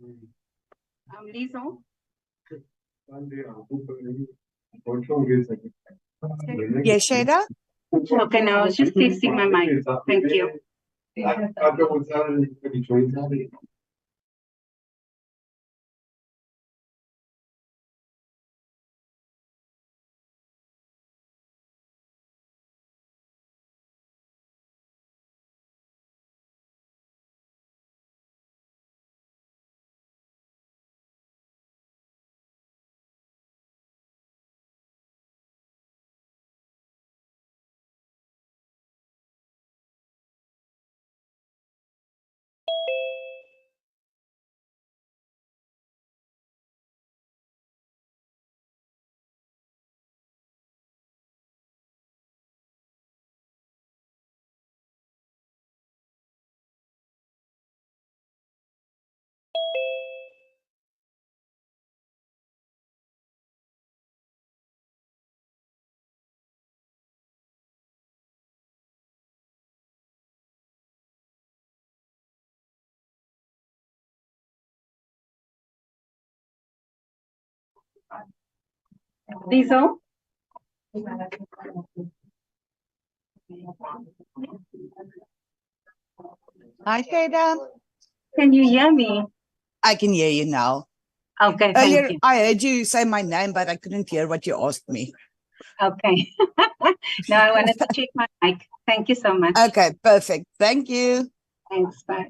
Lizzo? Yes, Shada? Okay, now I was just testing my mic. Thank you. Lizzo? Hi, Shada. Can you hear me? I can hear you now. Okay, thank Earlier, you. I heard you say my name, but I couldn't hear what you asked me. Okay. Now I wanted to check my mic. Thank you so much. Okay, perfect. Thank you. Thanks, bye.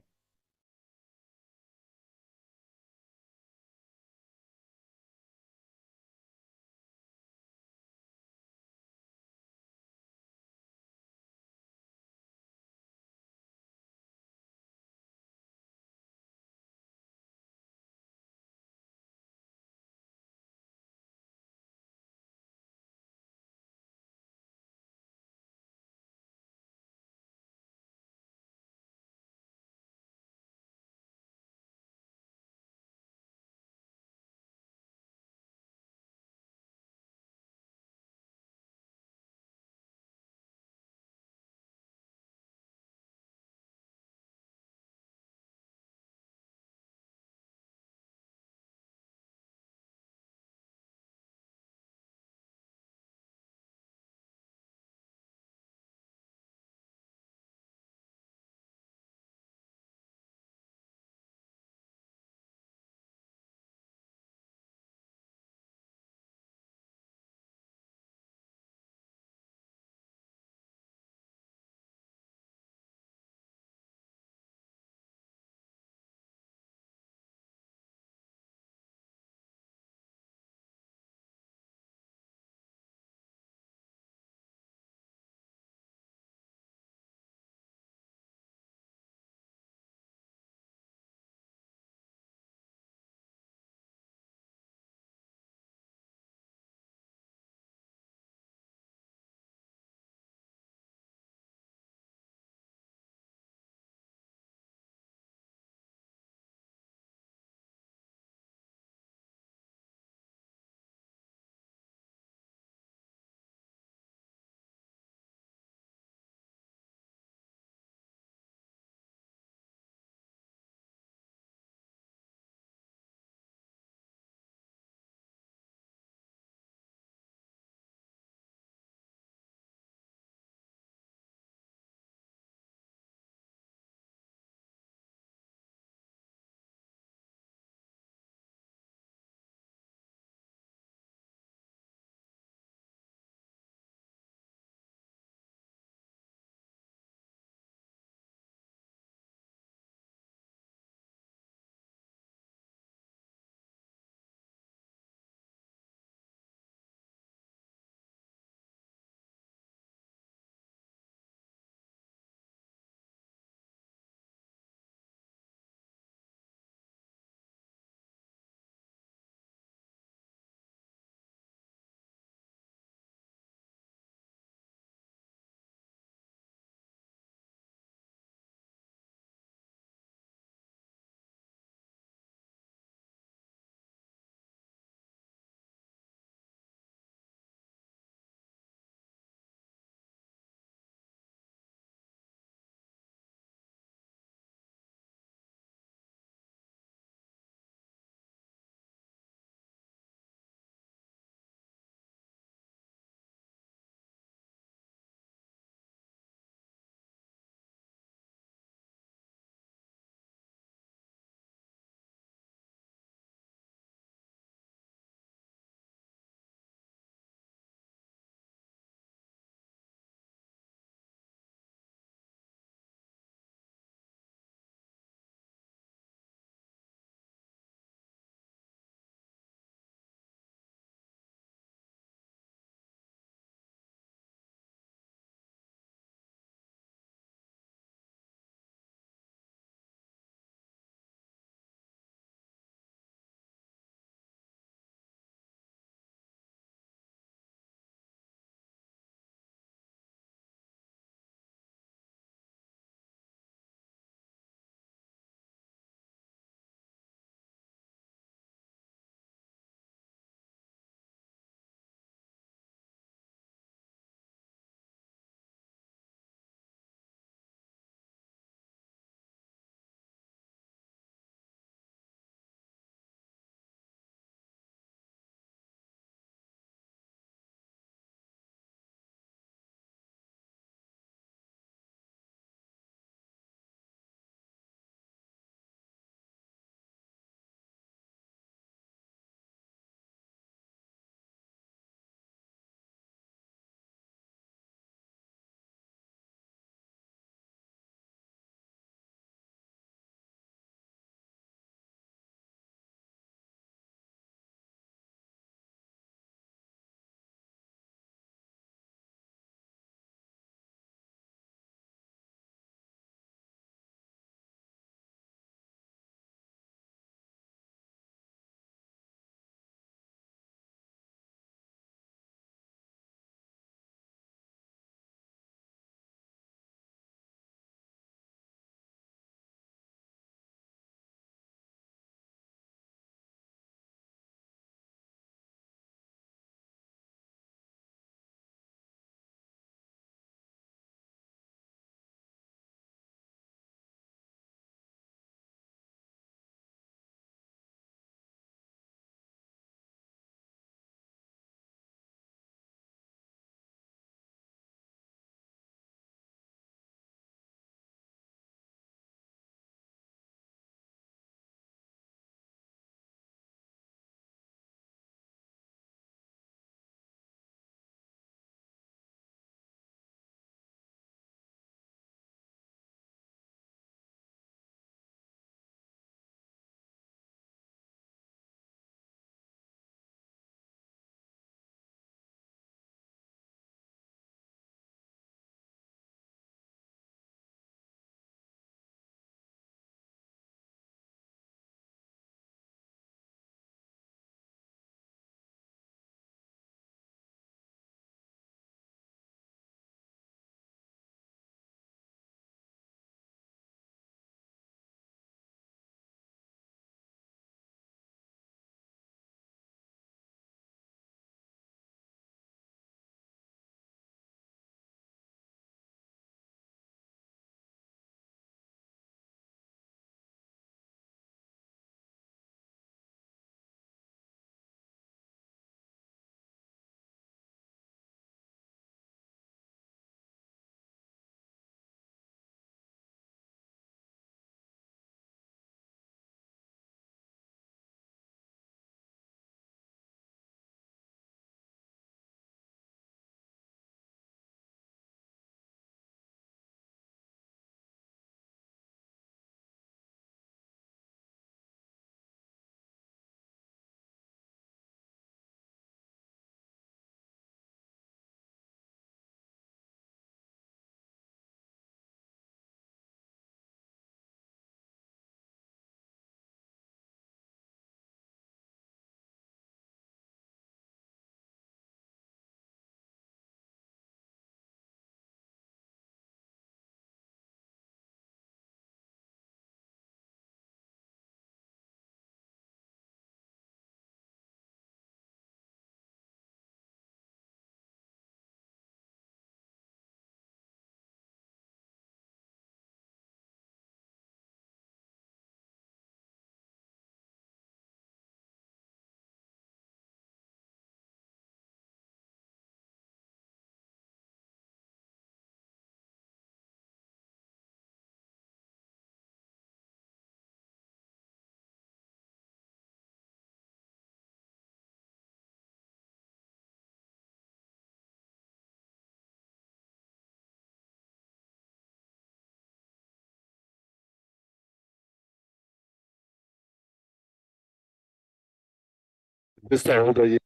Mr. Holder,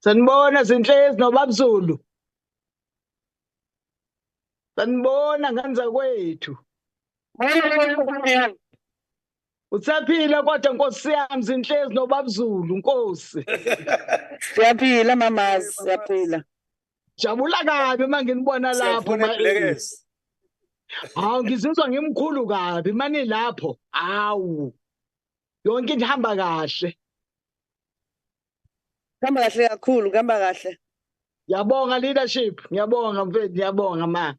Sanibona Zinhlezi noBabzulu. Sanibona nganza kwethu. Usaphila kodwa Nkosi yami Zinhlezi noBabzulu Nkosi. Siyaphila mamazi, siyaphila. Jabula kabi manginibona lapho Blekes. Hawu ngizizwa ngimkhulu kabi manje lapho. Hawu. Yonke into ihamba kahle. Kuhamba kahle kakhulu, kuhamba kahle. Ngiyabonga leadership, ngiyabonga mfethu, ngiyabonga ma.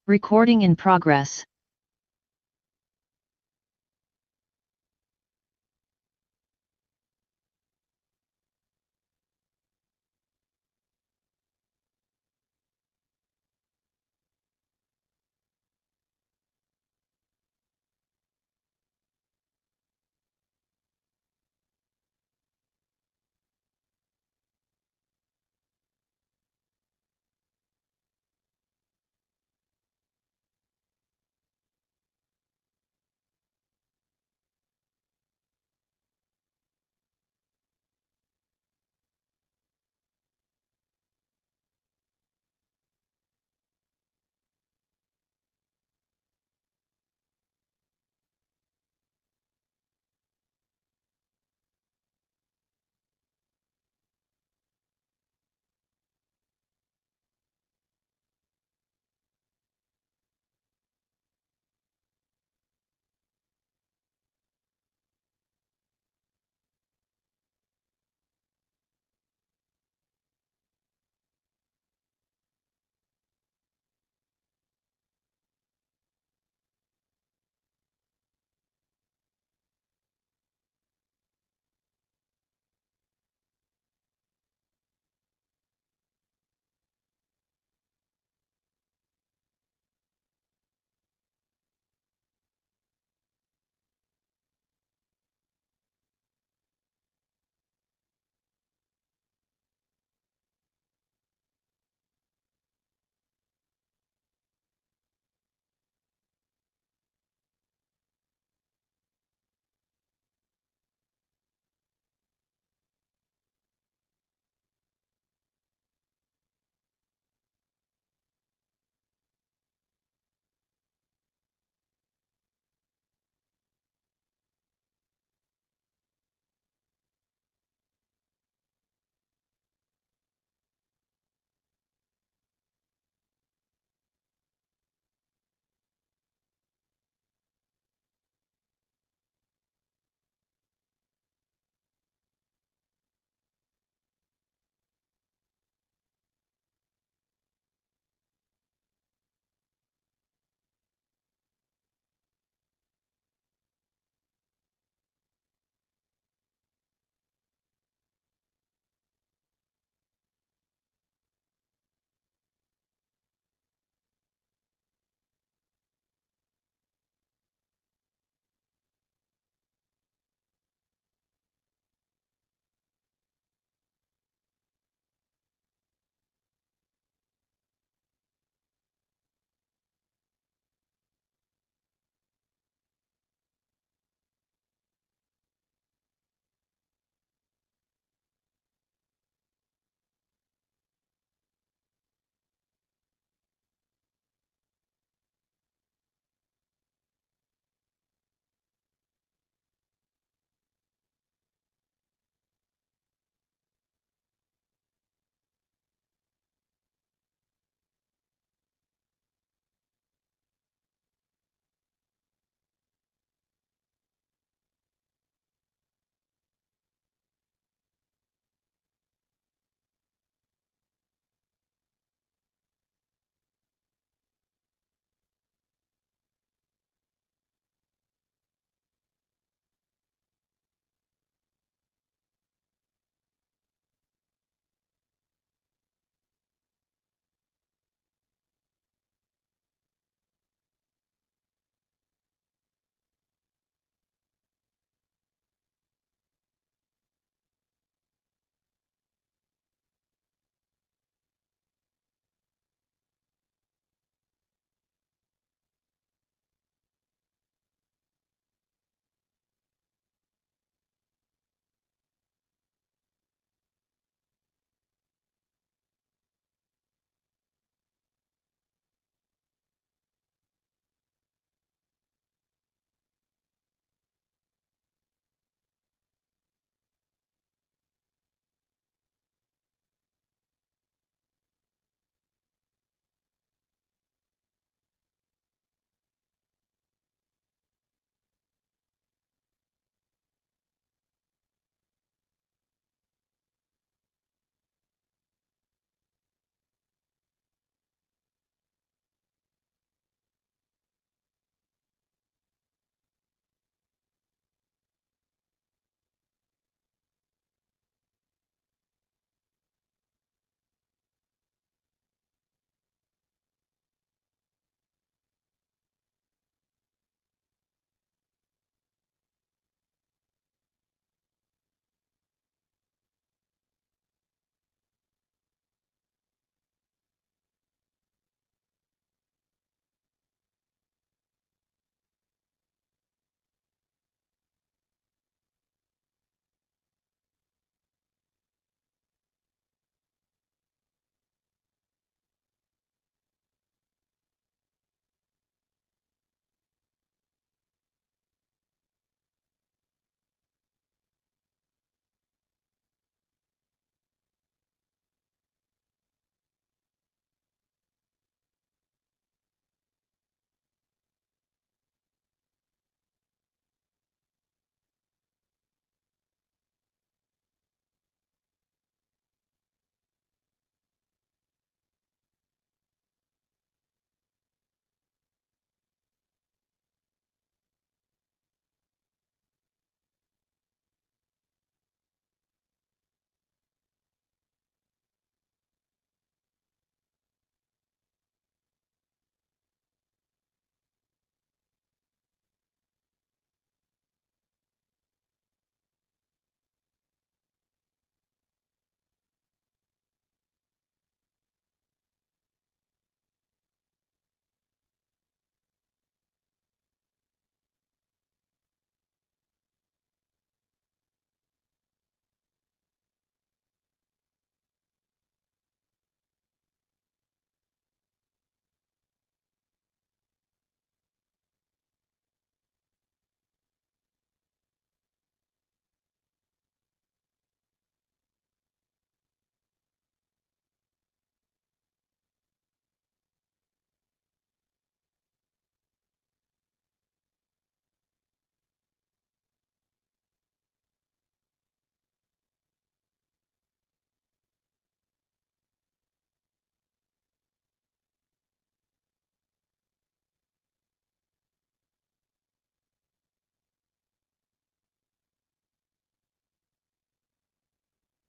Recording in progress.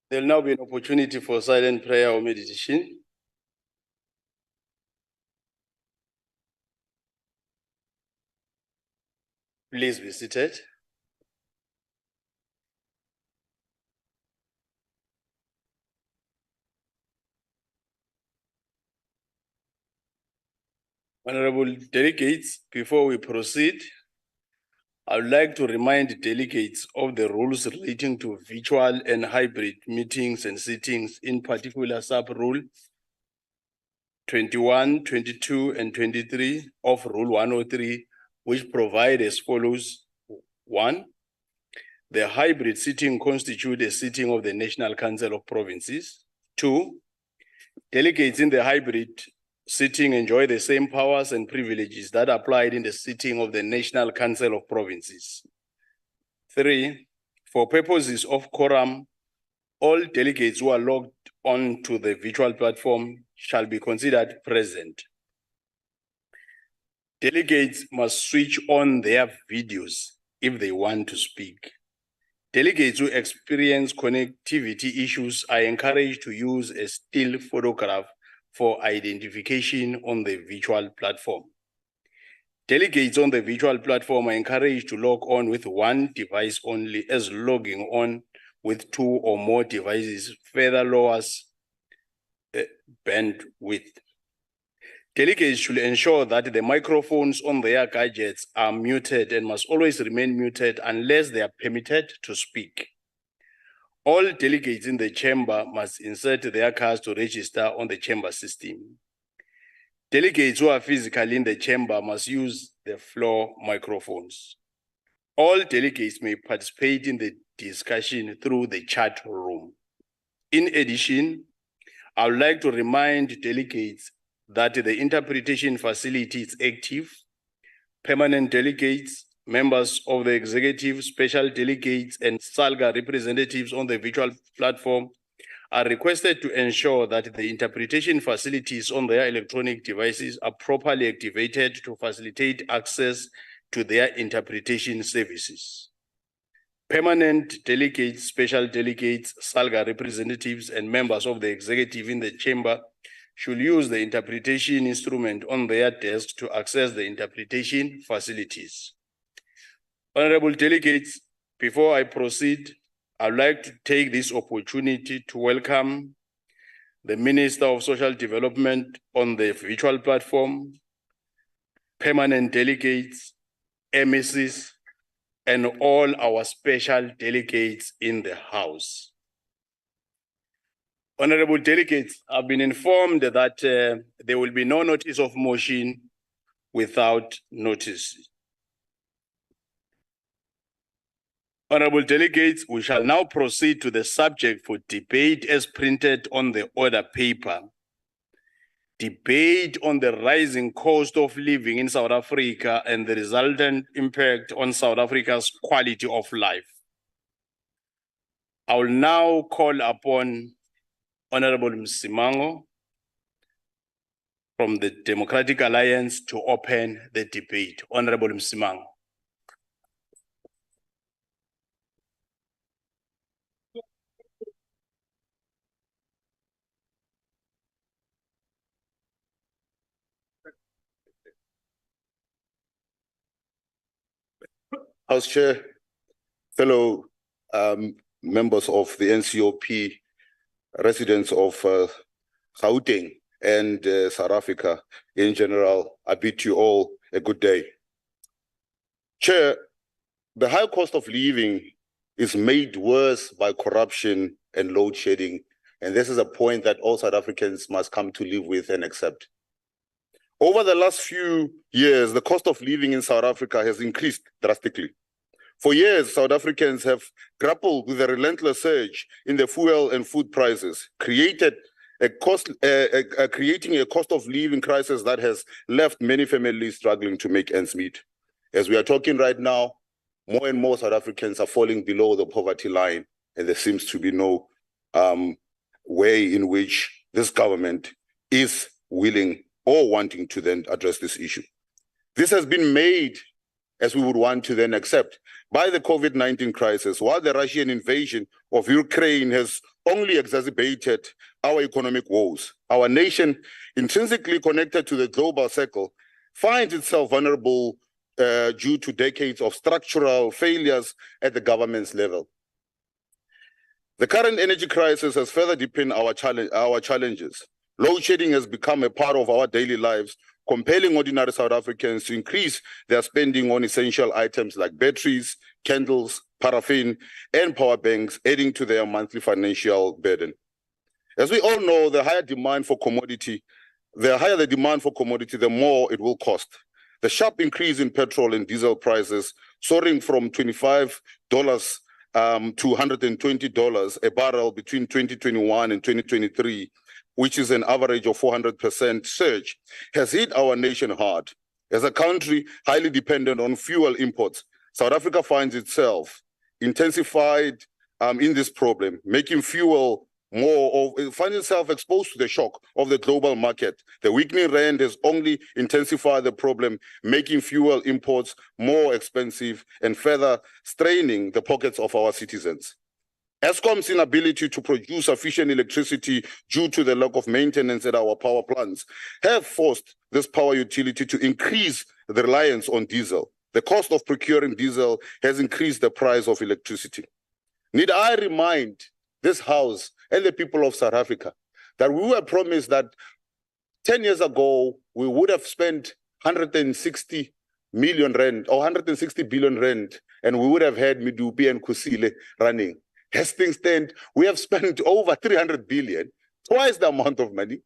There will now be an opportunity for silent prayer or meditation. Please be seated. Honorable delegates, before we proceed, I would like to remind delegates of the rules relating to virtual and hybrid meetings and sittings, in particular sub-rule 21, 22, and 23 of Rule 103, which provide as follows. 1, the hybrid sitting constitutes a sitting of the National Council of Provinces. 2, delegates in the hybrid sitting enjoy the same powers and privileges that applied in the sitting of the National Council of Provinces. 3, for purposes of quorum, all delegates who are logged on to the virtual platform shall be considered present. Delegates must switch on their videos if they want to speak. Delegates who experience connectivity issues are encouraged to use a still photograph for identification on the virtual platform. Delegates on the virtual platform are encouraged to log on with one device only, as logging on with 2 or more devices further lowers bandwidth. Delegates should ensure that the microphones on their gadgets are muted and must always remain muted unless they are permitted to speak. All delegates in the chamber must insert their cards to register on the chamber system. Delegates who are physically in the chamber must use the floor microphones. All delegates may participate in the discussion through the chat room. In addition, I would like to remind delegates that the interpretation facility is active. Permanent delegates, members of the executive, special delegates, and SALGA representatives on the virtual platform are requested to ensure that the interpretation facilities on their electronic devices are properly activated to facilitate access to their interpretation services. Permanent delegates, special delegates, SALGA representatives, and members of the executive in the chamber should use the interpretation instrument on their desk to access the interpretation facilities. Honorable delegates, before I proceed, I'd like to take this opportunity to welcome the Minister of Social Development on the virtual platform, permanent delegates, MECs, and all our special delegates in the House. Honorable delegates, I've been informed that there will be no notice of motion without notice. Honorable delegates, we shall now proceed to the subject for debate as printed on the order paper. Debate on the rising cost of living in South Africa and the resultant impact on South Africa's quality of life. I will now call upon Honorable Msimango from the Democratic Alliance to open the debate. Honorable Msimango. House Chair, fellow members of the NCOP, residents of Gauteng and South Africa in general, I bid you all a good day. Chair, the high cost of living is made worse by corruption and load shedding, and this is a point that all South Africans must come to live with and accept. Over the last few years, the cost of living in South Africa has increased drastically. For years, South Africans have grappled with a relentless surge in the fuel and food prices, creating a cost of living crisis that has left many families struggling to make ends meet. As we are talking right now, more and more South Africans are falling below the poverty line, and there seems to be no way in which this government is willing or wanting to then address this issue. This has been made, as we would want to then accept, by the COVID-19 crisis, while the Russian invasion of Ukraine has only exacerbated our economic woes. Our nation, intrinsically connected to the global circle, finds itself vulnerable due to decades of structural failures at the government's level. The current energy crisis has further deepened our challenges. Load shedding has become a part of our daily lives, compelling ordinary South Africans to increase their spending on essential items like batteries, candles, paraffin, and power banks, adding to their monthly financial burden. As we all know, the higher the demand for commodity, the more it will cost. The sharp increase in petrol and diesel prices, soaring from $25 to $120 a barrel between 2021 and 2023, which is an average of 400% surge, has hit our nation hard. As a country highly dependent on fuel imports, South Africa finds itself intensified in this problem, making fuel finds itself exposed to the shock of the global market. The weakening rand has only intensified the problem, making fuel imports more expensive and further straining the pockets of our citizens. Eskom's inability to produce sufficient electricity due to the lack of maintenance at our power plants have forced this power utility to increase the reliance on diesel. The cost of procuring diesel has increased the price of electricity. Need I remind this House and the people of South Africa that we were promised that 10 years ago, we would have spent 160 million rand or 160 billion rand, and we would have had Medupi and Kusile running. As things stand, we have spent over 300 billion, twice the amount of money,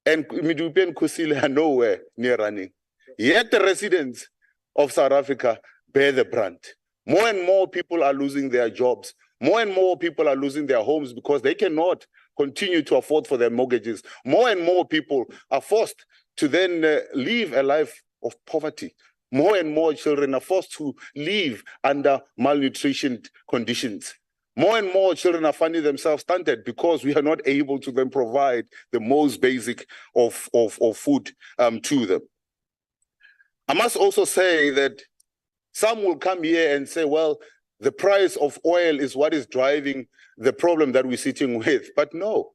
and Medupi and Kusile are nowhere near running. Yet the residents of South Africa bear the brunt. More and more people are losing their jobs. More and more people are losing their homes because they cannot continue to afford for their mortgages. More and more people are forced to then live a life of poverty. More and more children are forced to live under malnutrition conditions. More and more children are finding themselves stunted because we are not able to then provide the most basic of food to them. I must also say that some will come here and say, well, the price of oil is what is driving the problem that we're sitting with. But no,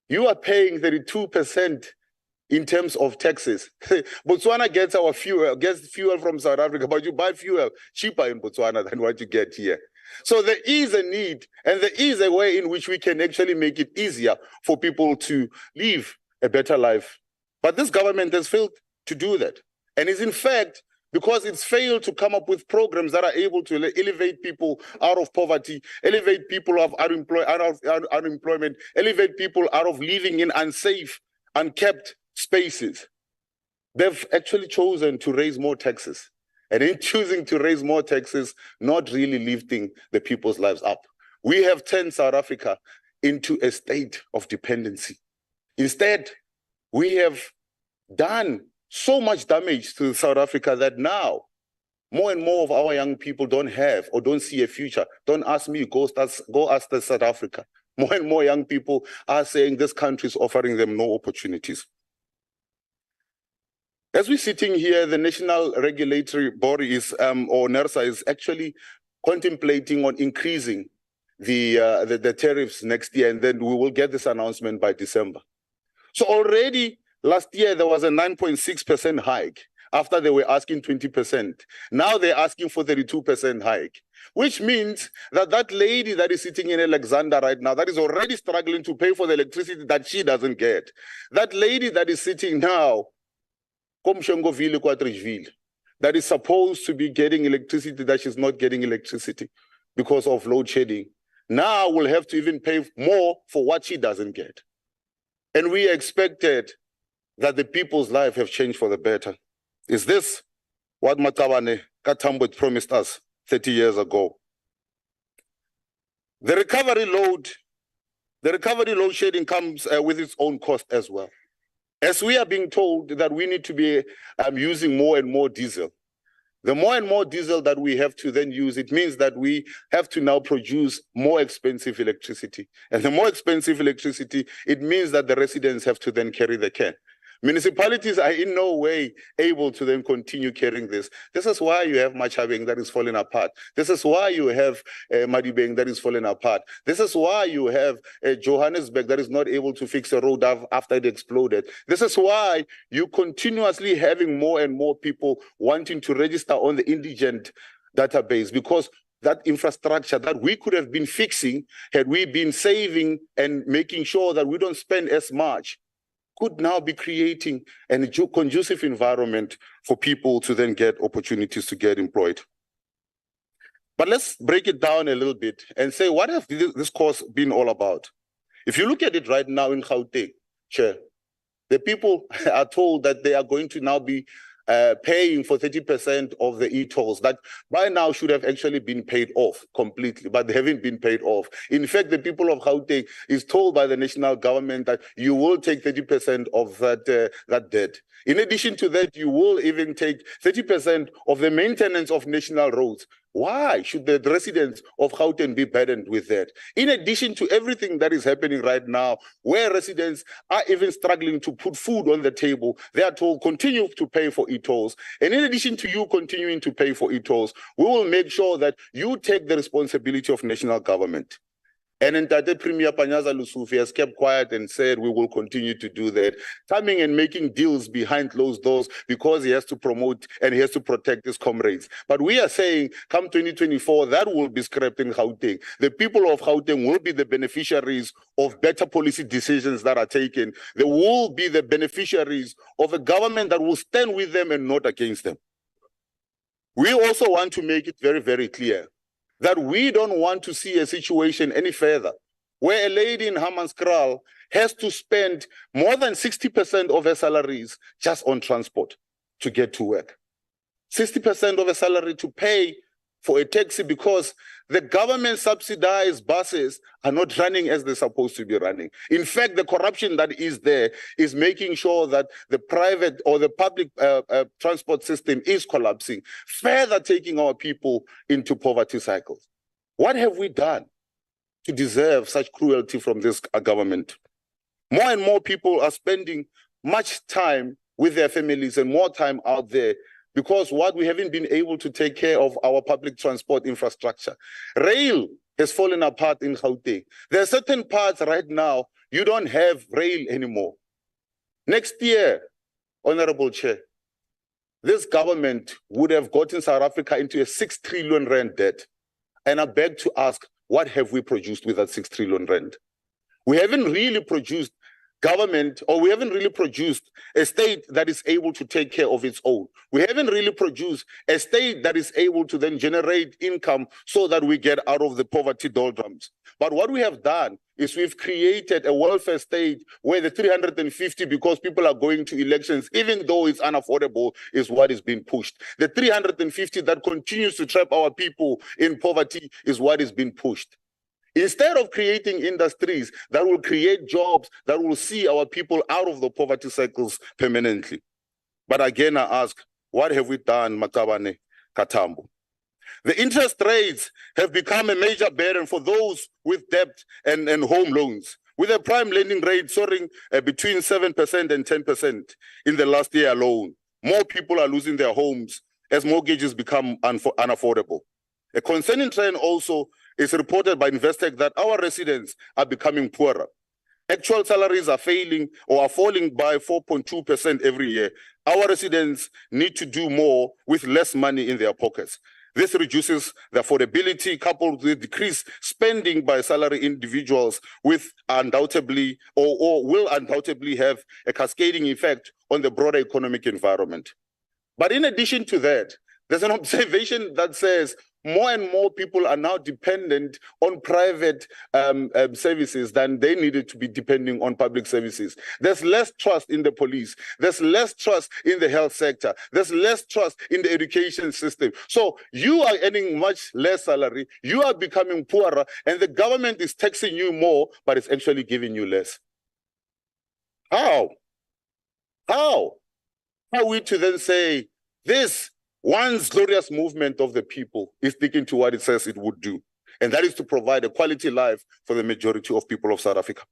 you are paying 32% in terms of taxes. Botswana gets fuel from South Africa, but you buy fuel cheaper in Botswana than what you get here. So there is a need, and there is a way in which we can actually make it easier for people to live a better life. But this government has failed to do that. And it's in fact because it's failed to come up with programs that are able to elevate people out of poverty, elevate people out of unemployment, elevate people out of living in unsafe, unkept spaces. They've actually chosen to raise more taxes. And in choosing to raise more taxes, not really lifting the people's lives up. We have turned South Africa into a state of dependency. Instead, we have done so much damage to South Africa that now more and more of our young people don't have or don't see a future. Don't ask me, go ask the South Africa. More and more young people are saying this country is offering them no opportunities. As we're sitting here, the National Regulatory Body is, or NERSA is actually contemplating on increasing the tariffs next year, and then we will get this announcement by December. So already last year, there was a 9.6% hike after they were asking 20%. Now they're asking for 32% hike, which means that that lady that is sitting in Alexander right now, that is already struggling to pay for the electricity that she doesn't get. That lady that is sitting now, that is supposed to be getting electricity, that she's not getting electricity because of load shedding, now will have to even pay more for what she doesn't get. And we expected that the people's life have changed for the better. Is this what Matabane Katambut promised us 30 years ago? The recovery load shedding comes with its own cost as well. As we are being told that we need to be using more and more diesel, the more and more diesel that we have to then use, it means that we have to now produce more expensive electricity. And the more expensive electricity, it means that the residents have to then carry the can. Municipalities are in no way able to then continue carrying this. This is why you have Machabeng that is falling apart. This is why you have Madibeng that is falling apart. This is why you have Johannesburg that is not able to fix a road after it exploded. This is why you continuously having more and more people wanting to register on the indigent database, because that infrastructure that we could have been fixing had we been saving and making sure that we don't spend as much could now be creating a conducive environment for people to then get opportunities to get employed. But let's break it down a little bit and say, what has this course been all about? If you look at it right now in Gauteng, Chair, the people are told that they are going to now be paying for 30% of the e-tolls that by now should have actually been paid off completely, but they haven't been paid off. In fact, the people of Gauteng is told by the national government that you will take 30% of that debt. In addition to that, you will even take 30% of the maintenance of national roads. Why should the residents of Gauteng be burdened with that? In addition to everything that is happening right now, where residents are even struggling to put food on the table, they are told continue to pay for e-tolls. And in addition to you continuing to pay for e-tolls, we will make sure that you take the responsibility of national government. And Ntate Premier Panyaza Lesufi has kept quiet and said we will continue to do that, coming and making deals behind closed doors because he has to promote and he has to protect his comrades. But we are saying come 2024, that will be scrapped in Gauteng. The people of Gauteng will be the beneficiaries of better policy decisions that are taken. They will be the beneficiaries of a government that will stand with them and not against them. We also want to make it very, very clear that we don't want to see a situation any further where a lady in Hammanskraal has to spend more than 60% of her salaries just on transport to get to work. 60% of her salary to pay for a taxi because the government subsidized buses are not running as they're supposed to be running. In fact, the corruption that is there is making sure that the private or the public transport system is collapsing, further taking our people into poverty cycles. What have we done to deserve such cruelty from this government? More and more people are spending much time with their families and more time out there because we haven't been able to take care of our public transport infrastructure. Rail has fallen apart in Gauteng. There are certain parts right now, you don't have rail anymore. Next year, Honorable Chair, this government would have gotten South Africa into a 6 trillion rand debt. And I beg to ask, what have we produced with that 6 trillion rand? We haven't really produced government, or we haven't really produced a state that is able to take care of its own. We haven't really produced a state that is able to then generate income so that we get out of the poverty doldrums. But what we have done is we've created a welfare state where the 350, because people are going to elections, even though it's unaffordable, is what is being pushed. The 350 that continues to trap our people in poverty is what is being pushed. Instead of creating industries that will create jobs that will see our people out of the poverty cycles permanently. But again, I ask, what have we done, Makabane Katambo? The interest rates have become a major burden for those with debt and home loans, with a prime lending rate soaring between 7% and 10% in the last year alone. More people are losing their homes as mortgages become unaffordable. A concerning trend also is reported by Investec that our residents are becoming poorer. Actual salaries are failing or are falling by 4.2% every year. Our residents need to do more with less money in their pockets. This reduces the affordability coupled with decreased spending by salary individuals with undoubtedly or will undoubtedly have a cascading effect on the broader economic environment. But in addition to that, there's an observation that says more and more people are now dependent on private services than they needed to be depending on public services. There's less trust in the police. There's less trust in the health sector. There's less trust in the education system. So you are earning much less salary. You are becoming poorer, and the government is taxing you more, but it's actually giving you less. How? How are we to then say this once glorious movement of the people is sticking to what it says it would do, and that is to provide a quality life for the majority of people of South Africa?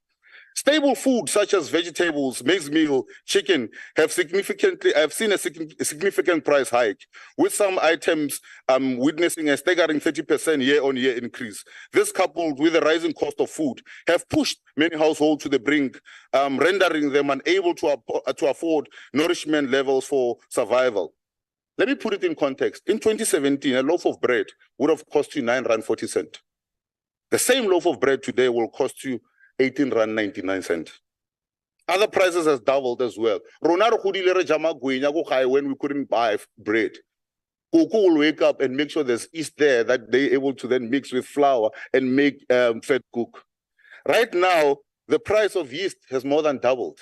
Stable food such as vegetables, mixed meal, chicken have seen a significant price hike, with some items witnessing a staggering 30% year-on-year increase. This, coupled with the rising cost of food, have pushed many households to the brink, rendering them unable to afford nourishment levels for survival. Let me put it in context. In 2017, a loaf of bread would have cost you R9.40. The same loaf of bread today will cost you R18.99. Other prices has doubled as well. When we couldn't buy bread, Coco will wake up and make sure there's yeast there that they're able to then mix with flour and make fat cook. Right now, the price of yeast has more than doubled.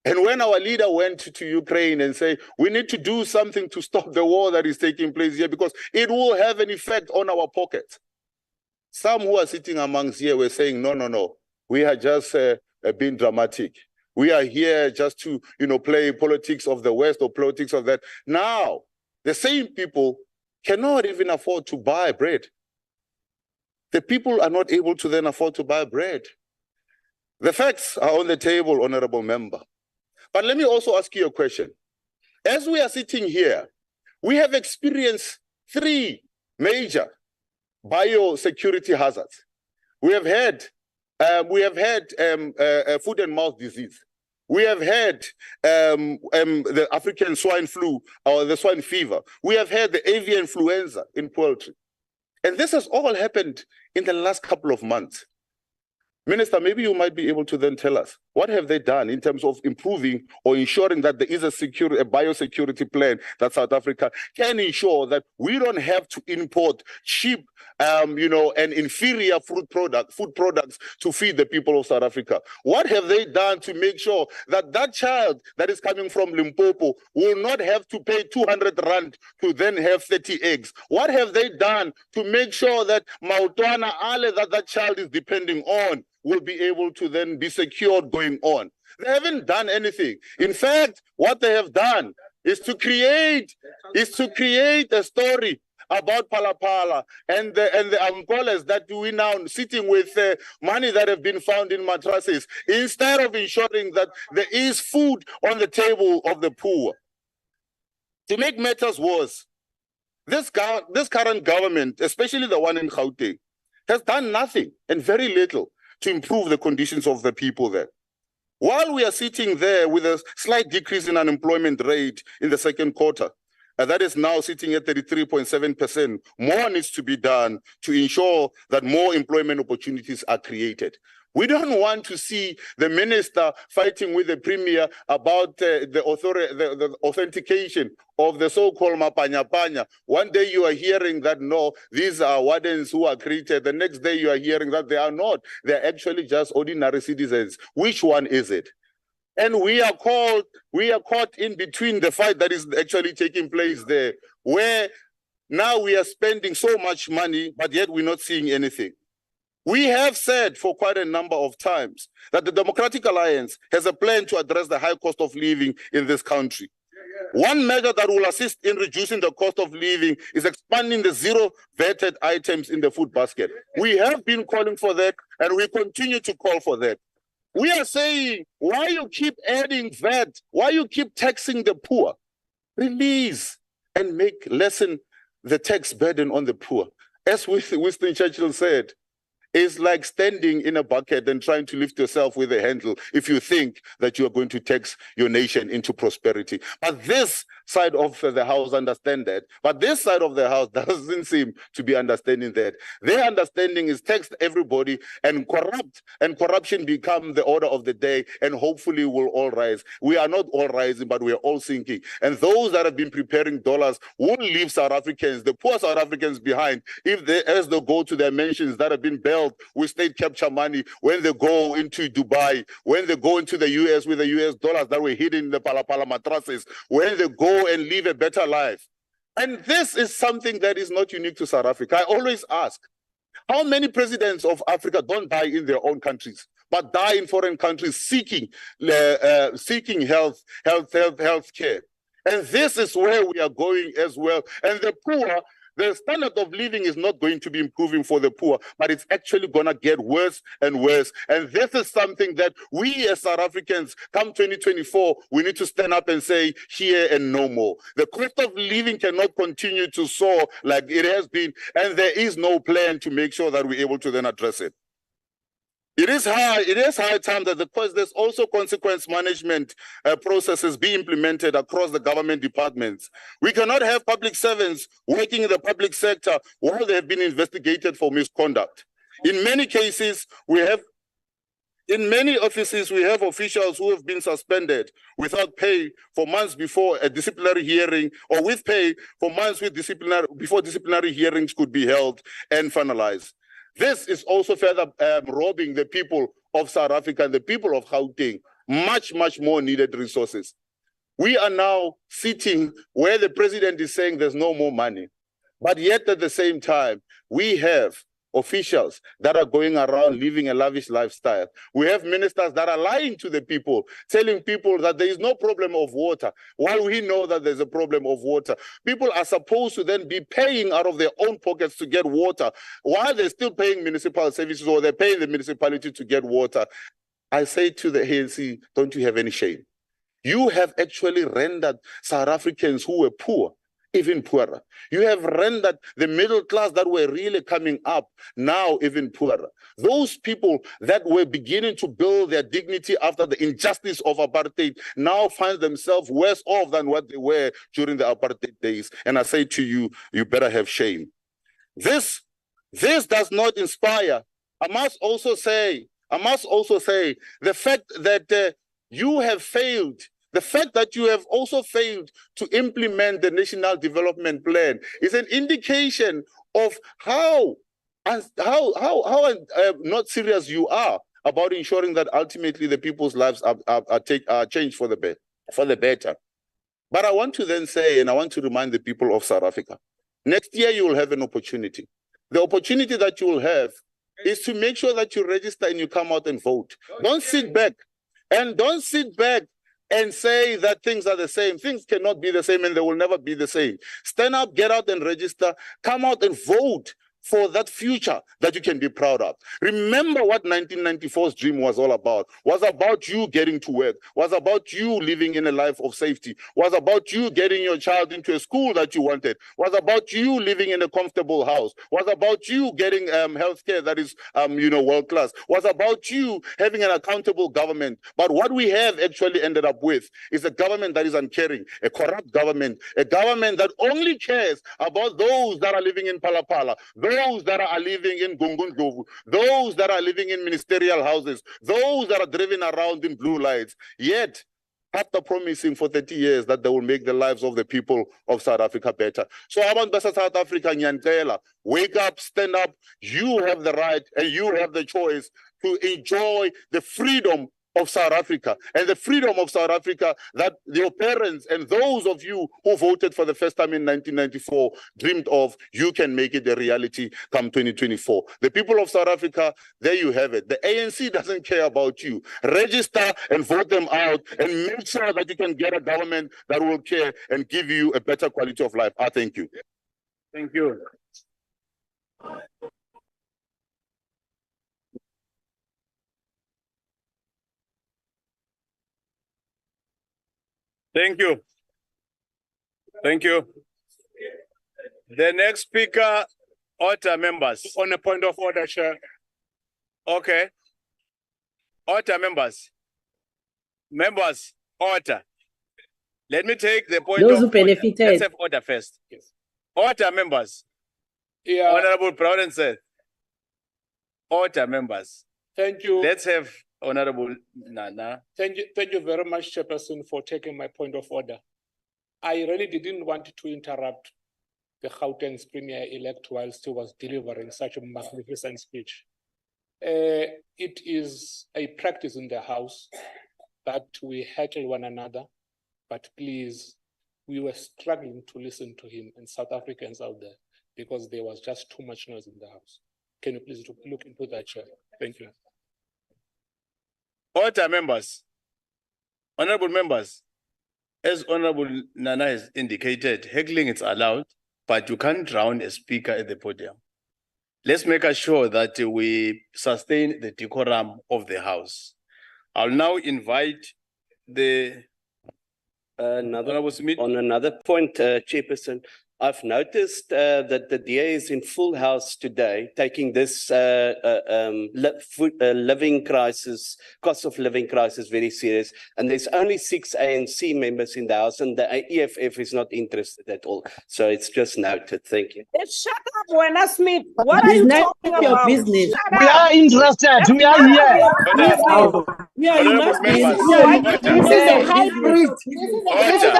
And when our leader went to Ukraine and said, we need to do something to stop the war that is taking place here because it will have an effect on our pockets. Some who are sitting amongst here were saying, no, we are just being dramatic. We are here just to, play politics of the West or politics of that. Now, the same people cannot even afford to buy bread. The people are not able to then afford to buy bread. The facts are on the table, Honorable Member. But let me also ask you a question. As we are sitting here, we have experienced 3 major biosecurity hazards. We have had foot and mouth disease. We have had the African swine flu or the swine fever. We have had the avian influenza in poultry. And this has all happened in the last couple of months. Minister, maybe you might be able to then tell us, what have they done in terms of improving or ensuring that there is a biosecurity plan that South Africa can ensure that we don't have to import cheap, and inferior food products to feed the people of South Africa? What have they done to make sure that that child that is coming from Limpopo will not have to pay 200 rand to then have 30 eggs? What have they done to make sure that Mautwana Ale that child is depending on will be able to then be secured going on? They haven't done anything. In fact, what they have done is to create a story about Palapala and the Angolas that we now sitting with money that have been found in mattresses, instead of ensuring that there is food on the table of the poor. To make matters worse, this current government, especially the one in Gauteng, has done nothing and very little to improve the conditions of the people there. While we are sitting there with a slight decrease in unemployment rate in the second quarter, that is now sitting at 33.7%, more needs to be done to ensure that more employment opportunities are created. We don't want to see the minister fighting with the premier about the authentication of the so-called mapanya-panya. One day you are hearing that, no, these are wardens who are created. The next day you are hearing that they are not. They're actually just ordinary citizens. Which one is it? And we are caught in between the fight that is actually taking place there, where now we are spending so much money, but yet we're not seeing anything. We have said for quite a number of times that the Democratic Alliance has a plan to address the high cost of living in this country. One measure that will assist in reducing the cost of living is expanding the zero-vetted items in the food basket. We have been calling for that, and we continue to call for that. We are saying, why you keep adding VAT? Why you keep taxing the poor? Release and lessen the tax burden on the poor. As Winston Churchill said, it's like standing in a bucket and trying to lift yourself with a handle if you think that you are going to tax your nation into prosperity. But this side of the house understand that. But this side of the house doesn't seem to be understanding that. Their understanding is tax everybody and corruption become the order of the day, and hopefully we'll all rise. We are not all rising, but we are all sinking. And those that have been preparing dollars won't leave South Africans, the poor South Africans, behind as they go to their mansions that have been built with state capture money, when they go into Dubai, when they go into the US with the US dollars that were hidden in the Palapala mattresses, when they go and live a better life. And this is something that is not unique to South Africa. I always ask, how many presidents of Africa don't die in their own countries, but die in foreign countries seeking health care? And this is where we are going as well. And the poor, the standard of living is not going to be improving for the poor, but it's actually going to get worse and worse. And this is something that we as South Africans, come 2024, we need to stand up and say, here and no more. The cost of living cannot continue to soar like it has been, and there is no plan to make sure that we're able to then address it. It is high time that there's also consequence management processes be implemented across the government departments. We cannot have public servants working in the public sector while they have been investigated for misconduct. In many cases, in many offices, we have officials who have been suspended without pay for months before a disciplinary hearing, or with pay for months before disciplinary hearings could be held and finalized. This is also further robbing the people of South Africa and the people of Gauteng much more needed resources. We are now sitting where the president is saying there's no more money, but yet at the same time, we have officials that are going around living a lavish lifestyle. We have ministers that are lying to the people, telling people that there is no problem of water, while we know that there's a problem of water. People are supposed to then be paying out of their own pockets to get water, while they're still paying municipal services, or they're paying the municipality to get water. I say to the ANC, don't you have any shame? You have actually rendered South Africans who were poor even poorer. You have rendered the middle class that were really coming up now even poorer. Those people that were beginning to build their dignity after the injustice of apartheid now find themselves worse off than what they were during the apartheid days. And I say to you, you better have shame. This does not inspire. I must also say the fact that you have failed. The fact that you have also failed to implement the National Development Plan is an indication of how not serious you are about ensuring that ultimately the people's lives are changed for the better. But I want to then say, and I want to remind the people of South Africa, next year you will have an opportunity. The opportunity that you will have is to make sure that you register and you come out and vote. Don't sit back and say that things are the same. Things cannot be the same, and they will never be the same. Stand up, get out and register, come out and vote for that future that you can be proud of. Remember what 1994's dream was all about. Was about you getting to work, was about you living in a life of safety, was about you getting your child into a school that you wanted, was about you living in a comfortable house, was about you getting healthcare that is world class, was about you having an accountable government. But what we have actually ended up with is a government that is uncaring, a corrupt government, a government that only cares about those that are living in Palapala, those that are living in Gungundovu, those that are living in ministerial houses, those that are driven around in blue lights. Yet, after promising for 30 years that they will make the lives of the people of South Africa better. So I want South Africa, Nyantela, wake up, stand up. You have the right and you have the choice to enjoy the freedom of South Africa, and the freedom of South Africa that your parents and those of you who voted for the first time in 1994 dreamed of. You can make it a reality come 2024. The people of South Africa, there you have it. The ANC doesn't care about you. Register and vote them out and make sure that you can get a government that will care and give you a better quality of life. I thank you. Thank you. Thank you. Thank you. The next speaker, order members. On a point of order, Chair. Okay. Order members. Members, order. Let me take the point Those of who order. benefited. Let's have order first. Yes. Order members. Yeah. Honorable Brown said. Order members. Thank you. Let's have Honorable Nana. Thank you very much, Chairperson, for taking my point of order. I really didn't want to interrupt the Gauteng's Premier-elect whilst he was delivering such a magnificent speech. It is a practice in the House that we heckle one another, but please, we were struggling to listen to him and South Africans out there because there was just too much noise in the House. Can you please look into that, Chair? Thank you. Order members. Honorable members, as Honorable Nana has indicated, heckling is allowed, but you can't drown a speaker at the podium. Let's make sure that we sustain the decorum of the House. I'll now invite the Honorable Smith. On another point, Chairperson, I've noticed that the DA is in full house today, taking this living crisis, cost of living crisis very serious. And there's only 6 ANC members in the House, and the EFF is not interested at all. So it's just noted. Thank you. Shut up, Wena Smith. What are you talking about? business. Shut We up. are interested. We are here. Honorable members, This is a hybrid. Order.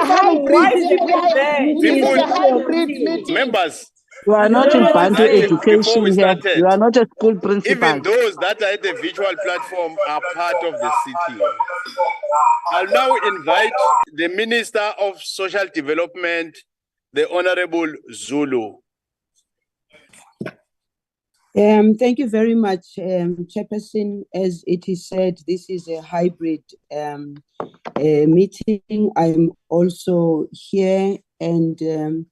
Why is it there? Members, You are not in Bantu Before education we here. started, You are not a school even principal. those that are at the virtual platform are part of the city. I'll now invite the Minister of Social Development, the Honorable Zulu. Thank you very much, Chairperson. As it is said, this is a hybrid meeting. I'm also here, and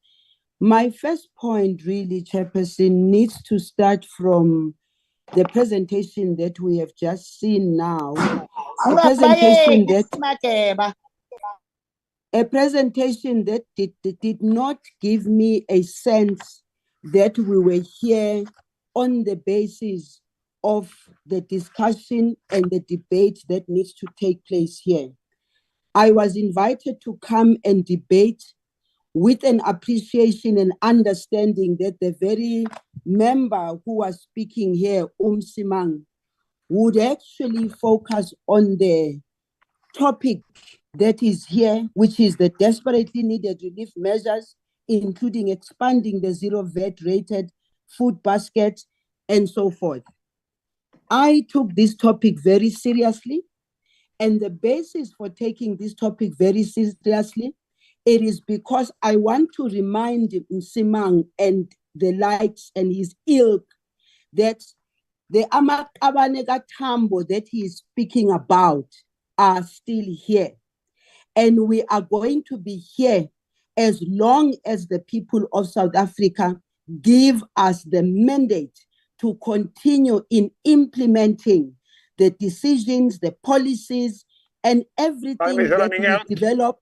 my first point really, Chairperson, needs to start from the presentation that we have just seen now. A presentation that did not give me a sense that we were here on the basis of the discussion and the debate that needs to take place here. I was invited to come and debate with an appreciation and understanding that the very member who was speaking here, Simang, would actually focus on the topic that is here, which is the desperately needed relief measures, including expanding the zero VAT rated food basket and so forth. I took this topic very seriously, and the basis for taking this topic very seriously, it is because I want to remind Simang and the likes and his ilk that the Amakabanega Tambo that he is speaking about are still here. And we are going to be here as long as the people of South Africa give us the mandate to continue in implementing the decisions, the policies, and everything that we develop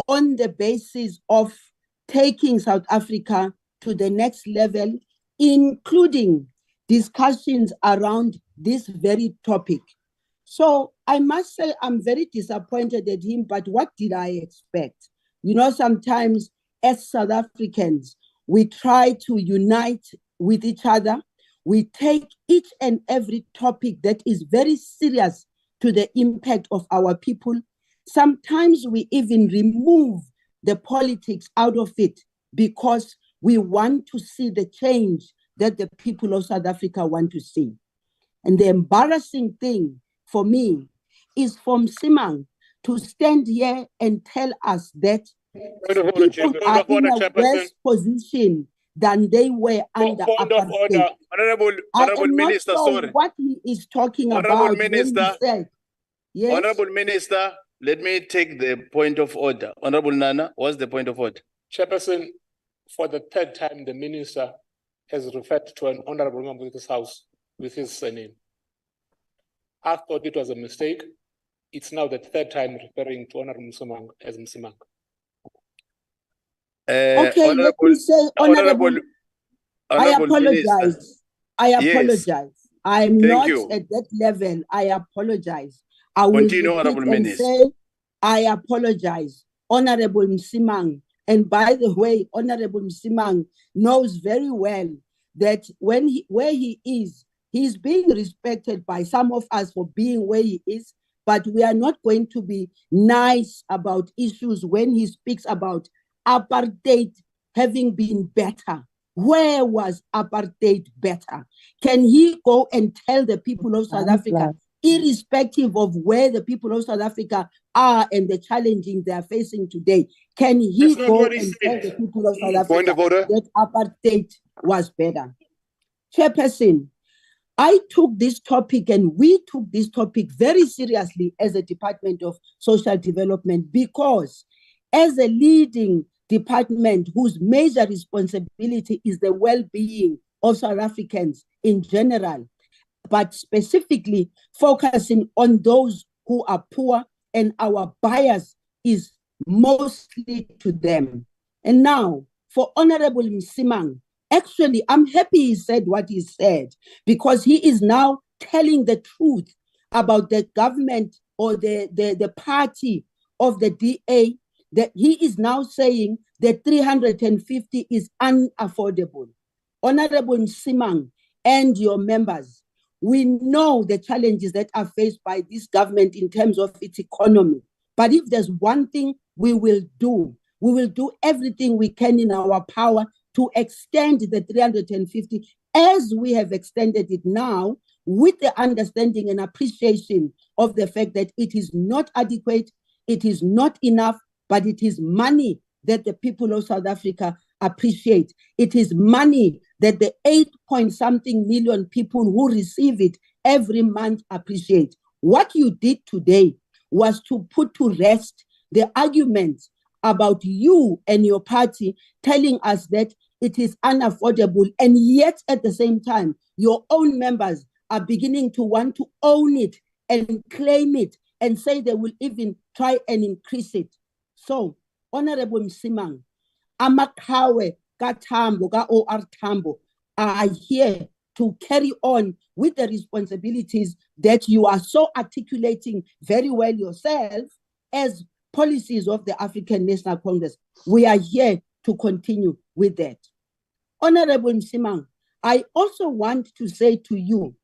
on the basis of taking South Africa to the next level, including discussions around this very topic. So I must say I'm very disappointed at him, but what did I expect? You know, sometimes as South Africans, we try to unite with each other. We take each and every topic that is very serious to the impact of our people. Sometimes we even remove the politics out of it because we want to see the change that the people of South Africa want to see. And the embarrassing thing for me is from Simang to stand here and tell us that people are in a worse position than they were under apartheid. Honorable Minister, sorry. What he is talking Honorable about Minister, when he said, yes? Honorable Minister, let me take the point of order. Honorable Nana, what's the point of order? Chairperson, for the third time, the minister has referred to an honorable member of this house with his surname. I thought it was a mistake. It's now the third time referring to Honorable Msimang as Msimang. Okay, let me say, honorable, I apologize. Minister. I apologize. Yes. I'm Thank not you. at that level. I apologize. I will Continue, repeat Honorable and Minister. say, I apologize, Honorable Msimang. And by the way, Honorable Msimang knows very well that when where he is, he's being respected by some of us for being where he is, but we are not going to be nice about issues when he speaks about apartheid having been better. Where was apartheid better? Can he go and tell the people of South Africa, irrespective of where the people of South Africa are and the challenges they are facing today, can he go and tell the people of South Africa that apartheid was better? Chairperson, I took this topic and we took this topic very seriously as a Department of Social Development because as a leading department whose major responsibility is the well-being of South Africans in general, but specifically focusing on those who are poor, and our bias is mostly to them. And now, for Honorable Msimang, actually, I'm happy he said what he said, because he is now telling the truth about the government or the party of the DA, that he is now saying that 350 is unaffordable. Honorable Msimang and your members, we know the challenges that are faced by this government in terms of its economy. But if there's one thing we will do everything we can in our power to extend the 350 as we have extended it now, with the understanding and appreciation of the fact that it is not adequate, it is not enough, but it is money that the people of South Africa appreciate. It is money that the 8-point-something million people who receive it every month appreciate. What you did today was to put to rest the arguments about you and your party telling us that it is unaffordable, and yet at the same time, your own members are beginning to want to own it and claim it and say they will even try and increase it. So, Honorable Msimang, Amakawe Katambo, Ka-OR Tambo, are here to carry on with the responsibilities that you are so articulating very well yourself as policies of the African National Congress. We are here to continue with that. Honorable Msimang, I also want to say to you,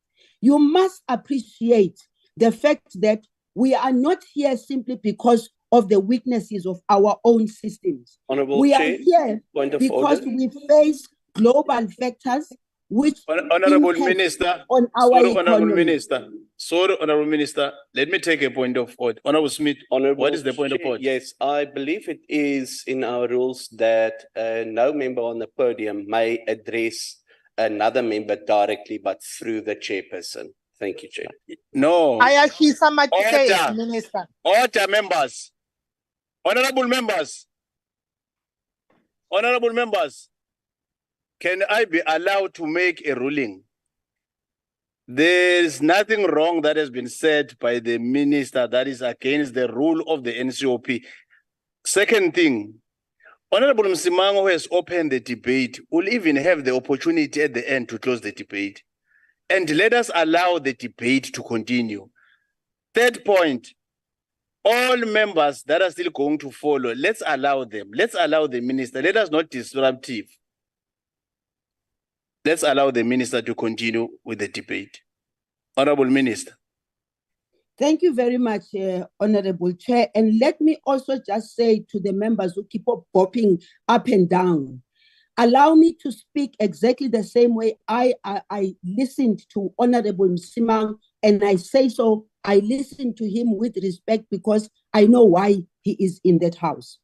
you must appreciate the fact that we are not here simply because of the weaknesses of our own systems. Honorable we Chair, are here because we face global factors which Honorable impact Minister, on our sorry, economy. Honorable Minister, let me take a point of order. Honorable Smith, what is the point of order? Yes, I believe it is in our rules that no member on the podium may address another member directly, but through the chairperson. Thank you, Chair. No. Order. Minister. Order, members. Honorable members, can I be allowed to make a ruling? There is nothing wrong that has been said by the minister that is against the rule of the NCOP. Second thing, Honorable Msimang, who has opened the debate, will even have the opportunity at the end to close the debate. And let us allow the debate to continue. Third point, all members that are still going to follow, let's allow them. Let's allow the minister. Let us not disruptive. Let's allow the minister to continue with the debate. Honorable Minister. Thank you very much, Honorable Chair. And let me also just say to the members who keep up bopping up and down, allow me to speak exactly the same way I listened to Honorable Msimang, and I say so, I listen to him with respect because I know why he is in that house.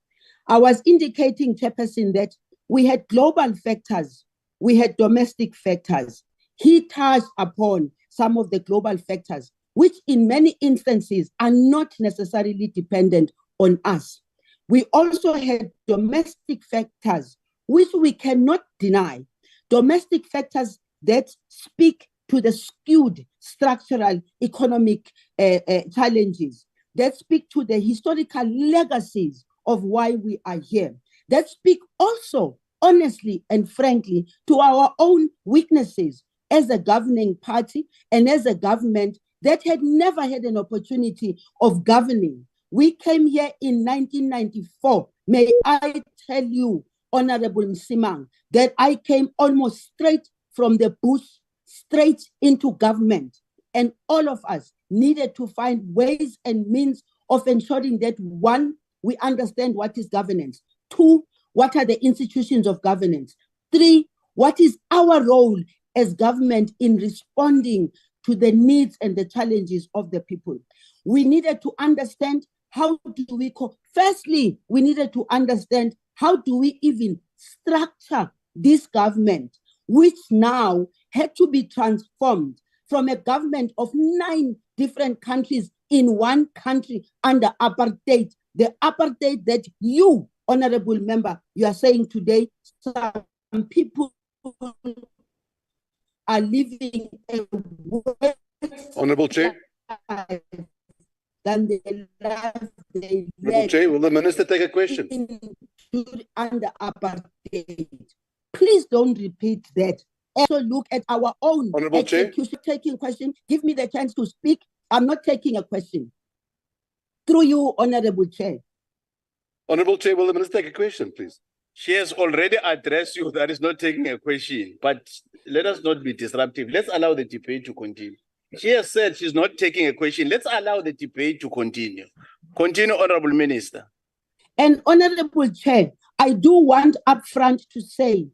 I was indicating, Chairperson, that we had global factors, we had domestic factors. He touched upon some of the global factors, which in many instances are not necessarily dependent on us. We also had domestic factors, which we cannot deny, domestic factors that speak to the skewed structural economic challenges, that speak to the historical legacies of why we are here, that speak also, honestly and frankly, to our own weaknesses as a governing party and as a government that had never had an opportunity of governing. We came here in 1994. May I tell you, Honorable Msimang, that I came almost straight from the bush, straight into government. And all of us needed to find ways and means of ensuring that, one, we understand what is governance. Two, what are the institutions of governance? Three, what is our role as government in responding to the needs and the challenges of the people? We needed to understand how do we firstly, we needed to understand how do we even structure this government, which now had to be transformed from a government of 9 different countries in one country under apartheid, the apartheid that you, Honorable Member, you are saying today some people are living a worse Honorable Chair. life than the life they Honorable led Chair, will the minister take a question? under apartheid. Please don't repeat that. Also look at our own Honorable Chair. execution. Taking question. Give me the chance to speak. I'm not taking a question. Through you, Honorable Chair. Honorable Chair, will the minister take a question, please? She has already addressed you. That is not taking a question, but let us not be disruptive. Let's allow the debate to continue. She has said she's not taking a question. Let's allow the debate to continue. Continue, Honorable Minister. And Honorable Chair, I do want upfront to say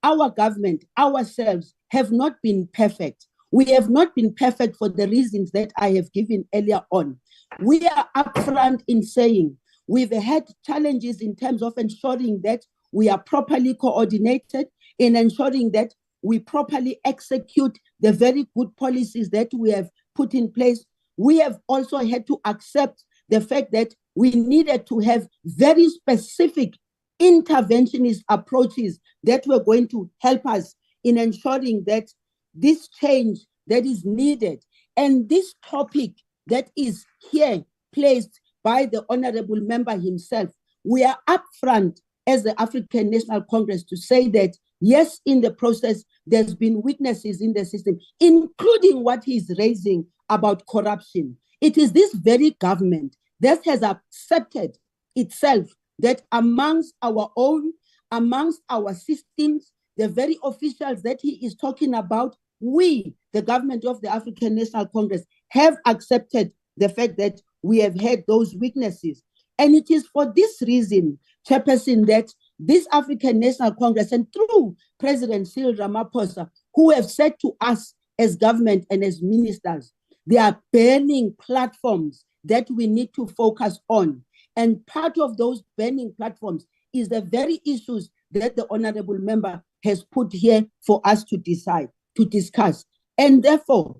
our government, ourselves, have not been perfect. We have not been perfect for the reasons that I have given earlier on. We are upfront in saying we've had challenges in terms of ensuring that we are properly coordinated, in ensuring that we properly execute the very good policies that we have put in place. We have also had to accept the fact that we needed to have very specific interventionist approaches that were going to help us in ensuring that this change that is needed and this topic that is here placed by the Honorable Member himself, we are upfront as the African National Congress to say that, yes, in the process, there's been weaknesses in the system, including what he's raising about corruption. It is this very government that has accepted itself that amongst our own, amongst our systems, the very officials that he is talking about, we, the government of the African National Congress, have accepted the fact that we have had those weaknesses. And it is for this reason, Chairperson, that this African National Congress and through President Cyril Ramaphosa, who have said to us as government and as ministers, there are burning platforms that we need to focus on. And part of those burning platforms is the very issues that the Honorable Member has put here for us to decide, to discuss. And therefore,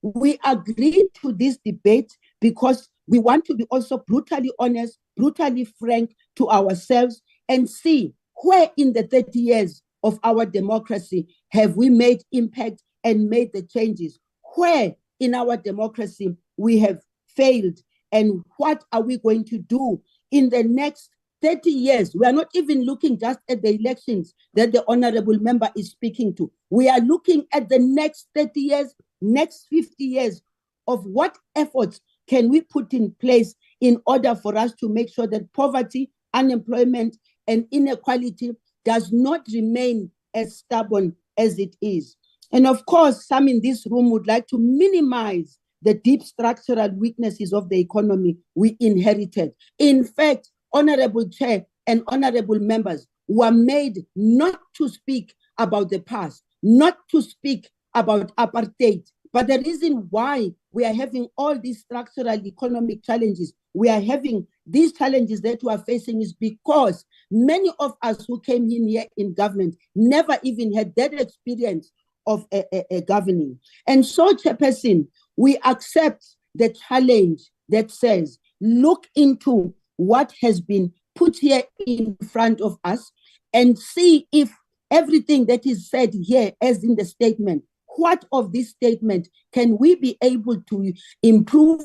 we agreed to this debate because we want to be also brutally honest, brutally frank to ourselves and see where in the 30 years of our democracy have we made impact and made the changes, where in our democracy we have failed, and what are we going to do in the next 30 years. We are not even looking just at the elections that the Honorable Member is speaking to. We are looking at the next 30 years, next 50 years of what efforts can we put in place in order for us to make sure that poverty, unemployment, and inequality does not remain as stubborn as it is. And of course, some in this room would like to minimize the deep structural weaknesses of the economy we inherited. In fact, Honorable Chair and Honorable Members were made not to speak about the past, not to speak about apartheid. But the reason why we are having all these structural economic challenges, we are having these challenges that we are facing is because many of us who came in here in government never even had that experience of a governing. And so, Chairperson, we accept the challenge that says, look into what has been put here in front of us and see if everything that is said here, as in the statement, what of this statement can we be able to improve?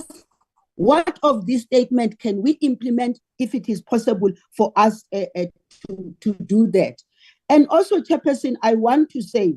What of this statement can we implement if it is possible for us to do that? And also, Chairperson, I want to say,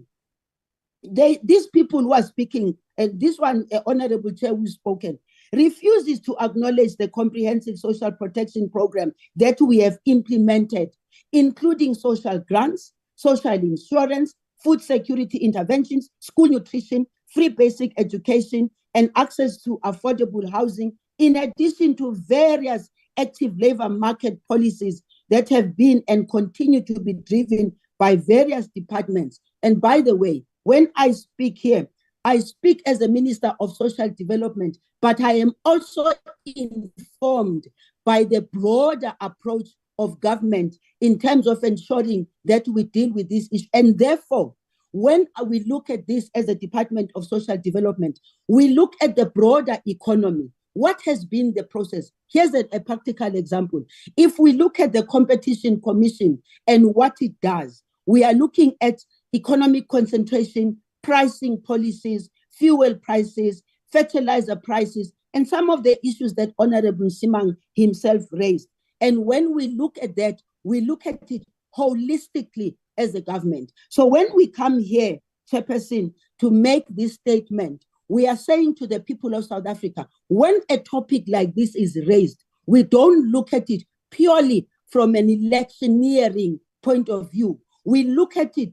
these people who are speaking, and this one, Honorable Chair who's spoken, refuses to acknowledge the comprehensive social protection program that we have implemented, including social grants, social insurance, food security interventions, school nutrition, free basic education, and access to affordable housing, in addition to various active labor market policies that have been and continue to be driven by various departments. And by the way, when I speak here, I speak as a Minister of Social Development, but I am also informed by the broader approach of government in terms of ensuring that we deal with this issue. And therefore, when we look at this as a Department of Social Development, we look at the broader economy. What has been the process? Here's a practical example. If we look at the Competition Commission and what it does, we are looking at economic concentration, pricing policies, fuel prices, fertilizer prices, and some of the issues that Honorable Simang himself raised. And when we look at that, we look at it holistically as a government. So when we come here, Chairperson, to make this statement, we are saying to the people of South Africa, when a topic like this is raised, we don't look at it purely from an electioneering point of view. We look at it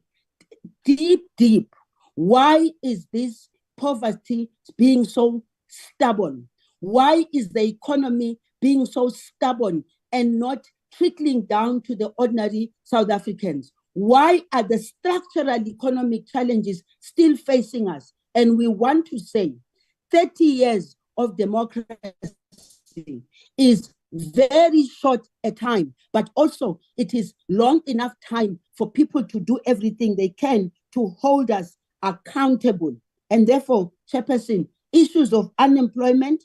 deep. Why is this poverty being so stubborn? Why is the economy being so stubborn and not trickling down to the ordinary South Africans? Why are the structural economic challenges still facing us? And we want to say 30 years of democracy is very short a time, but also it is long enough time for people to do everything they can to hold us accountable. And therefore, Chairperson, issues of unemployment,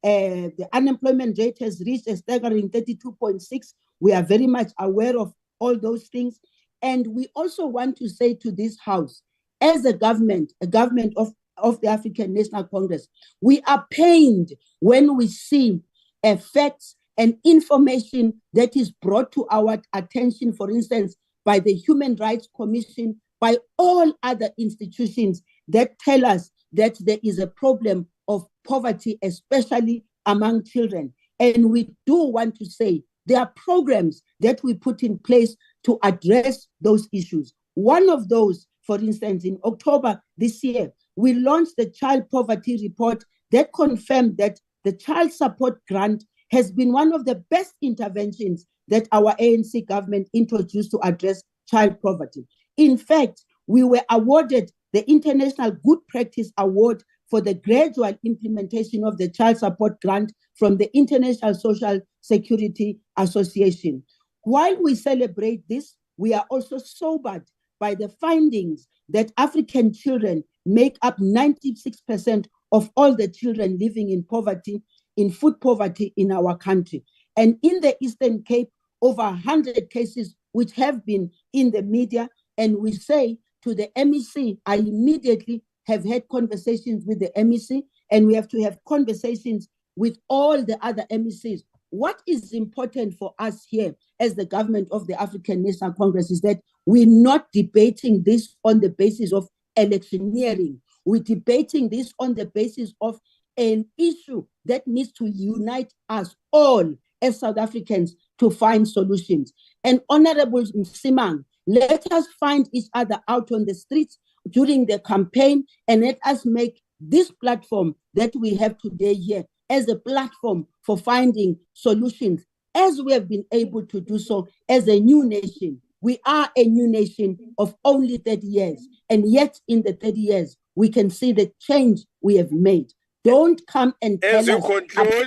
the unemployment rate has reached a staggering 32.6. We are very much aware of all those things. And we also want to say to this House, as a government of the African National Congress, we are pained when we see facts and information that is brought to our attention, for instance, by the Human Rights Commission, by all other institutions that tell us that there is a problem of poverty, especially among children. And we do want to say there are programs that we put in place to address those issues. One of those, for instance, in October this year, we launched the Child Poverty Report that confirmed that the Child Support Grant has been one of the best interventions that our ANC government introduced to address child poverty. In fact, we were awarded the International Good Practice Award for the gradual implementation of the Child Support Grant from the International Social Security Association. While we celebrate this, we are also sobered by the findings that African children make up 96% of all the children living in poverty, in food poverty in our country. And in the Eastern Cape, over 100 cases which have been in the media, and we say to the MEC, I immediately have had conversations with the MEC, and we have to have conversations with all the other MECs. What is important for us here as the government of the African National Congress is that we're not debating this on the basis of electioneering. We're debating this on the basis of an issue that needs to unite us all as South Africans to find solutions. And Honorable Simang, let us find each other out on the streets during the campaign, and let us make this platform that we have today here as a platform for finding solutions, as we have been able to do so as a new nation. We are a new nation of only 30 years, and yet in the 30 years, we can see the change we have made. Don't come and tell us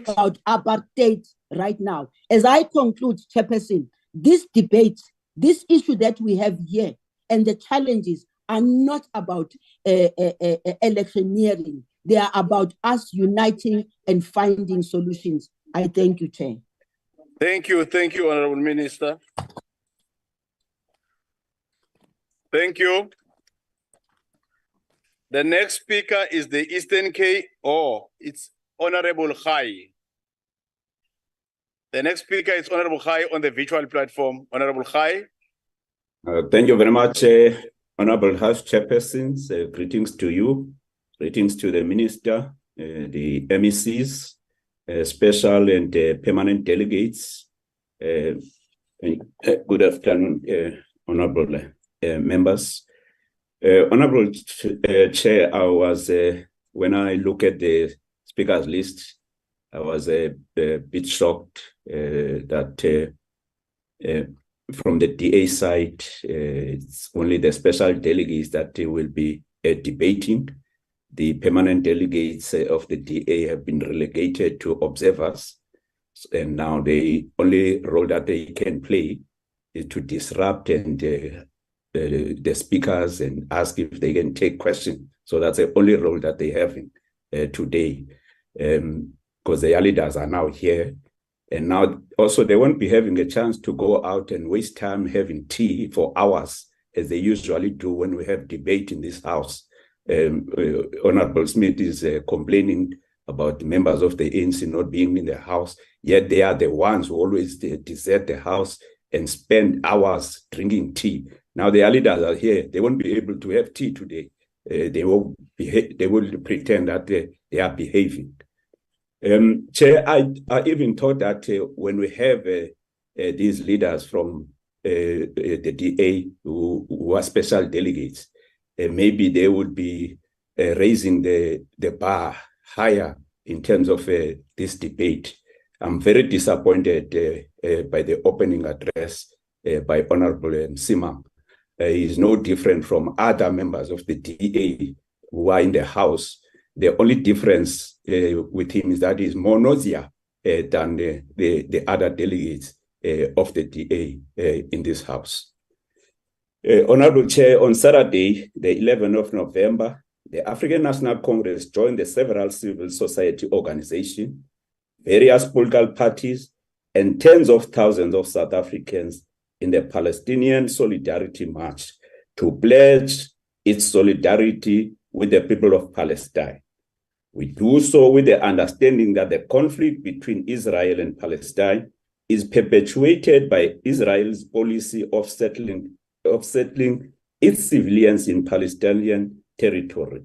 about apartheid right now. As I conclude, Chairperson, this debate, this issue that we have here, and the challenges are not about electioneering. They are about us uniting and finding solutions. I thank you, Chair. Thank you, Honorable Minister. Thank you. The next speaker is the Eastern Cape, it's Honorable Khai. The next speaker is Honorable Khai on the virtual platform. Honorable Khai. Thank you very much, Honorable House Chairpersons. Greetings to you, greetings to the Minister, the MECs, special and permanent delegates. Good afternoon, Honorable members. Honorable Chair, I was, when I look at the speakers list, I was a bit shocked that from the DA side, it's only the special delegates that will be debating. The permanent delegates of the DA have been relegated to observers, and now the only role that they can play is to disrupt and the speakers and ask if they can take questions. So that's the only role that they have today. because their leaders are now here. And now also they won't be having a chance to go out and waste time having tea for hours, as they usually do when we have debate in this house. Honorable Smith is complaining about the members of the ANC not being in the house, yet they are the ones who always desert the house and spend hours drinking tea. Now their leaders are here. They won't be able to have tea today. They will pretend that they are behaving. Chair, I even thought that when we have these leaders from the DA who are special delegates, maybe they would be raising the bar higher in terms of this debate. I'm very disappointed by the opening address by Honorable Simam. He is no different from other members of the DA who are in the House. The only difference with him is that he's more nausea than the other delegates of the DA in this House. Honorable Chair, on Saturday, the 11th of November, the African National Congress joined the several civil society organizations, various political parties, and tens of thousands of South Africans in the Palestinian Solidarity March to pledge its solidarity with the people of Palestine. We do so with the understanding that the conflict between Israel and Palestine is perpetuated by Israel's policy of settling its civilians in Palestinian territory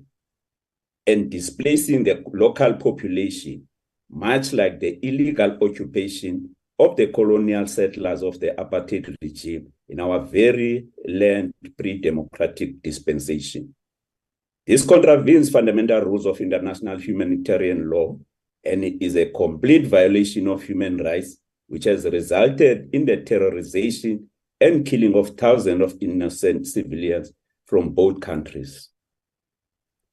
and displacing the local population, much like the illegal occupation of the colonial settlers of the apartheid regime in our very land pre-democratic dispensation. This contravenes fundamental rules of international humanitarian law, and it is a complete violation of human rights, which has resulted in the terrorization and killing of thousands of innocent civilians from both countries.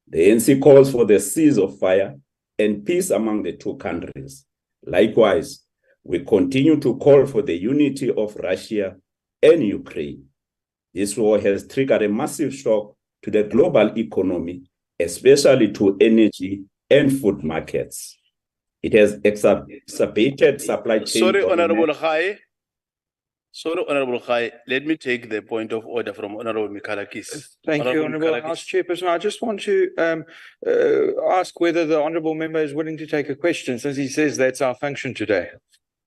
The ANC calls for the cease of fire and peace among the two countries. Likewise, we continue to call for the unity of Russia and Ukraine. This war has triggered a massive shock to the global economy, especially to energy and food markets. It has exacerbated supply chain. Sorry, Honorable Khai. Let me take the point of order from Honorable Mikalakis. Thank you, Honourable House Chairperson. I just want to ask whether the Honourable Member is willing to take a question, since he says that's our function today.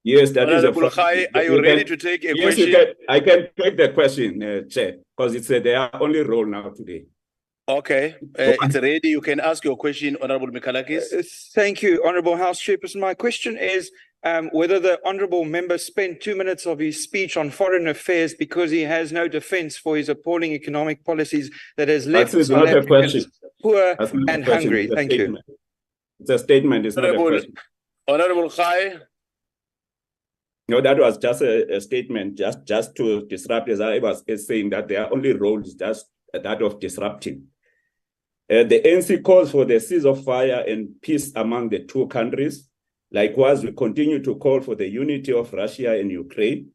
Yes, that is a Honourable Khai, are you ready to take a question? Yes, I can take the question, Chair, because it's their only role now today. Okay, it's ready. You can ask your question, Honourable Mikalakis. Thank you, Honourable House Chairperson. My question is whether the Honourable Member spent 2 minutes of his speech on foreign affairs because he has no defence for his appalling economic policies that has left South Africans poor and hungry. Thank you. It's a statement, it's not a question. Honourable Khai. No, that was just a statement, just to disrupt, as I was saying, that their only role is just that of disrupting. The ANC calls for the ceasefire and peace among the two countries. Likewise, we continue to call for the unity of Russia and Ukraine.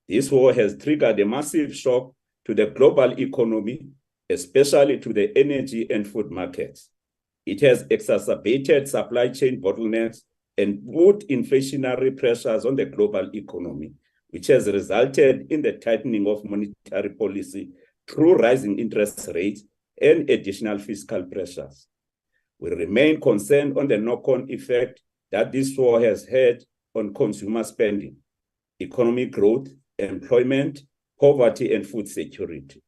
This war has triggered a massive shock to the global economy, especially to the energy and food markets. It has exacerbated supply chain bottlenecks and put inflationary pressures on the global economy, which has resulted in the tightening of monetary policy through rising interest rates and additional fiscal pressures. We remain concerned on the knock-on effect that this war has had on consumer spending, economic growth, employment, poverty, and food security.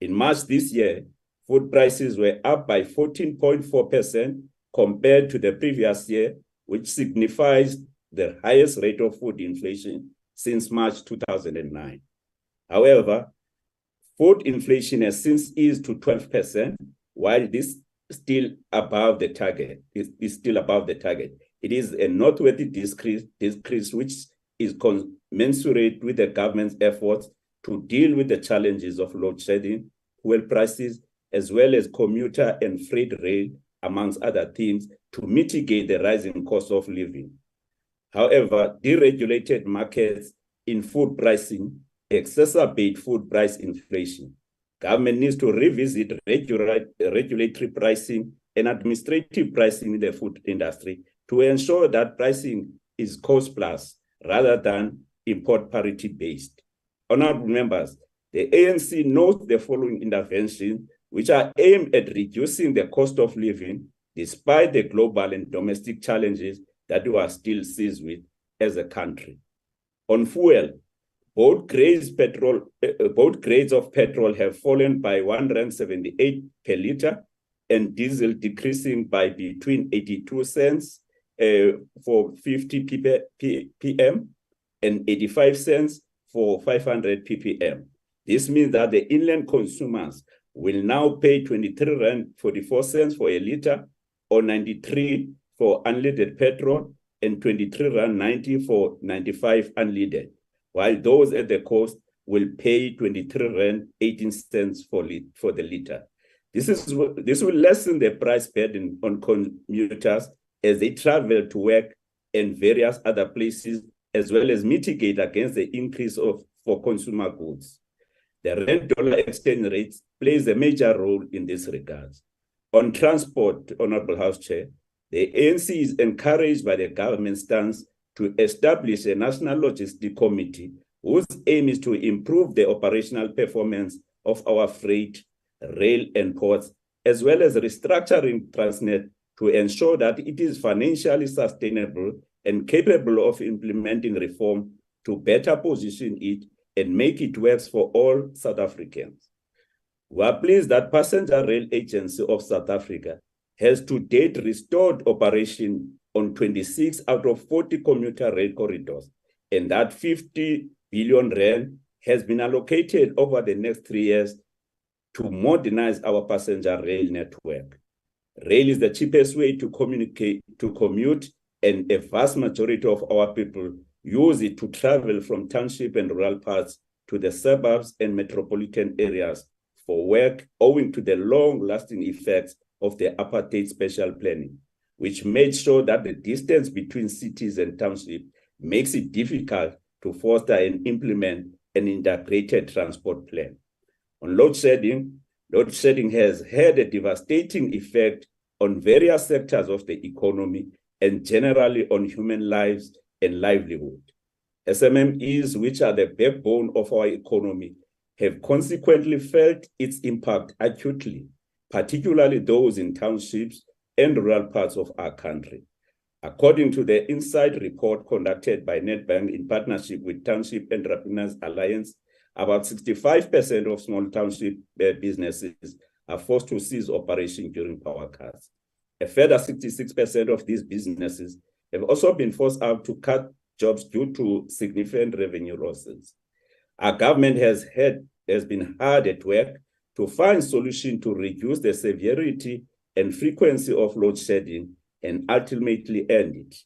In March this year, food prices were up by 14.4% compared to the previous year, which signifies the highest rate of food inflation since March 2009. However, food inflation has since eased to 12%, while this is still above the target. It is a noteworthy decrease which is commensurate with the government's efforts to deal with the challenges of load shedding, fuel prices, as well as commuter and freight rail, amongst other things, to mitigate the rising cost of living. However, deregulated markets in food pricing exacerbate food price inflation. Government needs to revisit regulatory pricing and administrative pricing in the food industry to ensure that pricing is cost plus rather than import parity based. Honorable members, the ANC notes the following interventions, which are aimed at reducing the cost of living despite the global and domestic challenges that we are still seized with as a country. On fuel, both grades of petrol have fallen by R1.78 per litre, and diesel decreasing by between 82 cents for 50 ppm and 85 cents for 500 ppm. This means that the inland consumers will now pay 23.44 rand for a litre, or 93 for unleaded petrol, and 23.90 for 95 unleaded, while those at the coast will pay 23.18 for the litre. This will lessen the price burden on commuters as they travel to work and various other places, as well as mitigate against the increase for consumer goods. The rand-dollar exchange rate plays a major role in this regard. On transport, Honorable House Chair, the ANC is encouraged by the government stance to establish a National Logistics Committee whose aim is to improve the operational performance of our freight, rail, and ports, as well as restructuring Transnet to ensure that it is financially sustainable and capable of implementing reform to better position it and make it work for all South Africans. We are pleased that Passenger Rail Agency of South Africa has to date restored operation on 26 out of 40 commuter rail corridors, and that 50 billion rand has been allocated over the next 3 years to modernize our passenger rail network. Rail is the cheapest way to commute, and a vast majority of our people use it to travel from township and rural parts to the suburbs and metropolitan areas for work, owing to the long-lasting effects of the apartheid special planning, which made sure that the distance between cities and townships makes it difficult to foster and implement an integrated transport plan. On load shedding has had a devastating effect on various sectors of the economy and generally on human lives and livelihood. SMMEs, which are the backbone of our economy, have consequently felt its impact acutely, particularly those in townships and rural parts of our country. According to the Insight report conducted by Nedbank in partnership with Township Entrepreneurs Alliance, about 65% of small township businesses are forced to cease operation during power cuts. A further 66% of these businesses have also been forced out to cut jobs due to significant revenue losses. Our government has been hard at work to find solutions to reduce the severity and frequency of load shedding and ultimately end it.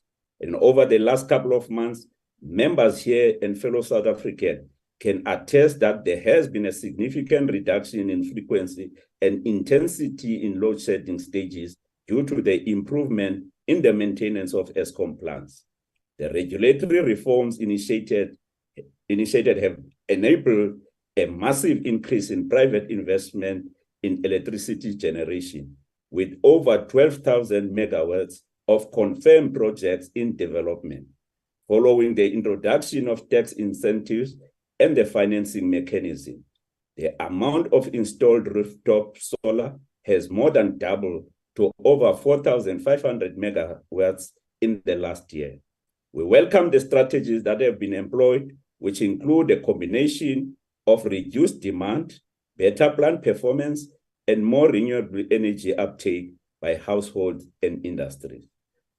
And over the last couple of months, members here and fellow South Africans can attest that there has been a significant reduction in frequency and intensity in load shedding stages due to the improvement in the maintenance of ESCOM plants. The regulatory reforms initiated have enabled a massive increase in private investment in electricity generation, with over 12,000 megawatts of confirmed projects in development, following the introduction of tax incentives and the financing mechanism. The amount of installed rooftop solar has more than doubled to over 4,500 megawatts in the last year. We welcome the strategies that have been employed, which include a combination of reduced demand, better plant performance, and more renewable energy uptake by households and industries.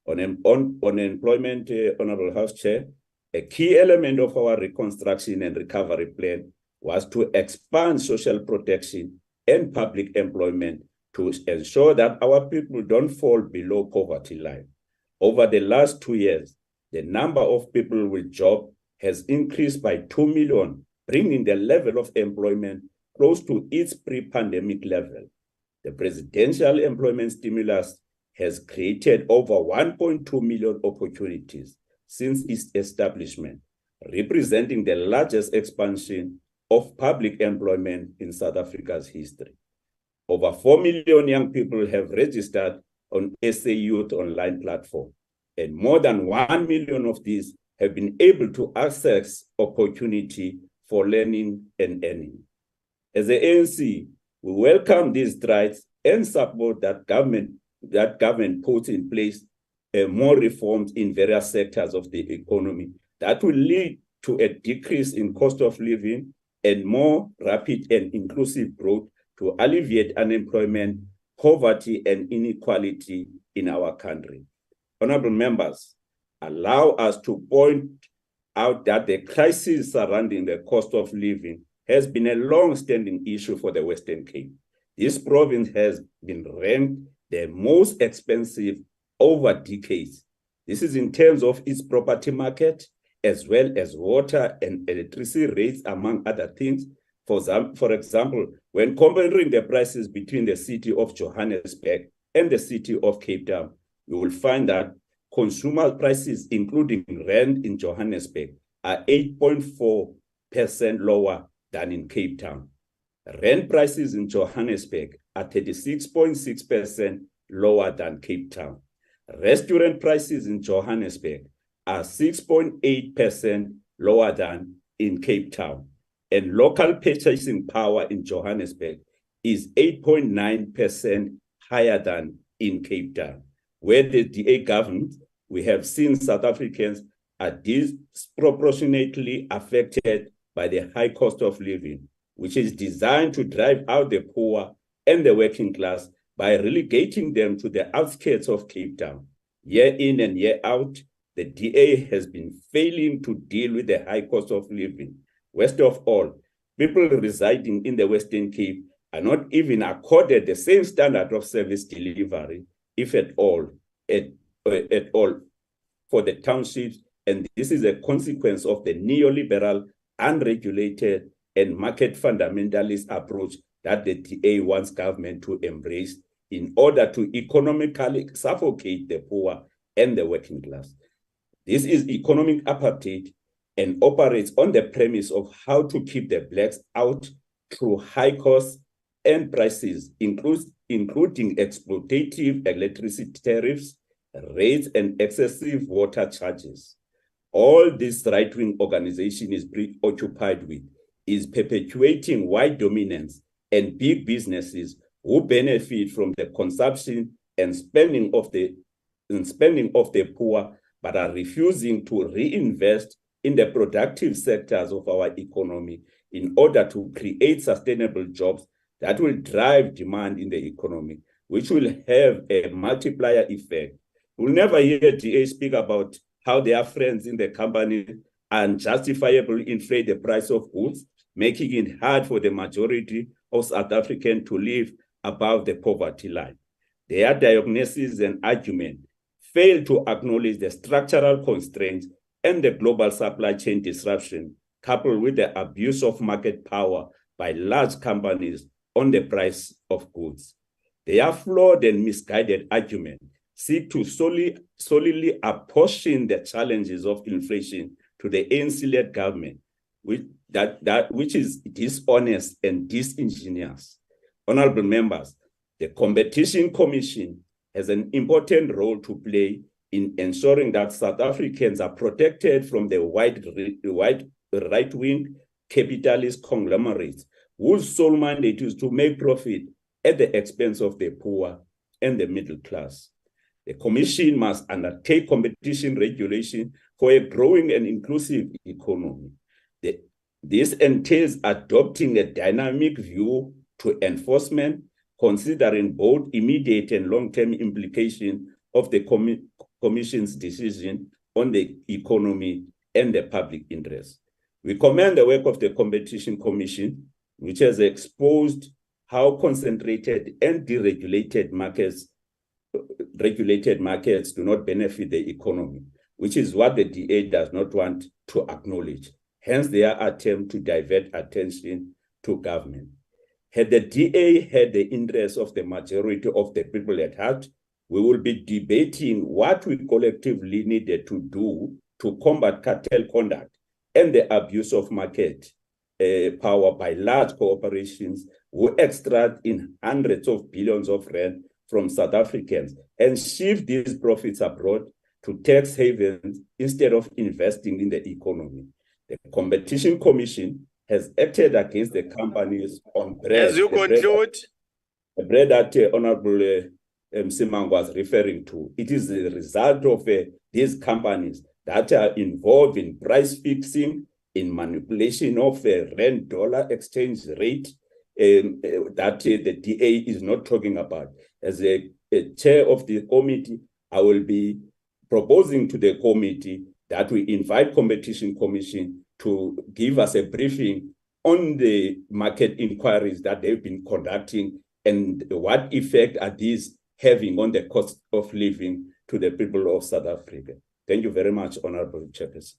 On employment, Honorable House Chair, a key element of our reconstruction and recovery plan was to expand social protection and public employment to ensure that our people don't fall below poverty line. Over the last 2 years, the number of people with jobs has increased by 2 million, bringing the level of employment close to its pre-pandemic level. The presidential employment stimulus has created over 1.2 million opportunities since its establishment, representing the largest expansion of public employment in South Africa's history. Over 4 million young people have registered on SA Youth online platform, and more than 1 million of these have been able to access opportunity for learning and earning. As the ANC, we welcome these strides and support that government puts in place more reforms in various sectors of the economy that will lead to a decrease in cost of living and more rapid and inclusive growth to alleviate unemployment, poverty, and inequality in our country. Honorable members, allow us to point out that the crisis surrounding the cost of living has been a long-standing issue for the Western Cape. This province has been ranked the most expensive over decades. This is in terms of its property market, as well as water and electricity rates, among other things. For example, when comparing the prices between the city of Johannesburg and the city of Cape Town, you will find that consumer prices, including rent in Johannesburg, are 8.4% lower than in Cape Town. Rent prices in Johannesburg are 36.6% lower than Cape Town. Restaurant prices in Johannesburg are 6.8% lower than in Cape Town. And local purchasing power in Johannesburg is 8.9% higher than in Cape Town. Where the DA governs, we have seen South Africans are disproportionately affected by the high cost of living, which is designed to drive out the poor and the working class by relegating them to the outskirts of Cape Town. Year in and year out, the DA has been failing to deal with the high cost of living. Worst of all, people residing in the Western Cape are not even accorded the same standard of service delivery, if at all, for the townships. And this is a consequence of the neoliberal, unregulated, and market fundamentalist approach that the DA wants government to embrace in order to economically suffocate the poor and the working class. This is economic apartheid and operates on the premise of how to keep the blacks out through high costs and prices, including exploitative electricity tariffs, rates, and excessive water charges. All this right-wing organization is preoccupied with is perpetuating white dominance and big businesses who benefit from the consumption and spending of the poor, but are refusing to reinvest in the productive sectors of our economy in order to create sustainable jobs that will drive demand in the economy, which will have a multiplier effect. We'll never hear DA speak about how their friends in the company unjustifiably inflate the price of goods, making it hard for the majority of South Africans to live above the poverty line. Their diagnosis and argument fail to acknowledge the structural constraints and the global supply chain disruption, coupled with the abuse of market power by large companies on the price of goods. Their flawed and misguided argument seek to solely apportion the challenges of inflation to the ANC-led government, which is dishonest and disingenuous. Honorable members, the Competition Commission has an important role to play in ensuring that South Africans are protected from the white right-wing capitalist conglomerates whose sole mandate is to make profit at the expense of the poor and the middle class. The Commission must undertake competition regulation for a growing and inclusive economy. This entails adopting a dynamic view to enforcement, considering both immediate and long-term implications of the Commission's decision on the economy and the public interest. We commend the work of the Competition Commission, which has exposed how concentrated and deregulated markets do not benefit the economy, which is what the DA does not want to acknowledge. Hence their attempt to divert attention to government. Had the DA had the interests of the majority of the people at heart, we will be debating what we collectively needed to do to combat cartel conduct and the abuse of market power by large corporations who extract in hundreds of billions of rand from South Africans and shift these profits abroad, to tax havens instead of investing in the economy. The Competition Commission has acted against the companies on bread. As you conclude. The bread that Honorable Simang was referring to, it is the result of these companies that are involved in price fixing, in manipulation of the rand-dollar exchange rate that the DA is not talking about. As a chair of the committee, I will be proposing to the committee that we invite Competition Commission to give us a briefing on the market inquiries that they've been conducting and what effect are these having on the cost of living to the people of South Africa. Thank you very much, Honorable Chairperson.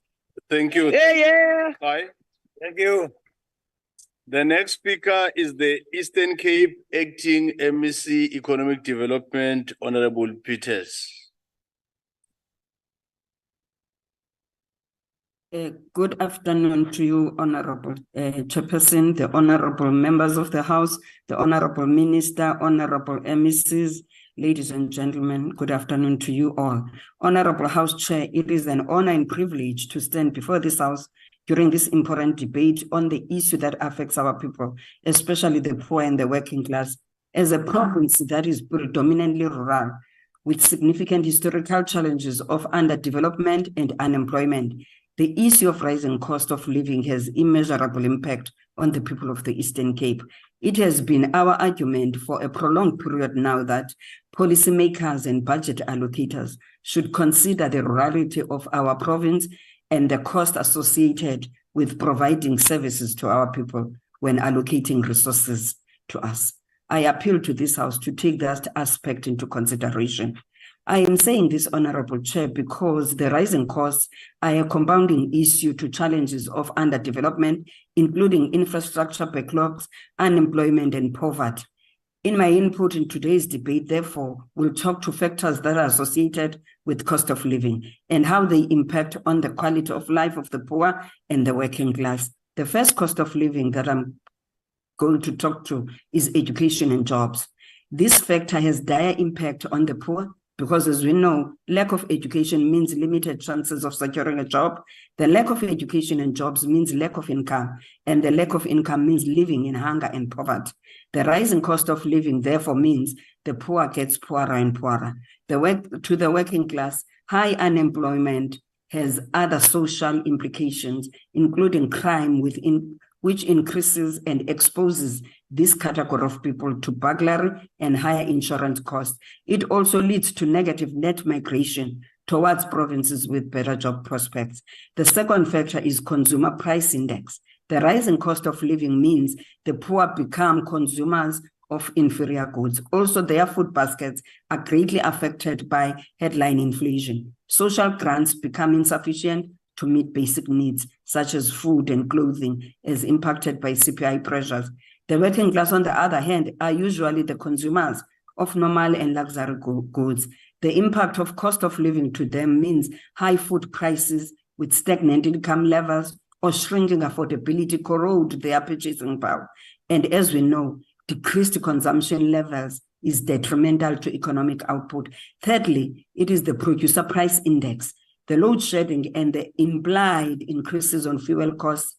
Thank you. Yeah. Bye. Thank you. The next speaker is the Eastern Cape Acting MEC Economic Development, Honorable Peters. Good afternoon to you, Honorable Chairperson, the honorable members of the House, the honorable Minister, honorable MECs, ladies and gentlemen, good afternoon to you all. Honorable House Chair, it is an honor and privilege to stand before this House during this important debate on the issue that affects our people, especially the poor and the working class, as a province that is predominantly rural, with significant historical challenges of underdevelopment and unemployment. The issue of rising cost of living has immeasurable impact on the people of the Eastern Cape. It has been our argument for a prolonged period now that policymakers and budget allocators should consider the rurality of our province and the cost associated with providing services to our people when allocating resources to us. I appeal to this House to take that aspect into consideration. I am saying this, Honorable Chair, because the rising costs are a compounding issue to challenges of underdevelopment, including infrastructure backlogs, unemployment, and poverty. In my input in today's debate, therefore, we'll talk to factors that are associated with cost of living and how they impact on the quality of life of the poor and the working class. The first cost of living that I'm going to talk to is education and jobs. This factor has dire impact on the poor, because as we know, lack of education means limited chances of securing a job. The lack of education and jobs means lack of income, and the lack of income means living in hunger and poverty. The rising cost of living therefore means the poor gets poorer and poorer. To the working class, high unemployment has other social implications, including crime which increases and exposes this category of people to burglary and higher insurance costs. It also leads to negative net migration towards provinces with better job prospects. The second factor is consumer price index. The rising cost of living means the poor become consumers of inferior goods. Also, their food baskets are greatly affected by headline inflation. Social grants become insufficient to meet basic needs, such as food and clothing, as impacted by CPI pressures. The working class, on the other hand, are usually the consumers of normal and luxury goods. The impact of cost of living to them means high food prices with stagnant income levels or shrinking affordability corrode their purchasing power. And as we know, decreased consumption levels is detrimental to economic output. Thirdly, it is the producer price index. The load shedding and the implied increases on fuel costs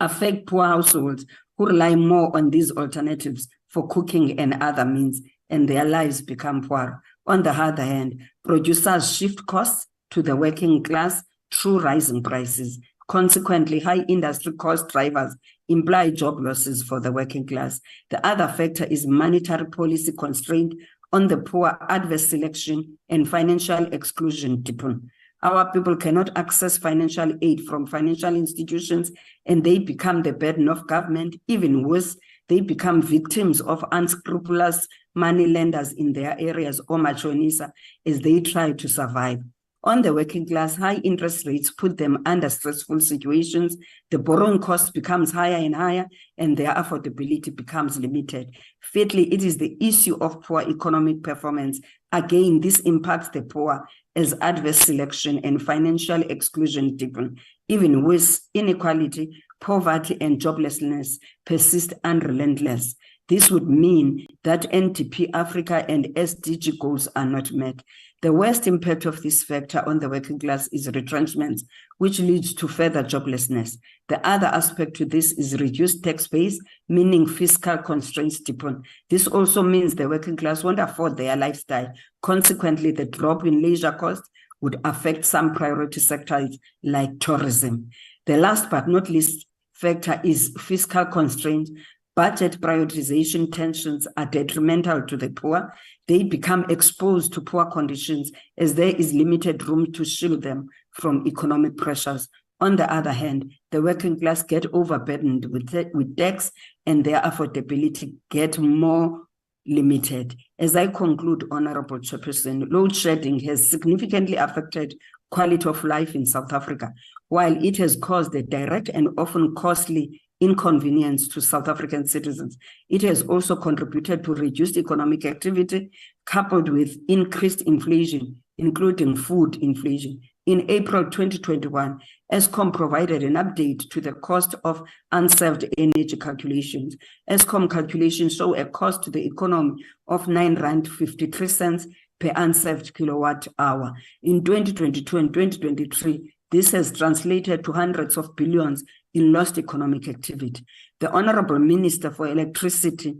affect poor households who rely more on these alternatives for cooking and other means, and their lives become poor. On the other hand, producers shift costs to the working class through rising prices. Consequently, high industry cost drivers imply job losses for the working class. The other factor is monetary policy constraint on the poor, adverse selection, and financial exclusion deepen. Our people cannot access financial aid from financial institutions, and they become the burden of government. Even worse, they become victims of unscrupulous money lenders in their areas or machonisa as they try to survive. On the working class, high interest rates put them under stressful situations. The borrowing cost becomes higher and higher, and their affordability becomes limited. Fifthly, it is the issue of poor economic performance. Again, this impacts the poor as adverse selection and financial exclusion deepen. Even worse, inequality, poverty, and joblessness persist unrelentless. This would mean that NDP Africa and SDG goals are not met. The worst impact of this factor on the working class is retrenchment, which leads to further joblessness. The other aspect to this is reduced tax base, meaning fiscal constraints deepen. This also means the working class won't afford their lifestyle. Consequently, the drop in leisure costs would affect some priority sectors like tourism. The last but not least factor is fiscal constraints. Budget prioritization tensions are detrimental to the poor. They become exposed to poor conditions as there is limited room to shield them from economic pressures. On the other hand, the working class get overburdened with debts and their affordability get more limited. As I conclude, Honorable Chairperson, load shedding has significantly affected quality of life in South Africa. While it has caused a direct and often costly inconvenience to South African citizens, it has also contributed to reduced economic activity coupled with increased inflation, including food inflation. In April 2021, Eskom provided an update to the cost of unserved energy calculations. Eskom calculations show a cost to the economy of R9.53 per unserved kilowatt hour. In 2022 and 2023, this has translated to hundreds of billions in lost economic activity. The Honorable Minister for Electricity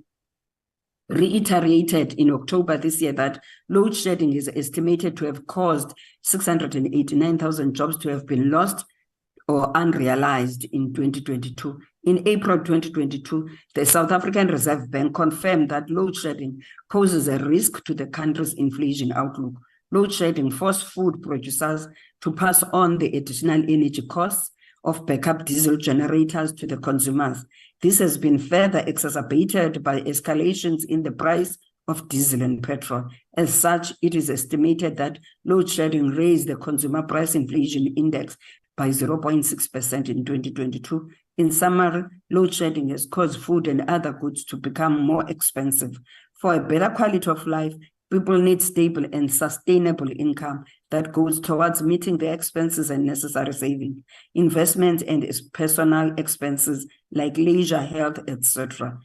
reiterated in October this year that load shedding is estimated to have caused 689,000 jobs to have been lost or unrealized in 2022. In April 2022, the South African Reserve Bank confirmed that load shedding poses a risk to the country's inflation outlook. Load shedding forced food producers to pass on the additional energy costs of backup diesel generators to the consumers. This has been further exacerbated by escalations in the price of diesel and petrol. As such, it is estimated that load shedding raised the consumer price inflation index by 0.6% in 2022. In summary, load shedding has caused food and other goods to become more expensive. For a better quality of life, people need stable and sustainable income that goes towards meeting their expenses and necessary savings, investment and personal expenses like leisure, health, etc.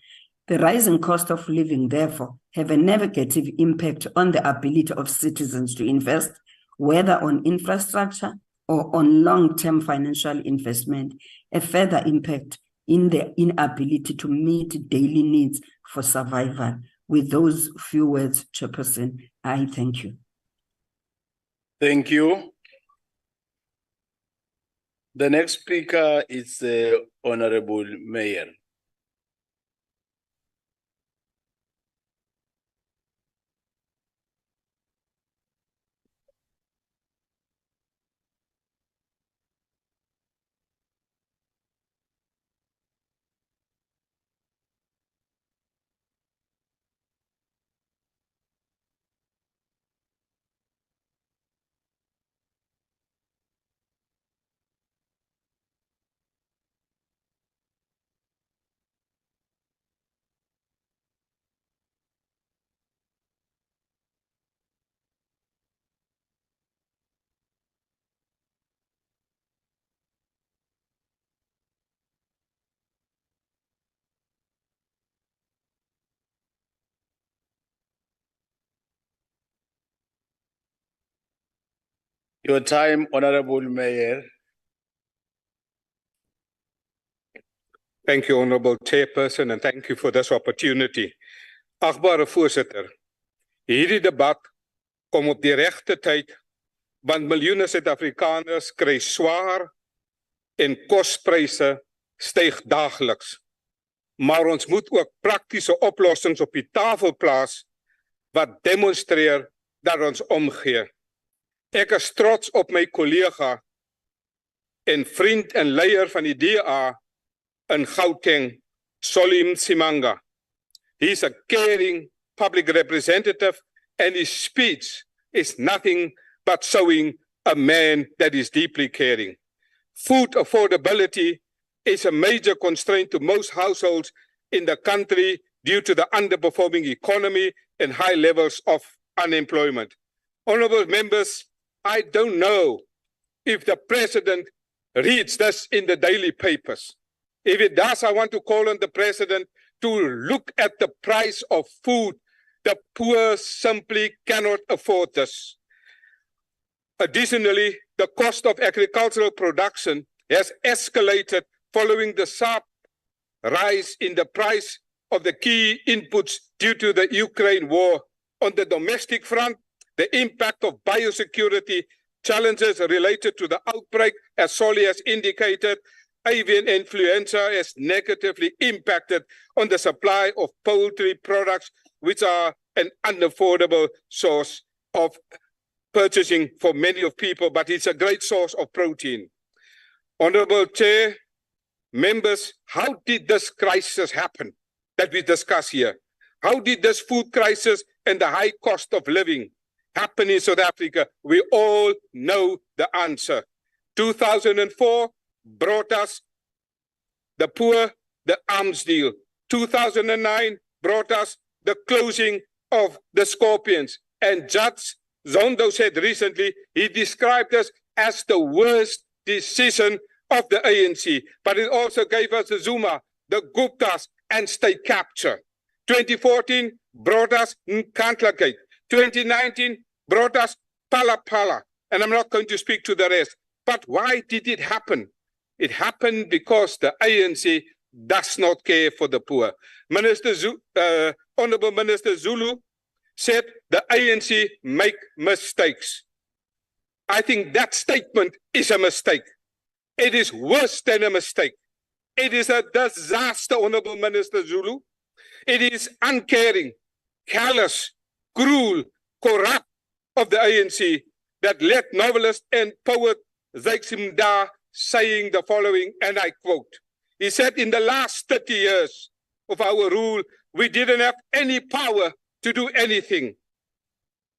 The rising cost of living, therefore, have a negative impact on the ability of citizens to invest, whether on infrastructure or on long-term financial investment, a further impact in the inability to meet daily needs for survival. With those few words, Chairperson, I thank you. Thank you. The next speaker is the Honorable Mayor. Your time, Honorable Mayor. Thank you, Honorable Chairperson, and thank you for this opportunity. Agbare voorsitter, hierdie debat kom op die regte tyd, want miljoene Suid-Afrikaners kry swaar en kospryse styg daagliks. Maar ons moet ook praktiese oplossings op die tafel plaas wat demonstreer dat ons omgee. Ek is trots op my kollega en vriend en leier van die DA in Gauteng, Solly Msimanga. He's a caring public representative and his speech is nothing but showing a man that is deeply caring. Food affordability is a major constraint to most households in the country due to the underperforming economy and high levels of unemployment. Honorable members, I don't know if the president reads this in the daily papers. If it does, I want to call on the president to look at the price of food. The poor simply cannot afford this. Additionally, the cost of agricultural production has escalated following the sharp rise in the price of the key inputs due to the Ukraine war. On the domestic front, the impact of biosecurity challenges related to the outbreak, as Solly has indicated, avian influenza has negatively impacted on the supply of poultry products, which are an unaffordable source of purchasing for many of people, but it's a great source of protein. Honorable Chair, members, how did this crisis happen that we discuss here? How did this food crisis and the high cost of living happen in South Africa? We all know the answer. 2004 brought us the poor, the arms deal. 2009 brought us the closing of the Scorpions. And Judge Zondo said recently, he described us as the worst decision of the ANC, but it also gave us the Zuma, the Guptas, and state capture. 2014 brought us Nkandla Gate. 2019 brought us Phala Phala, and I'm not going to speak to the rest. But why did it happen? It happened because the ANC does not care for the poor. Honorable Minister Zulu said the ANC make mistakes. I think that statement is a mistake. It is worse than a mistake. It is a disaster, Honorable Minister Zulu. It is uncaring, callous, cruel, corrupt of the ANC that led novelist and poet Zakes Mda saying the following, and I quote, he said, in the last 30 years of our rule, we didn't have any power to do anything.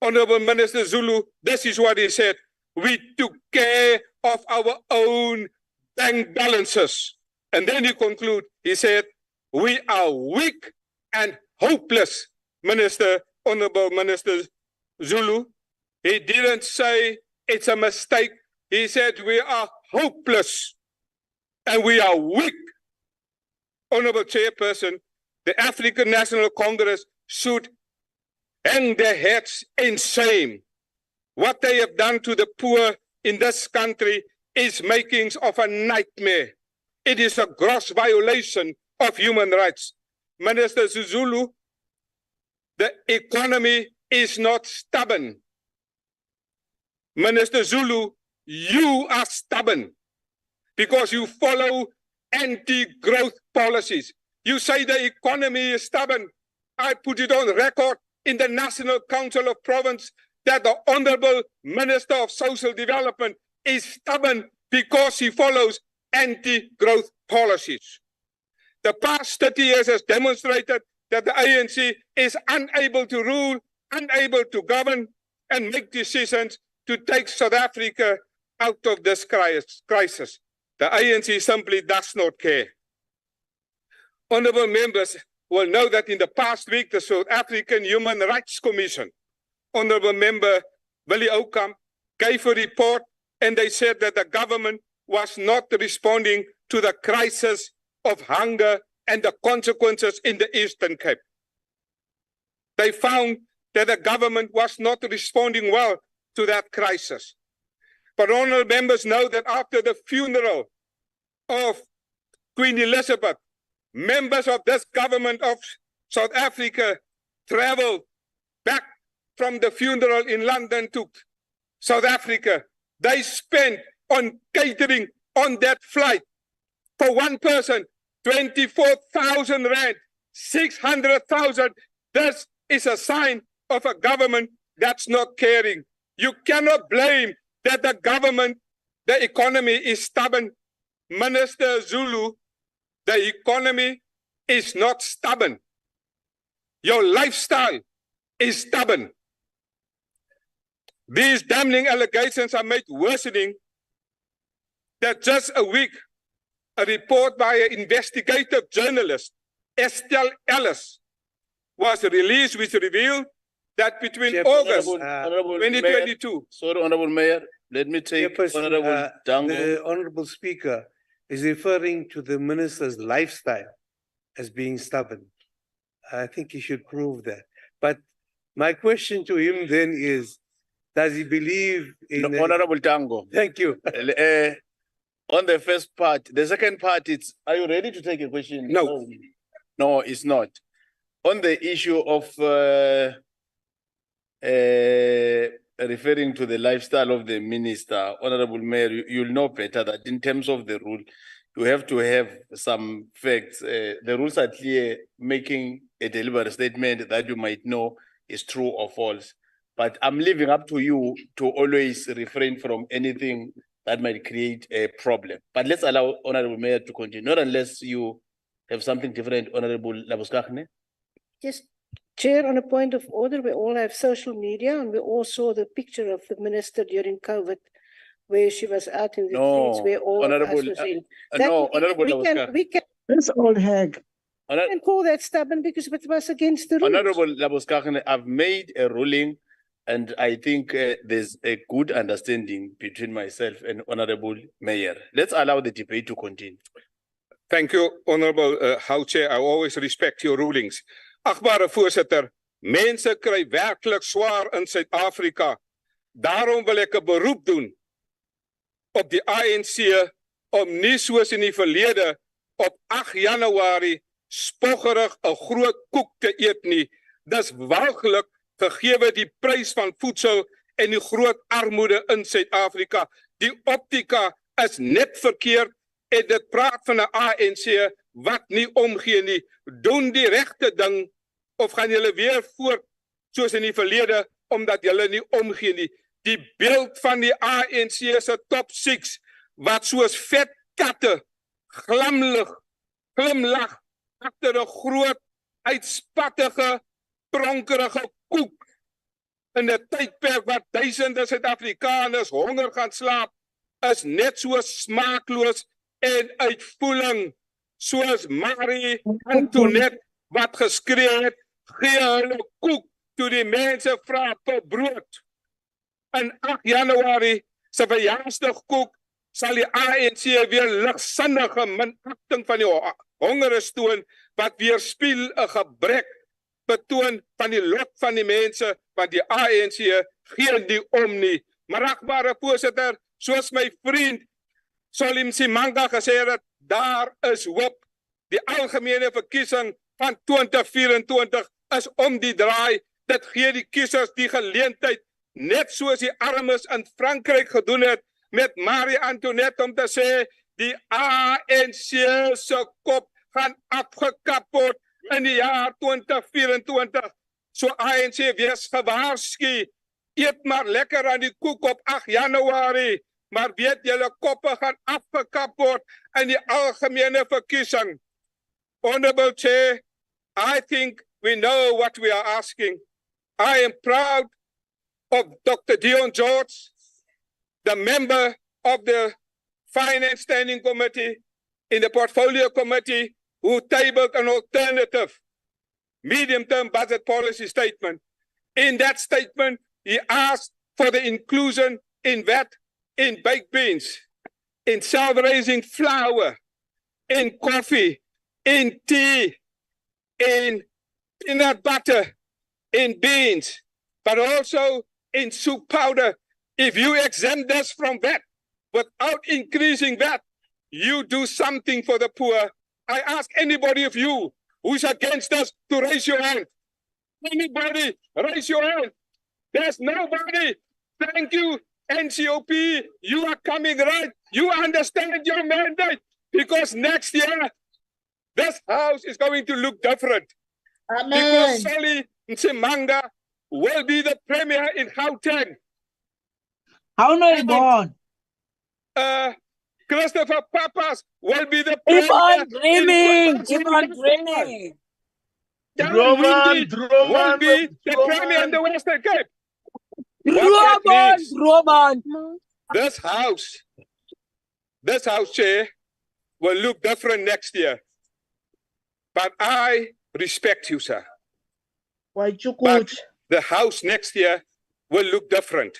Honorable Minister Zulu, this is what he said. We took care of our own bank balances. And then he concluded, he said, we are weak and hopeless, Honorable Minister Zulu. He didn't say it's a mistake. He said we are hopeless and we are weak. Honorable Chairperson, the African National Congress should hang their heads in shame. What they have done to the poor in this country is makings of a nightmare. It is a gross violation of human rights. Minister Zulu, the economy is not stubborn. Minister Zulu, you are stubborn because you follow anti-growth policies. You say the economy is stubborn. I put it on record in the National Council of Province that the Honorable Minister of Social Development is stubborn because he follows anti-growth policies. The past 30 years has demonstrated that the ANC is unable to rule, unable to govern, and make decisions to take South Africa out of this crisis. The ANC simply does not care. Honorable members will know that in the past week, the South African Human Rights Commission, Honorable Member Willie Oukamp, gave a report and they said that the government was not responding to the crisis of hunger and the consequences in the Eastern Cape. They found that the government was not responding well to that crisis. But honorable members know that after the funeral of Queen Elizabeth, members of this government of South Africa traveled back from the funeral in London to South Africa. They spent on catering on that flight for one person, 24,000 rand, 600,000. This is a sign of a government that's not caring. You cannot blame that the government, the economy is stubborn. Minister Zulu, the economy is not stubborn. Your lifestyle is stubborn. These damning allegations are made worsening that just a week, a report by an investigative journalist, Estelle Ellis, was released which revealed that between August 2022. Sorry, Honorable Mayor, let me take Honorable Dango. The Honorable Speaker is referring to the minister's lifestyle as being stubborn. I think he should prove that. But my question to him then is, Does he believe in? No, Honorable Tango. Thank you. On the first part, the second part, are you ready to take a question? No. No, it's not. On the issue of referring to the lifestyle of the minister, Honorable Mayor, you'll know better that in terms of the rule, you have to have some facts. The rules are clear, making a deliberate statement that you might know is true or false. But I'm leaving up to you to always refrain from anything that might create a problem. But let's allow Honorable Mayor to continue, not unless you have something different, Honorable Labuskaghni. Yes, Chair, on a point of order, we all have social media and we all saw the picture of the minister during COVID where she was out in the streets where all of us was in. We can This old hag. and call that stubborn because it was against the rules. Honorable Labuskaghni, I've made a ruling and I think there's a good understanding between myself and Honorable Mayor. Let's allow the debate to continue. Thank you, Honorable House Chair. I always respect your rulings. Achtbare voorsitter, mense kry werklik swaar in Suid-Afrika. Daarom wil ek 'n beroep doen op die ANC om nie soos in die verlede op 8 Januarie spoggerig 'n groot koek te eet nie. Dis walglik gegee die prys van voedsel en die groot armoede in Suid-Afrika. Die optika is net verkeerd en dit praat van 'n ANC wat nie omgee nie. Doen die regte ding of gaan julle weer voort soos in die verlede omdat julle nie omgee nie. Die beeld van die ANC se top 6 wat soos vet katte glimlag agter 'n groot uitspattige pronkerige koek in 'n tydperk wat duisende Suid-Afrikaners honger gaan slaap is net so smaakloos en uitvoering soos Marie Antoinette wat geskree het, gee hulle koek toe die mense vra tot brood. In 8 Januarie se verjaarsdagkoek sal die ANC weer ligsinnige minagting van die hongeres toon wat weerspieël 'n gebrek betoon van die lot van die mense want die ANC gee nie om nie. Maar agbare voorsitter, soos my vriend Solim Simanga gesê het, daar is hoop. Die algemene verkiesing van 2024 is om die draai. Dit gee die kiesers die geleentheid, net soos die armes in Frankryk gedoen het met Marie Antoinette om te sê, die ANC se kop gaan afgekap word in die jaar 2024. So ANC wees gewaarsku, eet maar lekker aan die koek op 8 Januarie, maar weet julle koppe gaan afgekap word in die algemene verkiesing. Honorable Chair, I think we know what we are asking. I am proud of Dr. Dion George, the member of the Finance Standing Committee in the Portfolio Committee, who tabled an alternative medium-term budget policy statement. In that statement, he asked for the inclusion in VAT in baked beans, in self-raising flour, in coffee, in tea, in peanut butter, in beans, but also in soup powder. If you exempt us from that without increasing that, you do something for the poor. I ask anybody of you who's against us to raise your hand. Anybody, raise your hand. There's nobody. Thank you, NCOP. You are coming right. You understand your mandate because next year, this house is going to look different. Amen. Because Sally Nsimanga will be the premier in Gauteng. How no born? Christopher Papas will be the Keep on premier. dreaming. Keep on dreaming. Roman will be the premier in the Western Cape. Roman. This house, Chair, will look different next year. But I respect you, sir. Why you But the house next year will look different.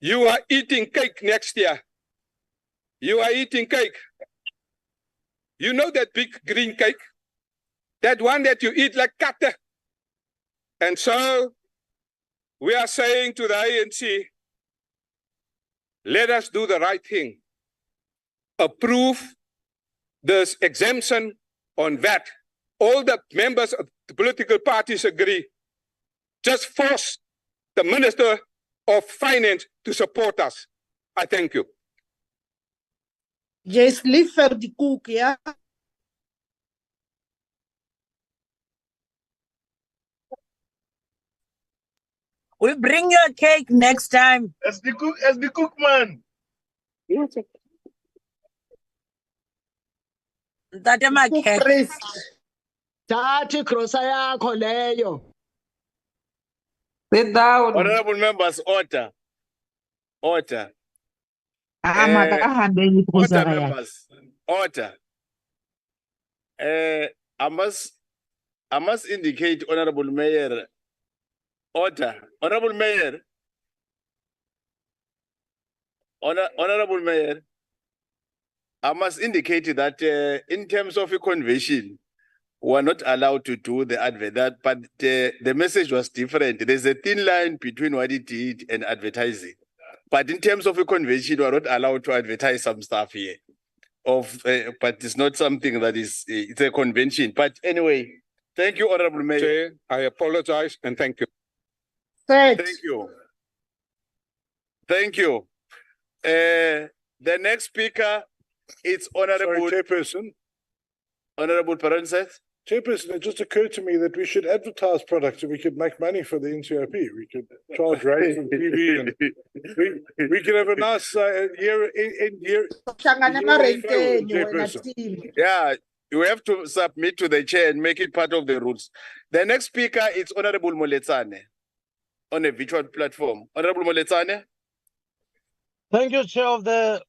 You are eating cake next year. You are eating cake. You know that big green cake? That one that you eat like katte. And so We are saying to the ANC, let us do the right thing. Approve this exemption on VAT. All the members of the political parties agree. Just force the Minister of Finance to support us. I thank you. Jy's lief vir die koek, ja? We bring you a cake next time. As the cook man. Ntate Makhe. Thathi grosa yakho leyo. Sit down. Honorable members, order. Order. Makahambe Order, igrocery yakhe. members. Order. I must indicate, Honorable Mayor. Order. Honorable Mayor. Honorable Mayor. I must indicate that in terms of a convention, we are not allowed to do the advert, but the message was different. There's a thin line between what it did and advertising. But in terms of a convention, we are not allowed to advertise some stuff here. But it's not something that is, it's a convention. But anyway, thank you, Honorable Mayor. Chair, I apologize and thank you. Thank you. Thank you. The next speaker is Honorable Chairperson. Honorable Parenses. Chairperson, it just occurred to me that we should advertise products and we could make money for the NCOP. We could charge rates on TV and we could have a nice year. Hlangana emarenkeni wena team. Yeah, you have to submit to the chair and make it part of the rules. The next speaker is Honorable Moletsane on a virtual platform. Honorable Moletsane. Thank you, Chair of the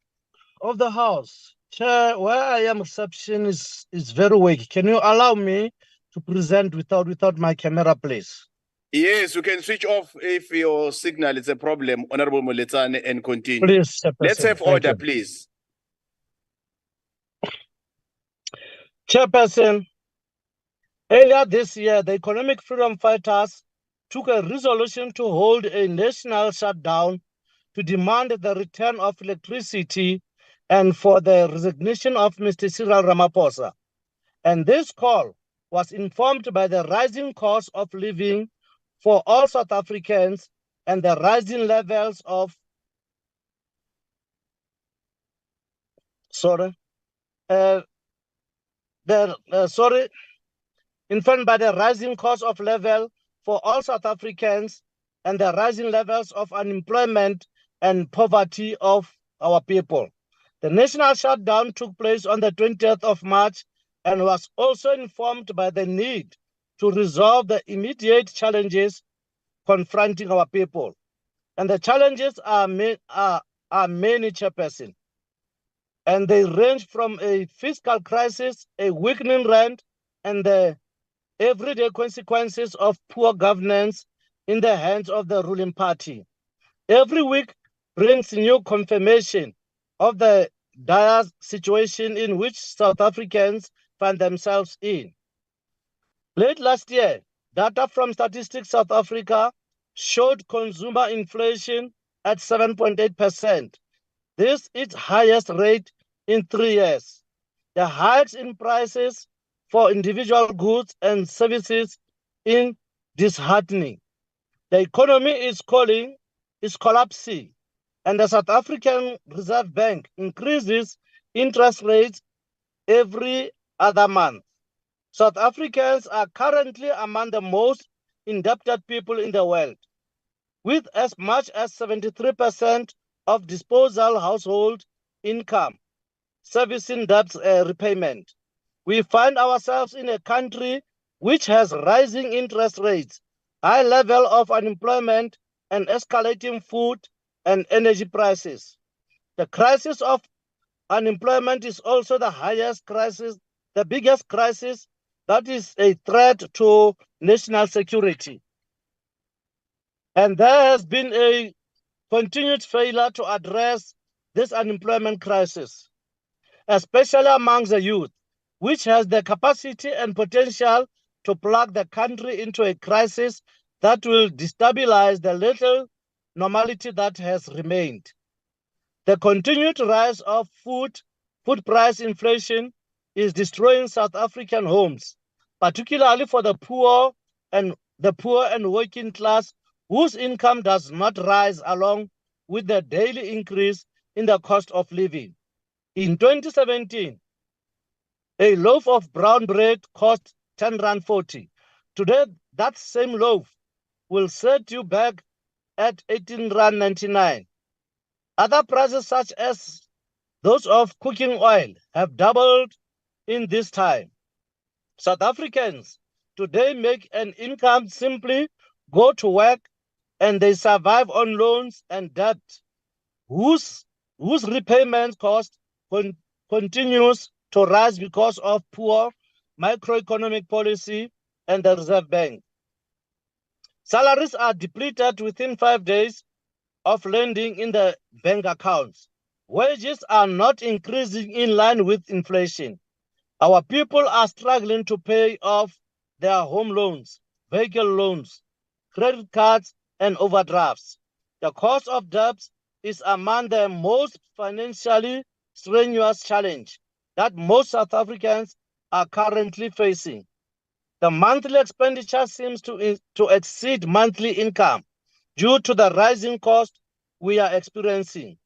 House. Chair, where I am reception is very weak. Can you allow me to present without my camera, please? Yes, you can switch off if your signal is a problem, Honorable Moletsane, and continue. Please, Chairperson. Let's have order, please. Chairperson, earlier this year, the economic freedom fighters took a resolution to hold a national shutdown to demand the return of electricity and for the resignation of Mr. Cyril Ramaphosa. And this call was informed by the rising cost of living for all South Africans and the rising levels of informed by the rising cost of level for all South Africans and the rising levels of unemployment and poverty of our people. The national shutdown took place on the 20th of March and was also informed by the need to resolve the immediate challenges confronting our people. And the challenges are many, Chairperson. And they range from a fiscal crisis, a weakening rand, and the everyday consequences of poor governance in the hands of the ruling party. Every week brings new confirmation of the dire situation in which South Africans find themselves in. Late last year, data from Statistics South Africa showed consumer inflation at 7.8%. This is its highest rate in 3 years. The hikes in prices for individual goods and services is disheartening. The economy is collapsing, and the South African Reserve Bank increases interest rates every other month. South Africans are currently among the most indebted people in the world, with as much as 73% of disposable household income servicing debt repayment. We find ourselves in a country which has rising interest rates, high level of unemployment, and escalating food and energy prices. The crisis of unemployment is also the biggest crisis that is a threat to national security. And there has been a continued failure to address this unemployment crisis, especially among the youth, which has the capacity and potential to plug the country into a crisis that will destabilize the little normality that has remained. The continued rise of food price inflation is destroying South African homes, particularly for the poor and working class whose income does not rise along with the daily increase in the cost of living. In 2017, a loaf of brown bread cost 10.40 rand. Today, that same loaf will set you back at 18.99 rand. Other prices such as those of cooking oil have doubled in this time. South Africans today make an income, simply go to work, and they survive on loans and debt whose repayment cost continues to rise because of poor macroeconomic policy and the Reserve Bank. Salaries are depleted within 5 days of lending in the bank accounts. Wages are not increasing in line with inflation. Our people are struggling to pay off their home loans, vehicle loans, credit cards, and overdrafts. The cost of debt is among the most financially strenuous challenge that most South Africans are currently facing. The monthly expenditure seems to exceed monthly income due to the rising cost we are experiencing.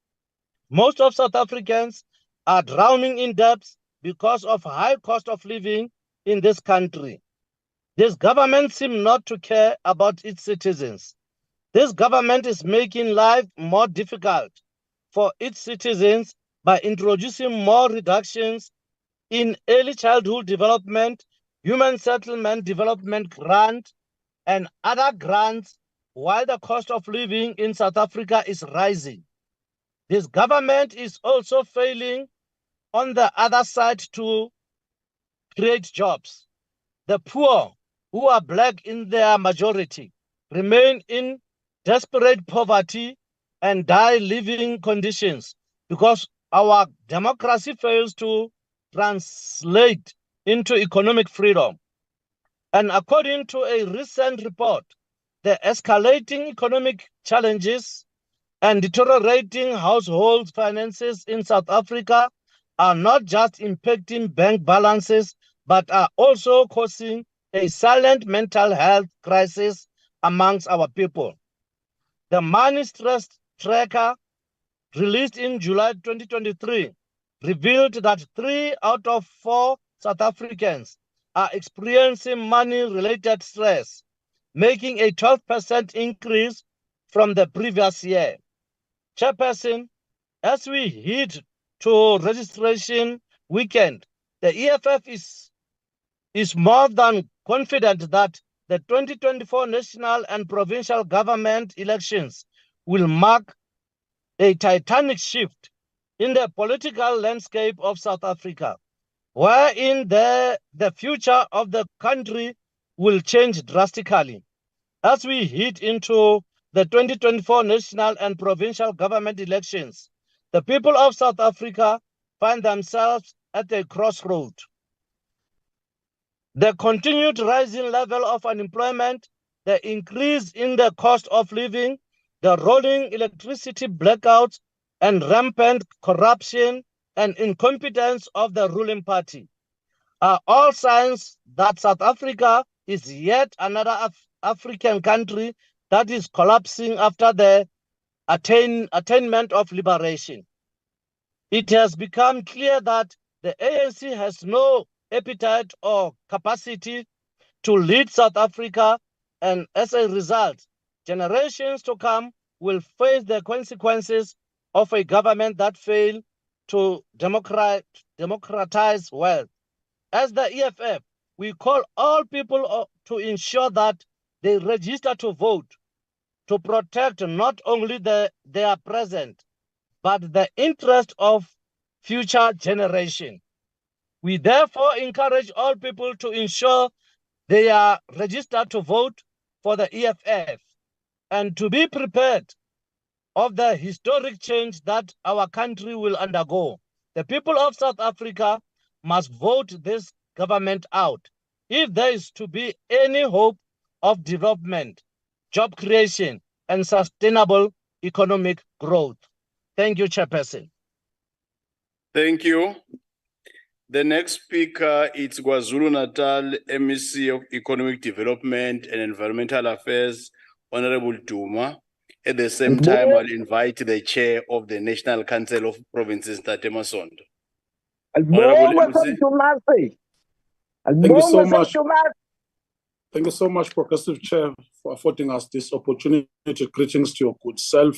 Most of South Africans are drowning in debts because of high cost of living in this country. This government seems not to care about its citizens. This government is making life more difficult for its citizens by introducing more reductions in early childhood development, human settlement development grant, and other grants, while the cost of living in South Africa is rising. This government is also failing on the other side to create jobs. The poor, who are black in their majority, remain in desperate poverty and dire living conditions because our democracy fails to translate into economic freedom. And according to a recent report, the escalating economic challenges and deteriorating household finances in South Africa are not just impacting bank balances, but are also causing a silent mental health crisis amongst our people. The Money Stress Tracker, released in July 2023, revealed that 3 out of 4 South Africans are experiencing money-related stress, making a 12% increase from the previous year. Chairperson, as we head to registration weekend, the EFF is more than confident that the 2024 national and provincial government elections will mark a titanic shift in the political landscape of South Africa, wherein the future of the country will change drastically. As we head into the 2024 national and provincial government elections, the people of South Africa find themselves at a crossroad. The continued rising level of unemployment, the increase in the cost of living, the rolling electricity blackouts, and rampant corruption and incompetence of the ruling party are all signs that South Africa is yet another African country that is collapsing after the attainment of liberation. It has become clear that the ANC has no appetite or capacity to lead South Africa, and as a result, generations to come will face the consequences of a government that failed to democratize wealth. As the EFF, we call all people to ensure that they register to vote, to protect not only their present, but the interest of future generations. We therefore encourage all people to ensure they are registered to vote for the EFF and to be prepared of the historic change that our country will undergo. The people of South Africa must vote this government out if there is to be any hope of development job creation, and sustainable economic growth. Thank you, Chairperson. Thank you. The next speaker is KwaZulu-Natal MEC of Economic Development and Environmental Affairs, Honorable Duma. At the same time, I'll invite the chair of the National Council of Provinces, Tate Masondo. Honorable MC. Thank you so much. Thank you so much, Progressive Chair, for affording us this opportunity. Greetings to your good self,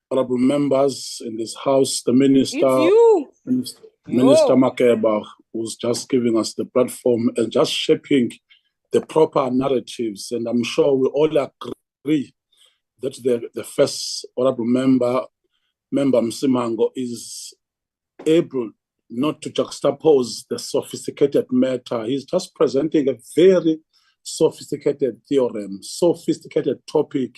honorable members in this house, the Minister, Minister Makeba, who's just giving us the platform and just shaping the proper narratives. And I'm sure we all agree that the first honorable member Msimango, is able not to juxtapose the sophisticated matter. He's just presenting a very sophisticated theorem, sophisticated topic,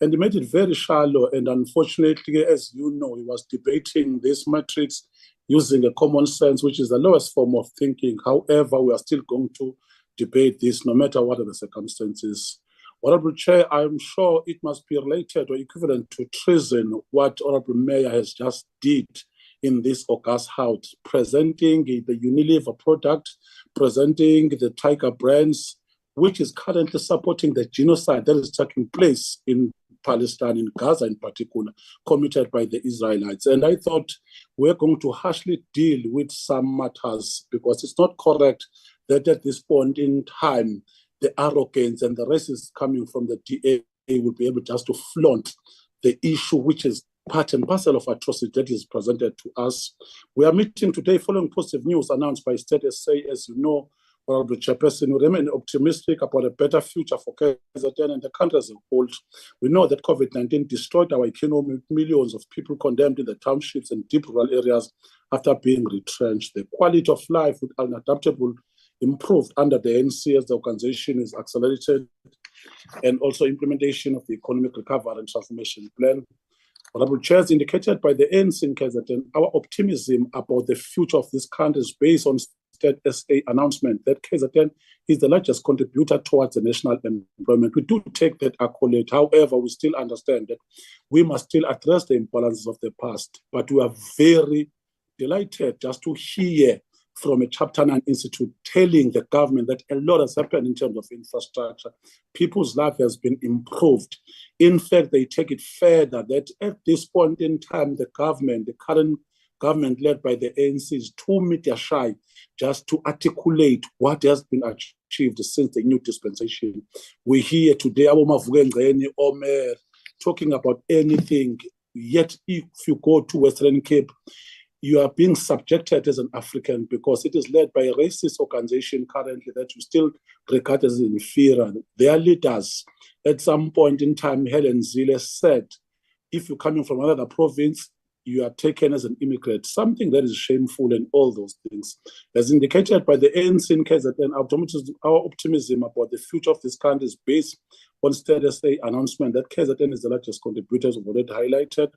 and he made it very shallow. And unfortunately, as you know, he was debating this matrix using a common sense, which is the lowest form of thinking. However, we are still going to debate this no matter what are the circumstances. Honorable Chair, I'm sure it must be related or equivalent to treason what Honorable Mayor has just did in this august house, presenting the Unilever product, presenting the Tiger Brands, which is currently supporting the genocide that is taking place in Palestine, in Gaza in particular, committed by the Israelites. And I thought we're going to harshly deal with some matters because it's not correct that at this point in time, the arrogance and the racism coming from the DA will be able just to flaunt the issue, which is part and parcel of atrocity that is presented to us. We are meeting today following positive news announced by State SA. As you know, Honorable Chairperson, we remain optimistic about a better future for KZN and the country as a whole. We know that COVID-19 destroyed our economy, millions of people condemned in the townships and deep rural areas after being retrenched. The quality of life with unadaptable improved under the ANC as the organization is accelerated, and also implementation of the Economic Recovery and Transformation Plan. Honorable Chairs, indicated by the ANC in KZN, our optimism about the future of this country is based on State SA announcement that KZN is the largest contributor towards the national employment. We do take that accolade. However, we still understand that we must still address the imbalances of the past. But we are very delighted just to hear from a Chapter 9 institute telling the government that a lot has happened in terms of infrastructure. People's life has been improved. In fact, they take it further that at this point in time, the current government led by the ANC is 2 meters shy just to articulate what has been achieved since the new dispensation. We hear today Omer talking about anything, yet if you go to Western Cape, you are being subjected as an African because it is led by a racist organization currently that you still regard as inferior. Their leaders, at some point in time, Helen Zille said, if you're coming from another province, you are taken as an immigrant, something that is shameful and all those things. As indicated by the ANC in KZN, our optimism about the future of this country is based on State SA announcement that KZN is the largest contributor, as already highlighted.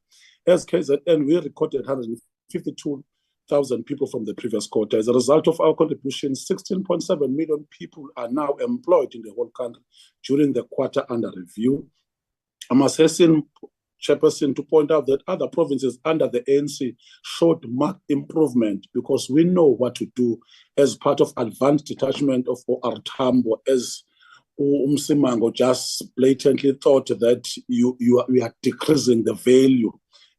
As KZN, we recorded 152,000 people from the previous quarter. As a result of our contribution, 16.7 million people are now employed in the whole country during the quarter under review. I must hasten, Chairperson, to point out that other provinces under the ANC showed marked improvement because we know what to do as part of advanced detachment of our Tambo, as Msimango just blatantly thought that we are decreasing the value.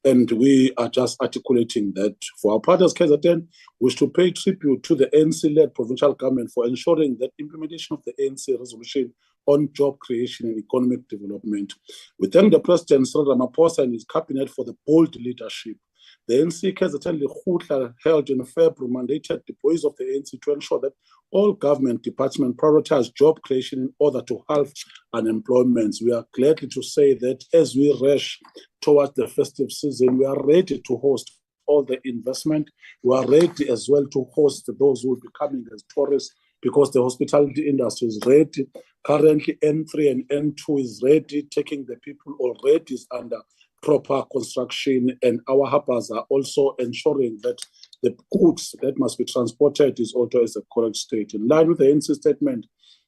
And we are just articulating that. For our partners, KZN, we should pay tribute to the ANC-led provincial government for ensuring that implementation of the ANC resolution on job creation and economic development. We thank the President, Cyril Ramaphosa, and his cabinet for the bold leadership. The ANC KZN Lekgotla held in February mandated the boys of the ANC to ensure that all government departments prioritize job creation in order to halve unemployment. We are glad to say that as we rush towards the festive season, we are ready to host all the investment. We are ready as well to host those who will be coming as tourists because the hospitality industry is ready. Currently, N3 and N2 is ready, taking the people already is under proper construction, and our harbors are also ensuring that the goods that must be transported is also as a correct state. In line with the ANC statement,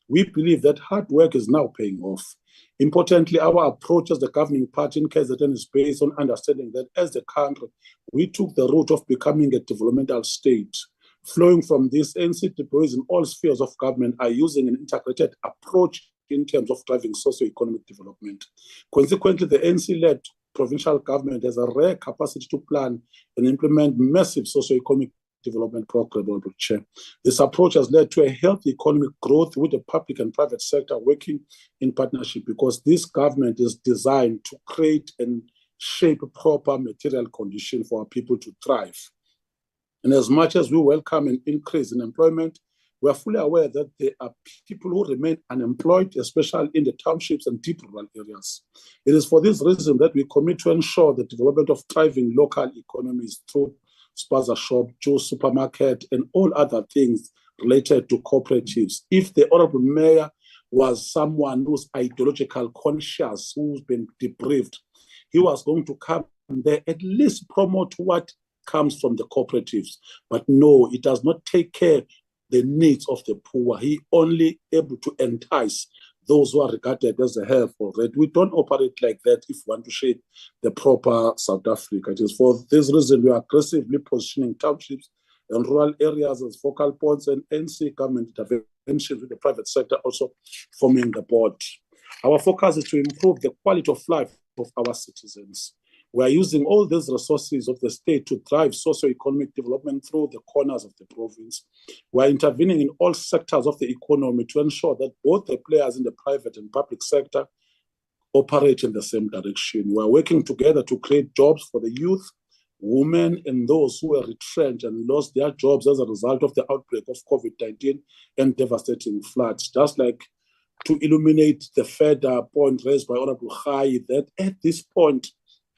we believe that hard work is now paying off. Importantly, our approach as the governing party in KZN is based on understanding that as a country, we took the route of becoming a developmental state. Flowing from this, ANC deploys in all spheres of government are using an integrated approach in terms of driving socio-economic development. Consequently, the ANC-led provincial government has a rare capacity to plan and implement massive socio-economic development program. Chair. This approach has led to a healthy economic growth with the public and private sector working in partnership, because this government is designed to create and shape proper material conditions for our people to thrive. And as much as we welcome an increase in employment, we are fully aware that there are people who remain unemployed, especially in the townships and deep rural areas. It is for this reason that we commit to ensure the development of thriving local economies through spaza shop, juice supermarket, and all other things related to cooperatives. If the Honorable Mayor was someone who's ideological conscious, who's been debriefed, he was going to come there, at least promote what comes from the cooperatives. But no, it does not take care of the needs of the poor. He only able to entice those who are regarded as a help for that. We don't operate like that if we want to shape the proper South Africa. It is for this reason we are aggressively positioning townships and rural areas as focal points, and NC government intervention with the private sector also forming the board. Our focus is to improve the quality of life of our citizens. We are using all these resources of the state to drive socio-economic development through the corners of the province. We are intervening in all sectors of the economy to ensure that both the players in the private and public sector operate in the same direction. We are working together to create jobs for the youth, women, and those who were retrenched and lost their jobs as a result of the outbreak of COVID-19 and devastating floods. Just like to illuminate the further point raised by Honorable Khai, that at this point,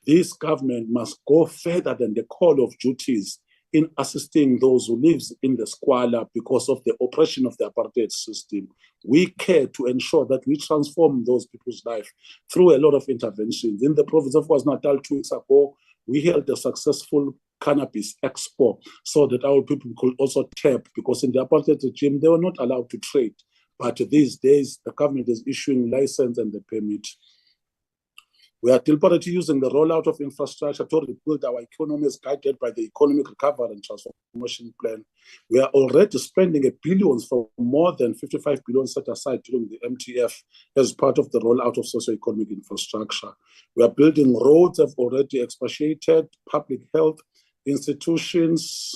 this government must go further than the call of duties in assisting those who live in the squalor because of the oppression of the apartheid system. We care to ensure that we transform those people's life through a lot of interventions. In the province of KwaZulu-Natal 2 weeks ago, we held a successful cannabis expo so that our people could also tap, because in the apartheid regime, they were not allowed to trade. But these days, the government is issuing license and the permit. We are deliberately using the rollout of infrastructure to rebuild our economies guided by the Economic Recovery and Transformation Plan. We are already spending billions for more than 55 billion set aside during the MTF as part of the rollout of socio-economic infrastructure. We are building roads that have already expatiated, public health institutions,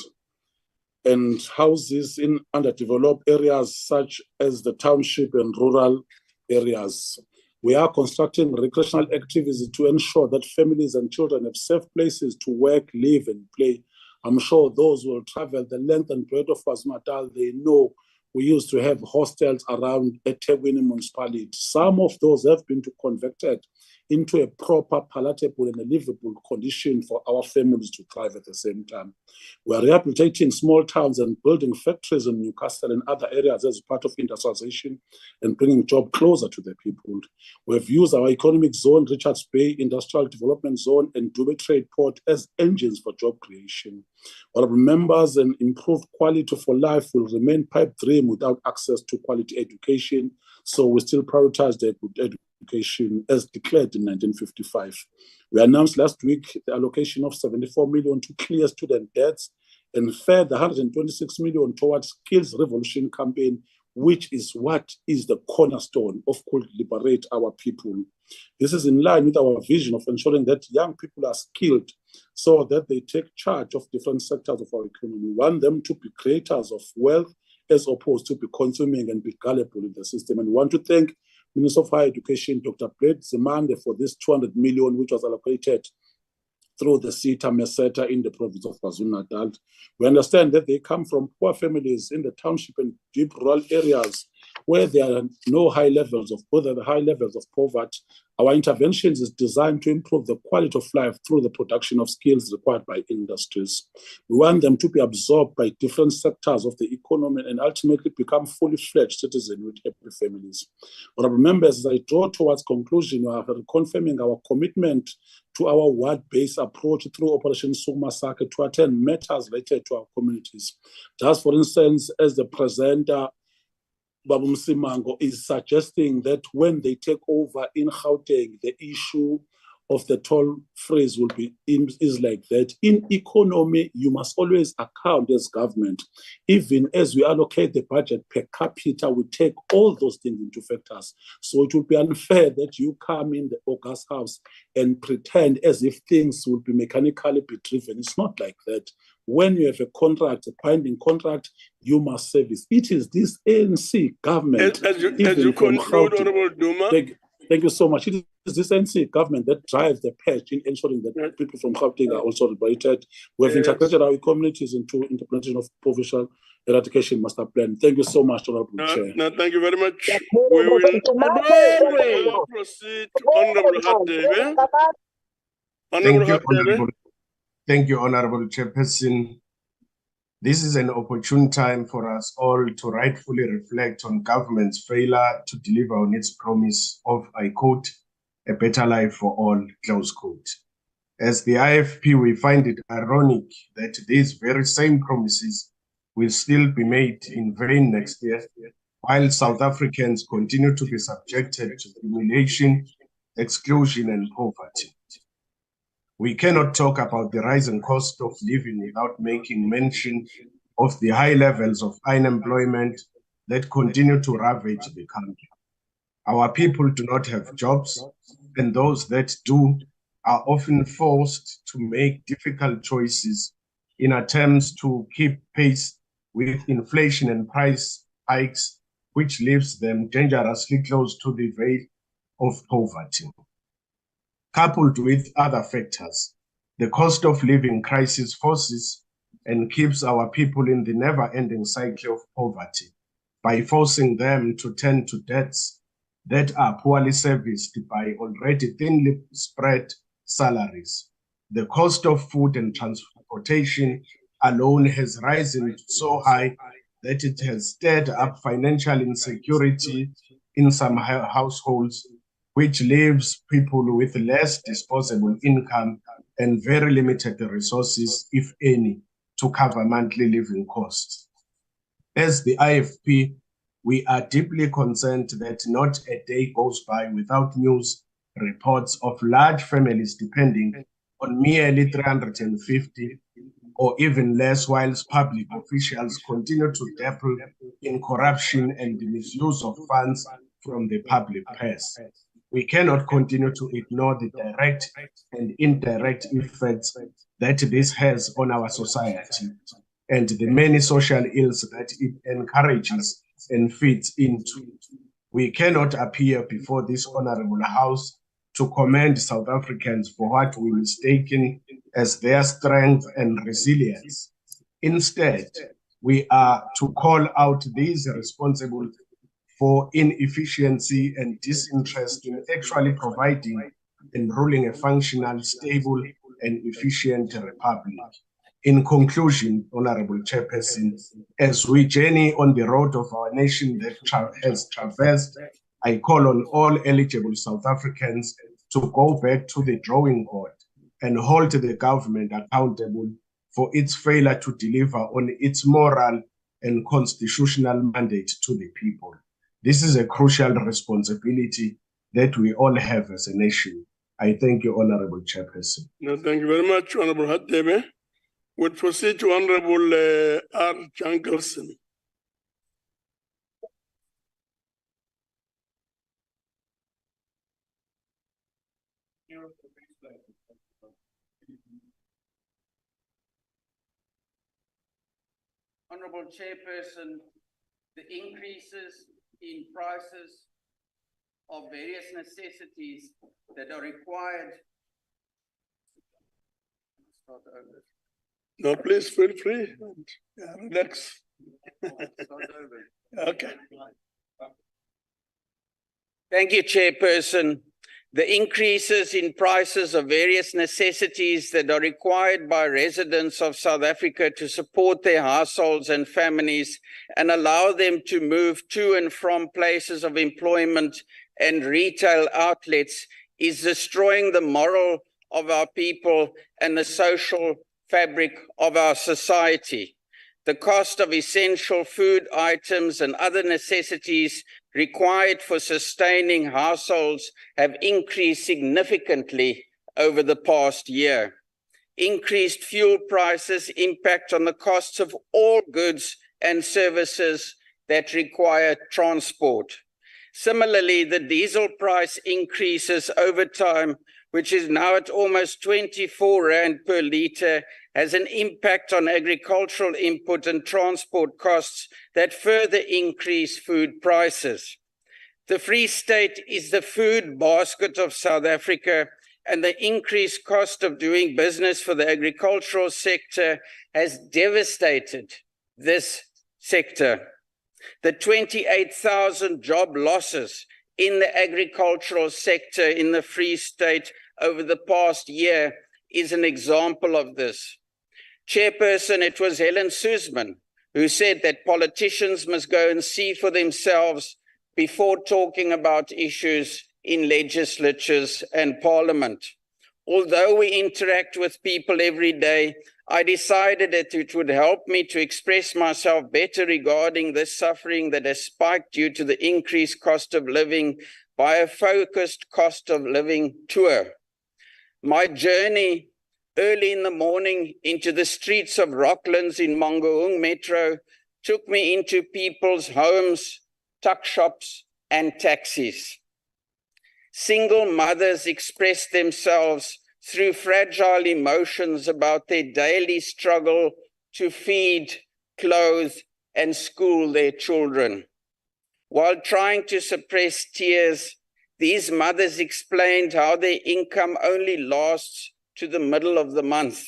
and houses in underdeveloped areas such as the township and rural areas. We are constructing recreational activities to ensure that families and children have safe places to work, live, and play. I'm sure those who will travel the length and breadth of KwaZulu-Natal, they know we used to have hostels around eThekwini municipality. Some of those have been converted into a proper, palatable, and a livable condition for our families to thrive at the same time. We are rehabilitating small towns and building factories in Newcastle and other areas as part of industrialization and bringing jobs closer to the people. We have used our economic zone, Richards Bay Industrial Development Zone, and Dube Trade Port as engines for job creation. Honorable members, and improved quality for life will remain pipe dream without access to quality education, so we still prioritize the education as declared in 1955. We announced last week the allocation of 74 million to clear student debts and further 126 million towards Skills Revolution campaign, which is what is the cornerstone of Could Liberate Our People. This is in line with our vision of ensuring that young people are skilled so that they take charge of different sectors of our economy. We want them to be creators of wealth as opposed to be consuming and be gullible in the system. And we want to thank Minister of Higher Education, Dr. Blade Zimande, for this 200 million, which was allocated through the CETA Meseta in the province of KwaZulu-Natal. We understand that they come from poor families in the township and deep rural areas where there are no high levels of poverty. Our interventions is designed to improve the quality of life through the production of skills required by industries. We want them to be absorbed by different sectors of the economy and ultimately become fully fledged citizens with happy families. Honorable members, as I draw towards conclusion, we are confirming our commitment to our ward-based approach through Operation Sukuma Sake to attend matters related to our communities. Just for instance, as the presenter Babu Msimango is suggesting that when they take over in Gauteng, the issue of the toll freeze will be is like that. In economy, you must always account as government. Even as we allocate the budget per capita, we take all those things into factors. So it would be unfair that you come in the August House and pretend as if things will be mechanically be driven. It's not like that. When you have a contract, a binding contract, you must service. It is this ANC government. As you conclude, Honorable Duma. Thank you so much. It is this ANC government that drives the patch in ensuring that people from Gauteng are also liberated. We have integrated our communities into implementation of provincial eradication master plan. Thank you so much, Honorable Chair. No, thank you very much. We will proceed to Honorable Hadebe. Thank you, Honorable Chairperson. This is an opportune time for us all to rightfully reflect on government's failure to deliver on its promise of, I quote, a better life for all, close quote. As the IFP, we find it ironic that these very same promises will still be made in vain next year, while South Africans continue to be subjected to humiliation, exclusion, and poverty. We cannot talk about the rising cost of living without making mention of the high levels of unemployment that continue to ravage the country. Our people do not have jobs, and those that do are often forced to make difficult choices in attempts to keep pace with inflation and price hikes, which leaves them dangerously close to the veil of poverty. Coupled with other factors, the cost of living crisis forces and keeps our people in the never-ending cycle of poverty by forcing them to turn to debts that are poorly serviced by already thinly spread salaries. The cost of food and transportation alone has risen so high that it has stirred up financial insecurity in some households, which leaves people with less disposable income and very limited resources, if any, to cover monthly living costs. As the IFP, we are deeply concerned that not a day goes by without news reports of large families depending on merely 350 or even less, whilst public officials continue to dabble in corruption and the misuse of funds from the public purse. We cannot continue to ignore the direct and indirect effects that this has on our society and the many social ills that it encourages and feeds into. We cannot appear before this honorable house to commend South Africans for what we mistaken as their strength and resilience. Instead, we are to call out these responsible for inefficiency and disinterest in actually providing and ruling a functional, stable, and efficient republic. In conclusion, Honorable Chairperson, as we journey on the road of our nation that has traversed, I call on all eligible South Africans to go back to the drawing board and hold the government accountable for its failure to deliver on its moral and constitutional mandate to the people. This is a crucial responsibility that we all have as a nation. I thank you, Honorable Chairperson. No, thank you very much, Honorable Hadebe. We'll proceed to Honorable R. Jankelson. Honorable Chairperson, the increases in prices of various necessities that are required. No, please feel free. Yeah, relax. Okay. Thank you, Chairperson. The increases in prices of various necessities that are required by residents of South Africa to support their households and families and allow them to move to and from places of employment and retail outlets is destroying the moral of our people and the social fabric of our society. The cost of essential food items and other necessities required for sustaining households have increased significantly over the past year. Increased fuel prices impact on the costs of all goods and services that require transport. Similarly, the diesel price increases over time, which is now at almost 24 Rand per litre, has an impact on agricultural input and transport costs that further increase food prices. The Free State is the food basket of South Africa, and the increased cost of doing business for the agricultural sector has devastated this sector. The 28,000 job losses in the agricultural sector in the Free State over the past year is an example of this. Chairperson, it was Helen Suzman who said that politicians must go and see for themselves before talking about issues in legislatures and parliament. Although we interact with people every day, I decided that it would help me to express myself better regarding this suffering that has spiked due to the increased cost of living by a focused cost of living tour. My journey early in the morning into the streets of Rocklands in Mangaung Metro took me into people's homes, tuck shops, and taxis. Single mothers expressed themselves through fragile emotions about their daily struggle to feed, clothe, and school their children. While trying to suppress tears, these mothers explained how their income only lasts to the middle of the month.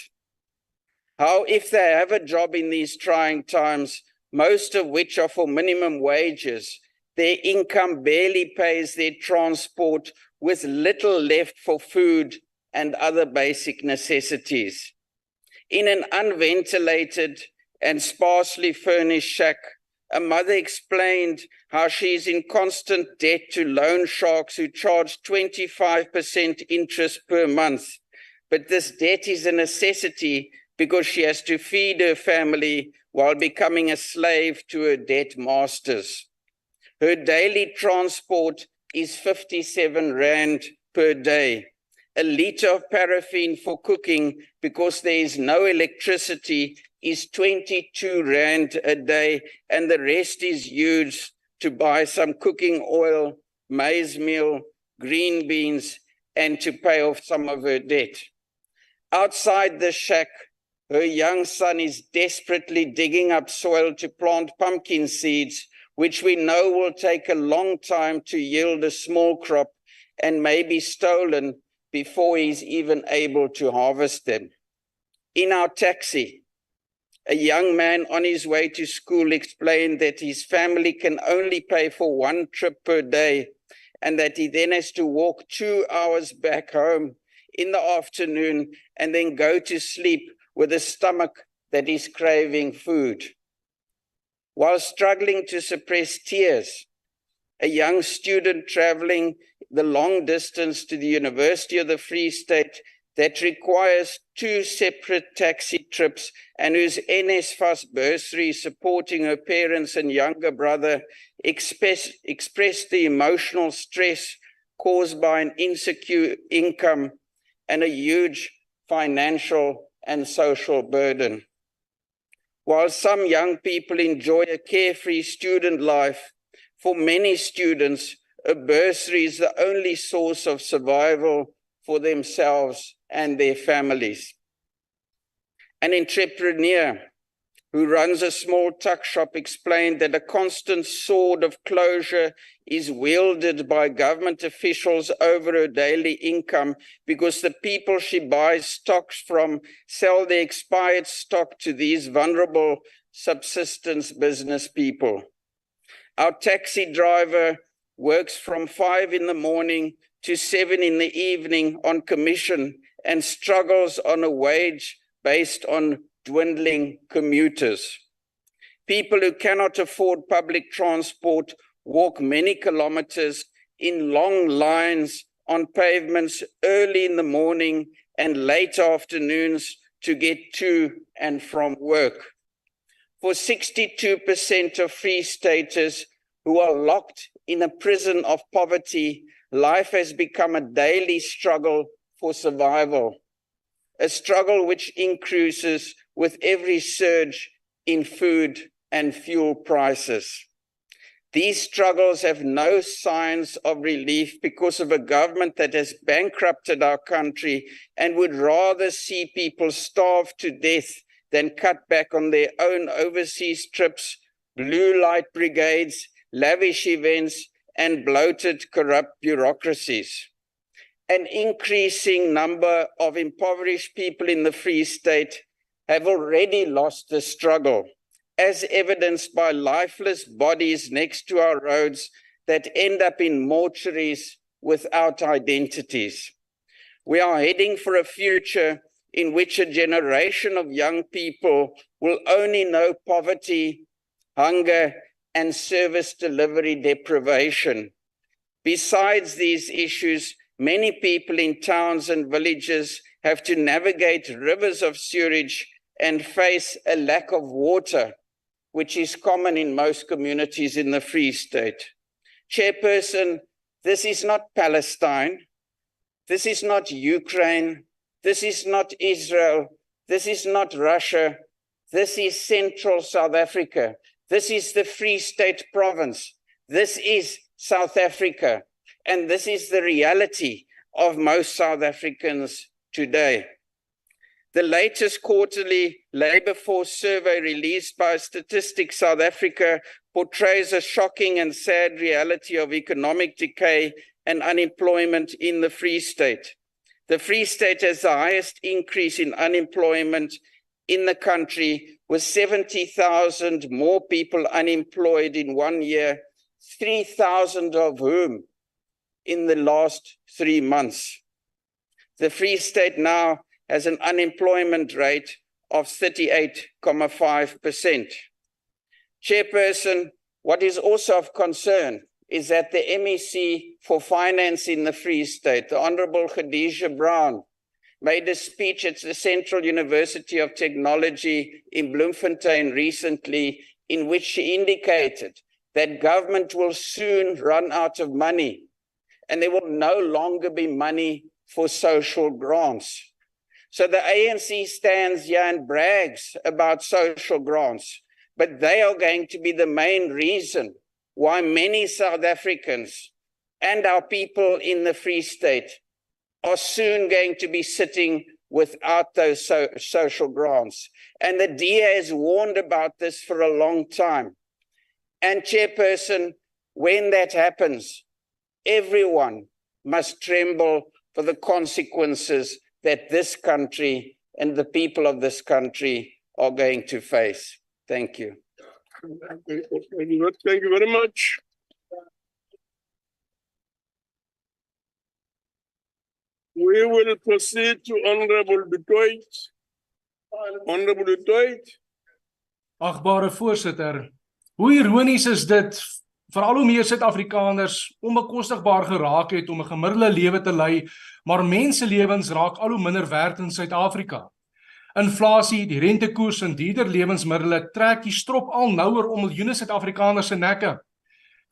How if they have a job in these trying times, most of which are for minimum wages, their income barely pays their transport, with little left for food and other basic necessities. In an unventilated and sparsely furnished shack, a mother explained how she is in constant debt to loan sharks who charge 25% interest per month. But this debt is a necessity because she has to feed her family while becoming a slave to her debt masters. Her daily transport is 57 Rand per day. A litre of paraffin for cooking, because there is no electricity, is 22 Rand a day, and the rest is used to buy some cooking oil, maize meal, green beans, and to pay off some of her debt. Outside the shack, her young son is desperately digging up soil to plant pumpkin seeds, which we know will take a long time to yield a small crop and may be stolen before he's even able to harvest them. In our taxi, a young man on his way to school explained that his family can only pay for one trip per day and that he then has to walk 2 hours back home in the afternoon and then go to sleep with a stomach that is craving food. While struggling to suppress tears, a young student traveling the long distance to the University of the Free State that requires 2 separate taxi trips and whose NSFAS bursary supporting her parents and younger brother expressed the emotional stress caused by an insecure income and a huge financial and social burden. While some young people enjoy a carefree student life, for many students, a bursary is the only source of survival for themselves and their families. An entrepreneur who runs a small tuck shop explained that a constant sword of closure is wielded by government officials over her daily income because the people she buys stocks from sell their expired stock to these vulnerable subsistence business people. Our taxi driver works from 5 in the morning to 7 in the evening on commission and struggles on a wage based on dwindling commuters. People who cannot afford public transport walk many kilometers in long lines on pavements early in the morning and late afternoons to get to and from work. For 62% of Free Staters who are locked in a prison of poverty, life has become a daily struggle for survival, a struggle which increases with every surge in food and fuel prices. These struggles have no signs of relief because of a government that has bankrupted our country and would rather see people starve to death than cut back on their own overseas trips, blue light brigades, lavish events, and bloated, corrupt bureaucracies. An increasing number of impoverished people in the Free State have already lost the struggle, as evidenced by lifeless bodies next to our roads that end up in mortuaries without identities. We are heading for a future in which a generation of young people will only know poverty, hunger, and service delivery deprivation. Besides these issues, many people in towns and villages have to navigate rivers of sewage and face a lack of water, which is common in most communities in the Free State. Chairperson, this is not Palestine. This is not Ukraine. This is not Israel. This is not Russia. This is Central South Africa. This is the Free State province. This is South Africa. And this is the reality of most South Africans today. The latest quarterly labor force survey released by Statistics South Africa portrays a shocking and sad reality of economic decay and unemployment in the Free State. The Free State has the highest increase in unemployment in the country, with 70,000 more people unemployed in 1 year, 3,000 of whom in the last 3 months. The Free State now has an unemployment rate of 38.5%. Chairperson, what is also of concern is that the MEC for Finance in the Free State, the Honorable Khadija Brown, made a speech at the Central University of Technology in Bloemfontein recently, in which she indicated that government will soon run out of money and there will no longer be money for social grants. So the ANC stands here and brags about social grants, but they are going to be the main reason why many South Africans and our people in the Free State are soon going to be sitting without those social grants. And the DA has warned about this for a long time. And Chairperson, when that happens, everyone must tremble for the consequences that this country and the people of this country are going to face. Thank you. Thank you very much. We will proceed to Honorable Du Toit. Honorable Du Toit. Agbare voorsitter, hoe ironies is dit veral hoe meer Suid-Afrikaners onbekostigbaar geraak het om 'n gemiddelde lewe te lei, maar menselewens raak al hoe minder werd in Suid-Afrika. Inflasie, die rentekoers en dierder lewensmiddele trek die strop al nouer om miljoene Suid-Afrikaners se nekke.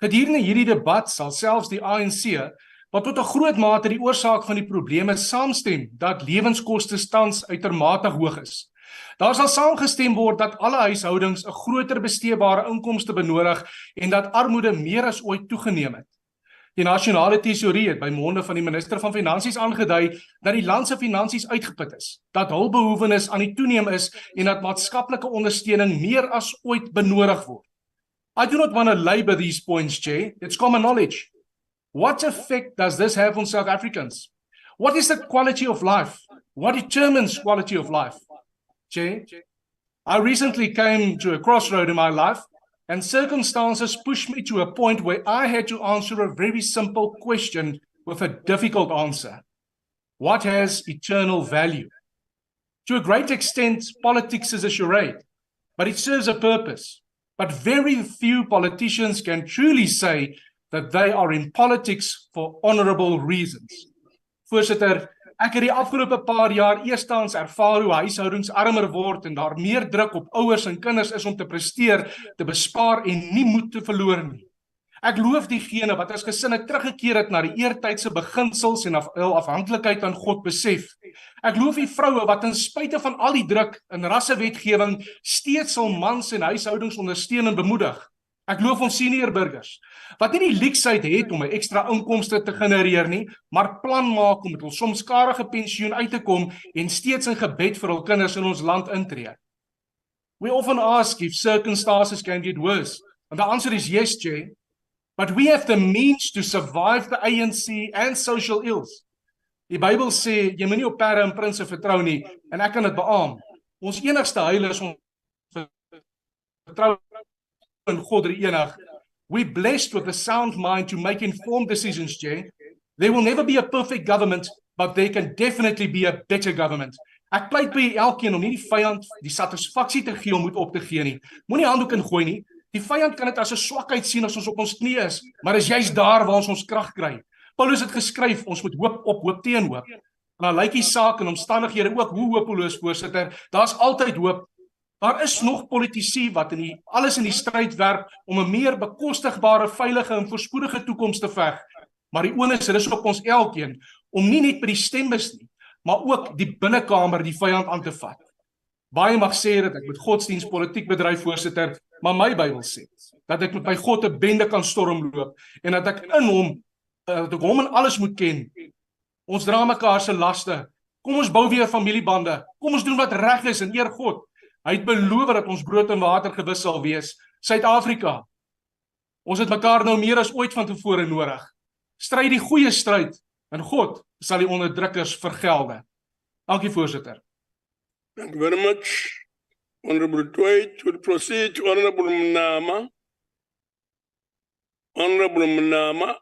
Gedurende hierdie debat sal selfs die ANC, wat tot 'n groot mate die oorsaak van die probleme saamstem dat lewenskoste tans uitermate hoog is. Daar sal saamgestem word dat alle huishoudings 'n groter besteedbare inkomste benodig en dat armoede meer as ooit toegeneem het. Die nasionale tesourie het by monde van die minister van Finansies aangedui dat die land se finansies uitgeput is, dat hulpbehoewenis aan die toeneem is en dat maatskaplike ondersteuning meer as ooit benodig word. I do not want to labor these points, Chair. It's common knowledge. What effect does this have on South Africans? What is the quality of life? What determines quality of life? Chair, I recently came to a crossroad in my life, and circumstances pushed me to a point where I had to answer a very simple question with a difficult answer. What has eternal value? To a great extent, politics is a charade, but it serves a purpose. But very few politicians can truly say that they are in politics for honorable reasons. Voorsitter, Ek het die afgelope paar jaar eerstens ervaar hoe huishoudings armer word en daar meer druk op ouers en kinders is om te presteer, te bespaar en nie moed te verloor nie. Ek loof diegene wat as gesinne teruggekeer het na die eertydse beginsels en hul afhanklikheid aan God besef. Ek loof die vroue wat ten spyte van al die druk in rassewetgewing steeds sal mans en huishoudings ondersteun en bemoedig. Ek loof ons senior burgers wat nie die leksheid het om 'n ekstra inkomste te genereer nie, maar plan maak om met hul soms skarige pensioen uit te kom en steeds in gebed vir hul kinders in ons land intree. We often ask if circumstances can get worse, and the answer is yes, Jay. But we have the means to survive the ANC and social ills. Die Bybel sê, jy moet nie op perde en prinse vertrou nie, en ek kan dit beamoen. Ons enigste heil is ons vertrou in God die enig. We're blessed with a sound mind to make informed decisions, Jay. There will never be a perfect government, but there can definitely be a better government. Ek pleit by elkeen om nie die vyand die satisfaksie te gee om moet op te gee nie. Moenie handdoek ingooi nie. Die vyand kan dit as 'n swakheid sien as ons op ons knie is, maar is juist daar waar ons krag kry. Paulus het geskryf, ons moet hoop op hoop teen hoop. En dan lyk die saak en omstandighede ook hoe hopeloos, voorsitter. Daar's altyd hoop. Daar is nog politici wat alles in die stryd werp om 'n meer bekostigbare, veilige en voorspoedige toekoms te veg. Maar die onus is op ons elkeen om nie net by die stembus nie, maar ook die binnekamer die vyand aan te vat. Baie mag sê dat ek met godsdienst politiek bedryf, voorsitter, maar my Bybel sê dat ek met my God 'n bende kan stormloop en dat ek in hom dat ek hom en alles moet ken. Ons dra mekaar se laste. Kom ons bou weer familiebande. Kom ons doen wat reg is en eer God. Hy het beloof dat ons brood en water gewis sal wees. Suid-Afrika. Ons het mekaar nou meer as ooit van tevore nodig. Stryd die goeie stryd en God sal die onderdrukkers vergelde. Dankie, voorsitter. Thank you very much. Honorable Dwight will proceed to Honorable Mnama. Honorable Mnama.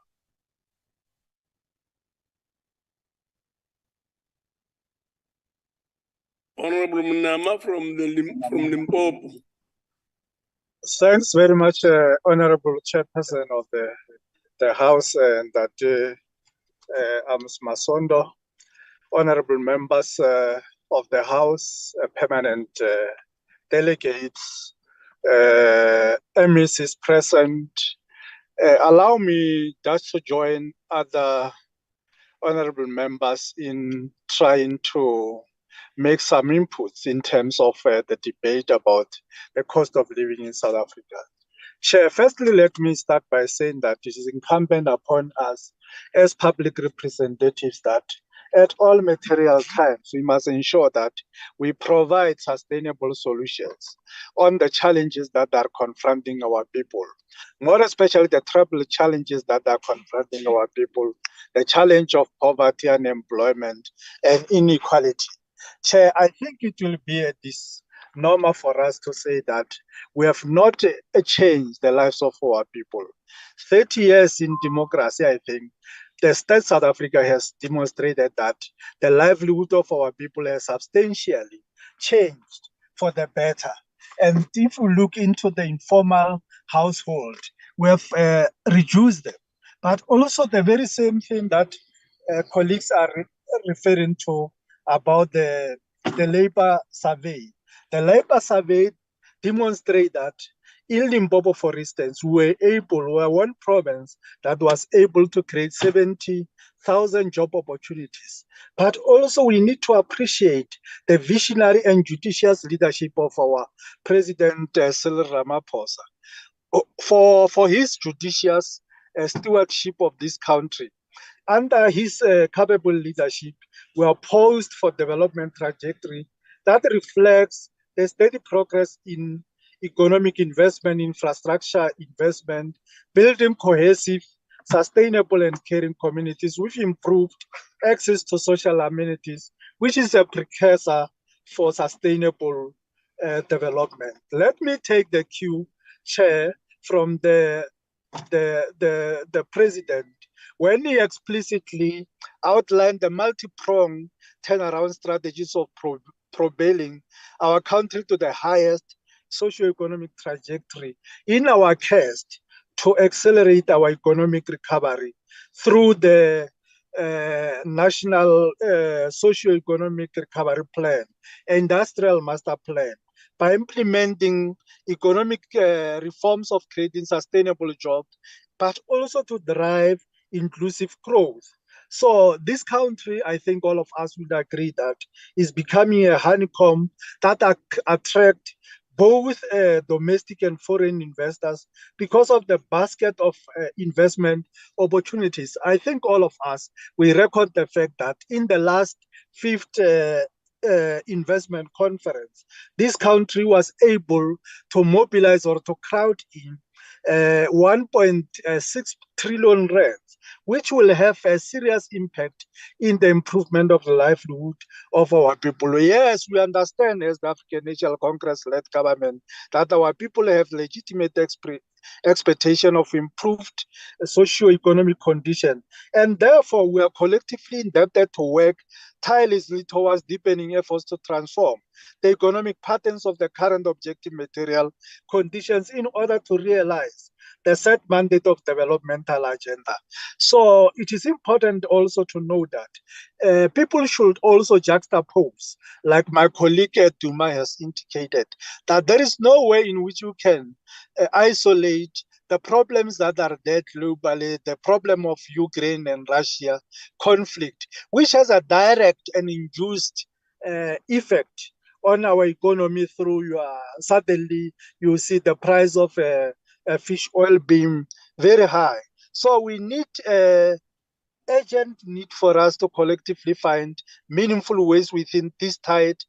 Honorable Mnama from Limpopo. Thanks very much, Honorable Chairperson of the House, and that Ms. Masondo, Honorable members of the House, permanent delegates, MECs present. Allow me just to join other honorable members in trying to make some inputs in terms of the debate about the cost of living in South Africa. Chair, firstly, let me start by saying that it is incumbent upon us as public representatives that at all material times, we must ensure that we provide sustainable solutions on the challenges that are confronting our people, more especially the triple challenges that are confronting our people, the challenge of poverty, unemployment, and inequality. Chair, I think it will be normal for us to say that we have not changed the lives of our people. 30 years in democracy, I think, the state South Africa has demonstrated that the livelihood of our people has substantially changed for the better. And if we look into the informal household, we have reduced them. But also the very same thing that colleagues are referring to about the labor survey. The labor survey demonstrates that in Limpopo, for instance, we were one province that was able to create 70,000 job opportunities. But also we need to appreciate the visionary and judicious leadership of our President Cyril Ramaphosa for his judicious stewardship of this country. Under his capable leadership, we are poised for development trajectory that reflects the steady progress in economic investment, infrastructure investment, building cohesive, sustainable and caring communities with improved access to social amenities, which is a precursor for sustainable development. Let me take the cue, Chair, from the President when he explicitly outlined the multi-pronged turnaround strategies of propelling our country to the highest socio-economic trajectory in our quest to accelerate our economic recovery through the national socio-economic recovery plan, industrial master plan, by implementing economic reforms of creating sustainable jobs, but also to drive inclusive growth. So this country, I think all of us would agree that is becoming a honeycomb that attract both domestic and foreign investors because of the basket of investment opportunities. I think all of us, we record the fact that in the last fifth investment conference, this country was able to mobilize or to crowd in 1.6 trillion rands, which will have a serious impact in the improvement of the livelihood of our people. Yes, we understand as the African National Congress-led government that our people have legitimate expectation of improved socio-economic condition. And therefore, we are collectively indebted to work tirelessly towards deepening efforts to transform the economic patterns of the current objective material conditions in order to realize the set mandate of developmental agenda. So it is important also to know that people should also juxtapose, like my colleague Duma has indicated, that there is no way in which you can isolate the problems that are there globally, the problem of Ukraine and Russia conflict, which has a direct and induced effect on our economy through suddenly you see the price of fish oil being very high. So we need urgent need for us to collectively find meaningful ways within this tight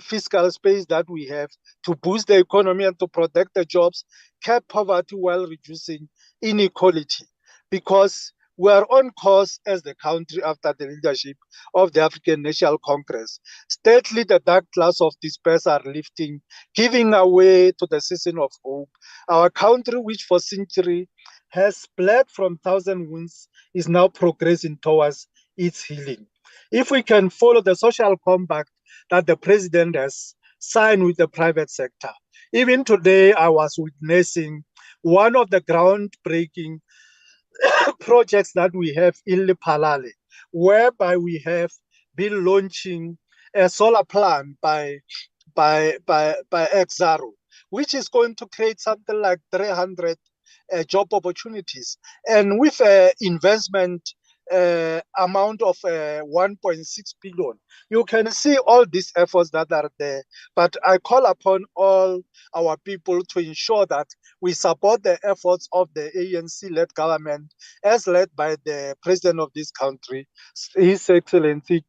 fiscal space that we have to boost the economy and to protect the jobs, cap poverty while reducing inequality. Because we are on course as the country after the leadership of the African National Congress. Stately, the dark clouds of despair are lifting, giving away to the season of hope. Our country, which for centuries has bled from thousand wounds, is now progressing towards its healing. If we can follow the social compact that the president has signed with the private sector. Even today, I was witnessing one of the groundbreaking projects that we have in Lephalale, whereby we have been launching a solar plant by Exaro, which is going to create something like 300 job opportunities, and with an investment amount of 1.6 billion. You can see all these efforts that are there, but I call upon all our people to ensure that we support the efforts of the ANC-led government as led by the president of this country, His Excellency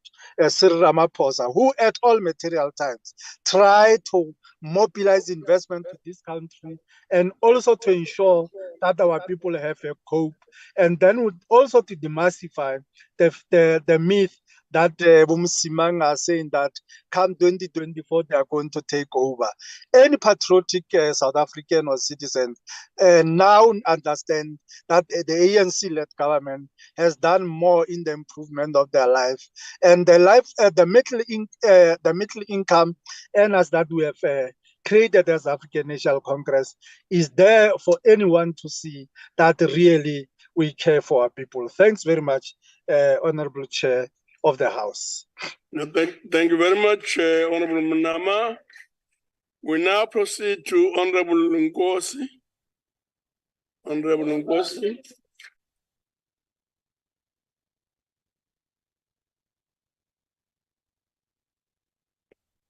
Cyril Ramaphosa, who at all material times try to mobilize investment to this country and also to ensure that our people have a cope, and then also to demystify the myth that Bumsimang are saying that come 2024 they are going to take over. Any patriotic South African or citizen now understand that the ANC-led government has done more in the improvement of their life, and the middle income earners that we have created as African National Congress is there for anyone to see that really we care for our people. Thanks very much, Honorable Chair of the House. No, thank you very much, Honorable Mnama. We now proceed to Honorable Nkosi. Honorable Nkosi.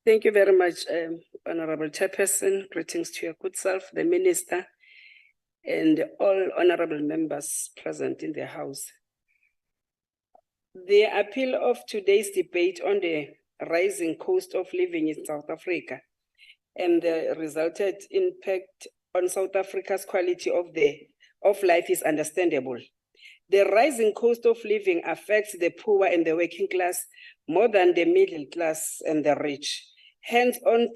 Thank you very much, Honorable Chairperson. Greetings to your good self, the Minister, and all honorable members present in the House. The appeal of today's debate on the rising cost of living in South Africa and the resulted impact on South Africa's quality of life is understandable. The rising cost of living affects the poor and the working class more than the middle class and the rich. Hence, on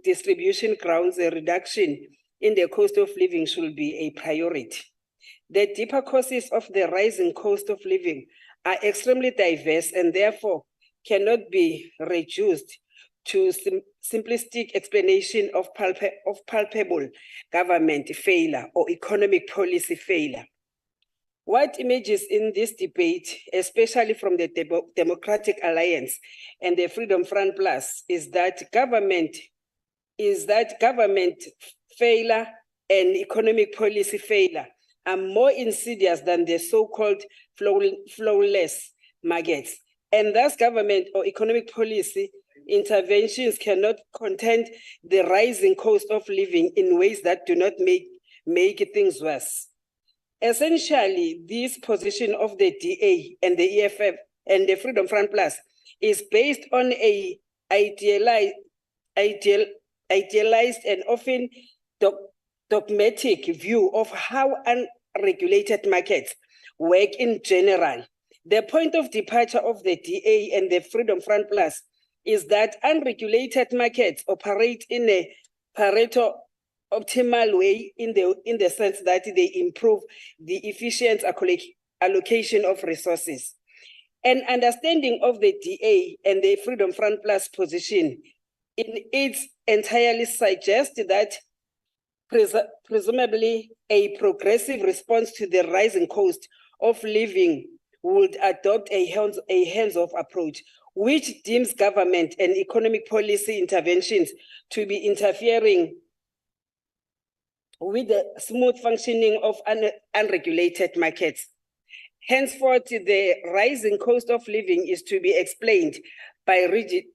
distribution grounds, a reduction in the cost of living should be a priority. The deeper causes of the rising cost of living are extremely diverse and therefore cannot be reduced to simplistic explanation of palpable government failure or economic policy failure. What emerges in this debate, especially from the Democratic Alliance and the Freedom Front Plus, is that government failure and economic policy failure are more insidious than the so-called flawless markets. And thus government or economic policy interventions cannot contain the rising cost of living in ways that do not make things worse. Essentially, this position of the DA and the EFF and the Freedom Front Plus is based on a idealized and often dogmatic view of how unregulated markets work in general. The point of departure of the DA and the Freedom Front Plus is that unregulated markets operate in a Pareto optimal way in the sense that they improve the efficient allocation of resources. An understanding of the DA and the Freedom Front Plus position in its entirely suggests that presumably a progressive response to the rising cost of living would adopt a hands-off approach, which deems government and economic policy interventions to be interfering with the smooth functioning of unregulated markets. Henceforth, the rising cost of living is to be explained by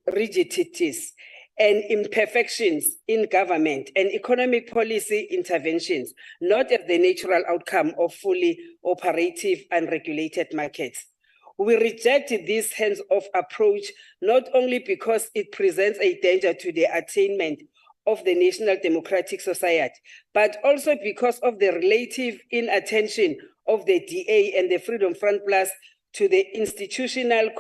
rigidities and imperfections in government and economic policy interventions, not as the natural outcome of fully operative and regulated markets. We reject this hands-off approach not only because it presents a danger to the attainment of the national democratic society, but also because of the relative inattention of the DA and the Freedom Front Plus to the institutional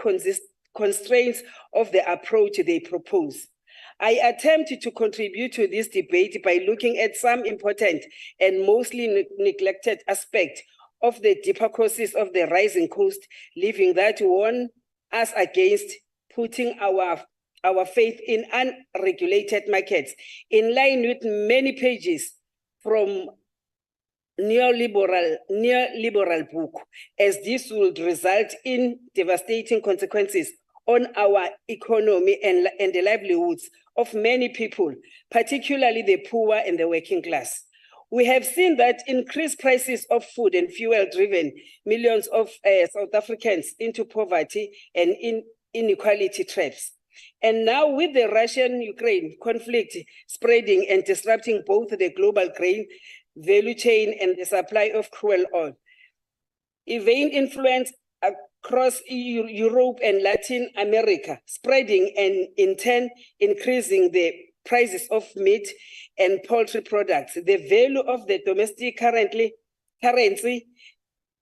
constraints of the approach they propose. I attempt to contribute to this debate by looking at some important and mostly neglected aspects of the deeper causes of the rising cost living that warn us against putting our faith in unregulated markets, in line with many pages from neoliberal book, as this would result in devastating consequences on our economy and the livelihoods of many people, particularly the poor and the working class. We have seen that increased prices of food and fuel driven millions of South Africans into poverty and inequality traps. And now with the Russian-Ukraine conflict spreading and disrupting both the global grain value chain and the supply of crude oil, evading influence across Europe and Latin America, spreading and in turn increasing the prices of meat and poultry products, the value of the domestic currency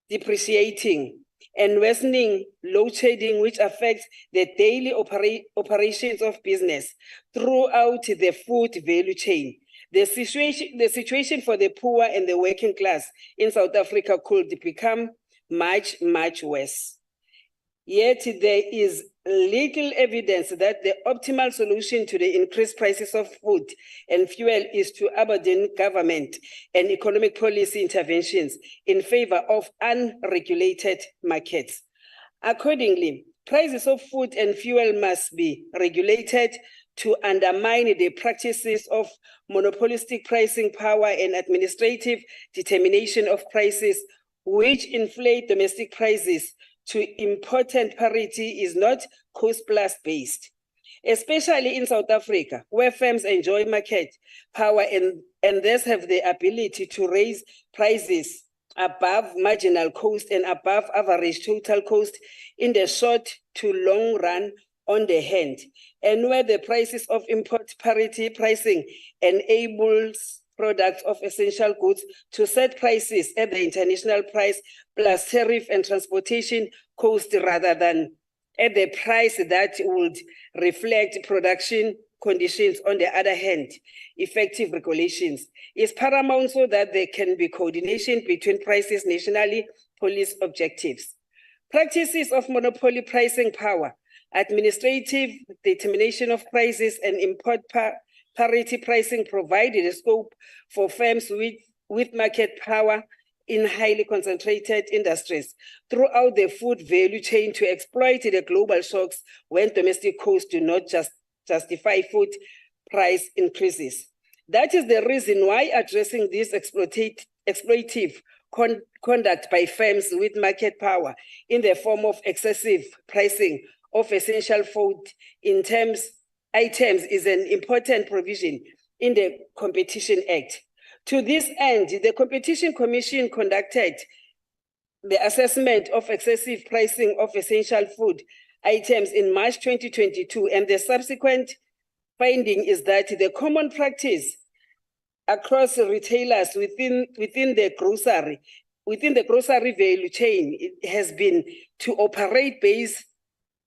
depreciating, and worsening load shedding, which affects the daily operations of business throughout the food value chain. The situation for the poor and the working class in South Africa could become much, much worse. Yet there is little evidence that the optimal solution to the increased prices of food and fuel is to abandon government and economic policy interventions in favor of unregulated markets. Accordingly, prices of food and fuel must be regulated to undermine the practices of monopolistic pricing power and administrative determination of prices, which inflate domestic prices to important parity is not cost-plus based, especially in South Africa, where firms enjoy market power and thus have the ability to raise prices above marginal cost and above average total cost in the short to long run on the hand, and where the prices of import parity pricing enables products of essential goods to set prices at the international price plus tariff and transportation cost rather than at the price that would reflect production conditions. On the other hand, effective regulations is paramount so that there can be coordination between prices nationally, police objectives. Practices of monopoly pricing power, administrative determination of prices, and import parity pricing provided a scope for firms with market power in highly concentrated industries throughout the food value chain to exploit the global shocks when domestic costs do not justify food price increases. That is the reason why addressing this exploitative conduct by firms with market power in the form of excessive pricing of essential food items is an important provision in the Competition Act. To this end, the Competition Commission conducted the assessment of excessive pricing of essential food items in March 2022, and the subsequent finding is that the common practice across retailers within the grocery value chain has been to operate based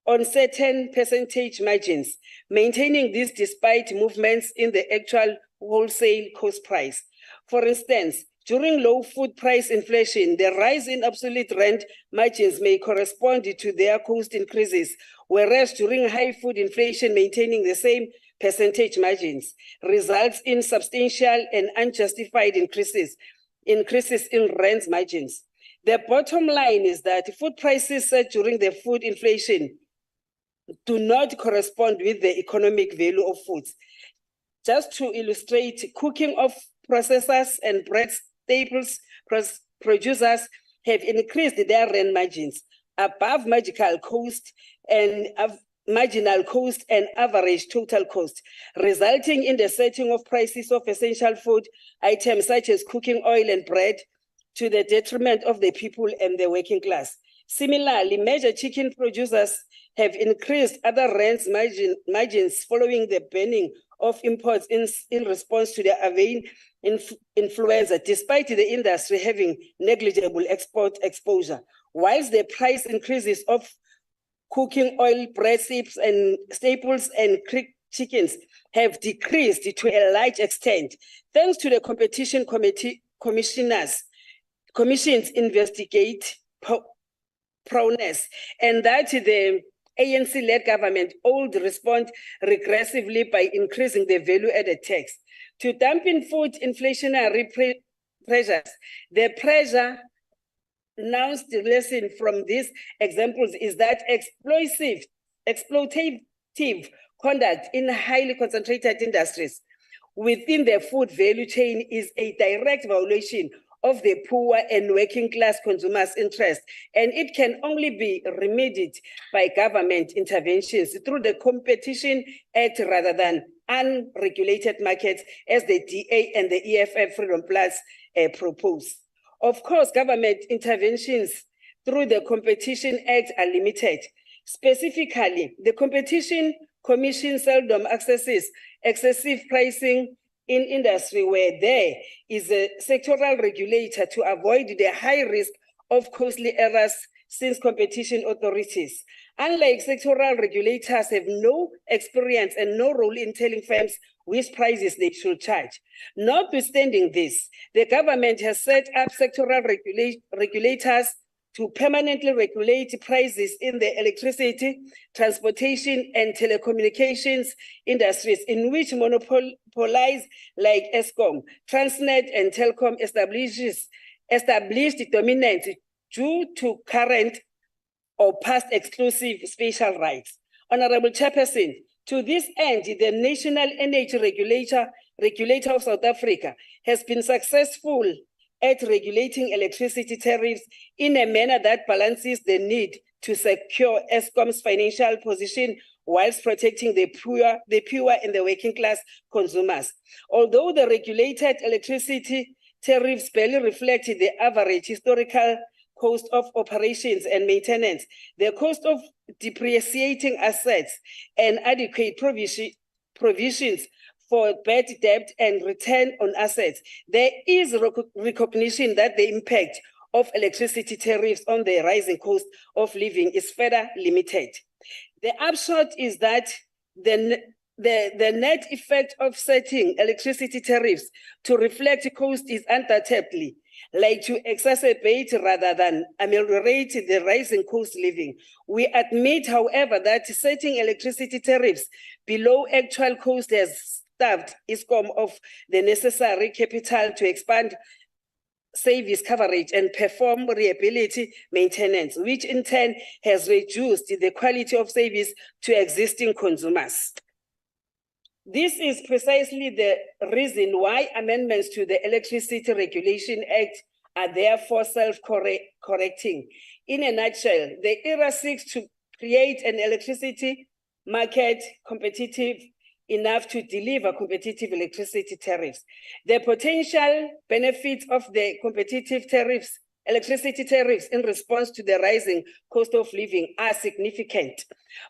on certain percentage margins, maintaining this despite movements in the actual wholesale cost price. For instance, during low food price inflation, the rise in absolute rent margins may correspond to their cost increases, whereas during high food inflation, maintaining the same percentage margins results in substantial and unjustified increases in rent margins. The bottom line is that food prices set during the food inflation do not correspond with the economic value of foods. Just to illustrate, cooking of processors and bread staples producers have increased their rent margins above marginal cost and average total cost, resulting in the setting of prices of essential food items such as cooking oil and bread to the detriment of the people and the working class. Similarly, major chicken producers have increased other rent margins following the banning of imports in response to the avian influenza, despite the industry having negligible export exposure. Whilst the price increases of cooking oil, bread staples, and chickens have decreased to a large extent, thanks to the Competition Commission's investigate prowess, and that the ANC-led government ought respond regressively by increasing the value-added tax. To dampen food inflationary pressures, the pressure announced lesson from these examples is that exploitative conduct in highly concentrated industries within the food value chain is a direct violation of the poor and working class consumers' interest, and it can only be remedied by government interventions through the Competition Act rather than unregulated markets as the DA and the EFF Freedom Plus propose. Of course, government interventions through the Competition Act are limited. Specifically, the Competition Commission seldom accesses excessive pricing in industry where there is a sectoral regulator to avoid the high risk of costly errors, since competition authorities, unlike sectoral regulators, have no experience and no role in telling firms which prices they should charge. Notwithstanding this, the government has set up sectoral regulators to permanently regulate prices in the electricity, transportation, and telecommunications industries, in which monopolies like Eskom, Transnet, and Telkom established dominance due to current or past exclusive special rights. Honorable Chairperson, to this end, the National Energy Regulator of South Africa has been successful at regulating electricity tariffs in a manner that balances the need to secure Eskom's financial position whilst protecting the poor and the working class consumers. Although the regulated electricity tariffs barely reflect the average historical cost of operations and maintenance, the cost of depreciating assets, and adequate provisions for bad debt and return on assets, there is recognition that the impact of electricity tariffs on the rising cost of living is further limited. The upshot is that the net effect of setting electricity tariffs to reflect cost is undoubtedly like to exacerbate rather than ameliorate the rising cost living. We admit, however, that setting electricity tariffs below actual cost has starved Eskom of the necessary capital to expand service coverage and perform reliability maintenance, which in turn has reduced the quality of service to existing consumers. This is precisely the reason why amendments to the Electricity Regulation Act are therefore self-correcting. In a nutshell, the ERA seeks to create an electricity market competitive enough to deliver competitive electricity tariffs. The potential benefits of the competitive tariffs, electricity tariffs in response to the rising cost of living are significant.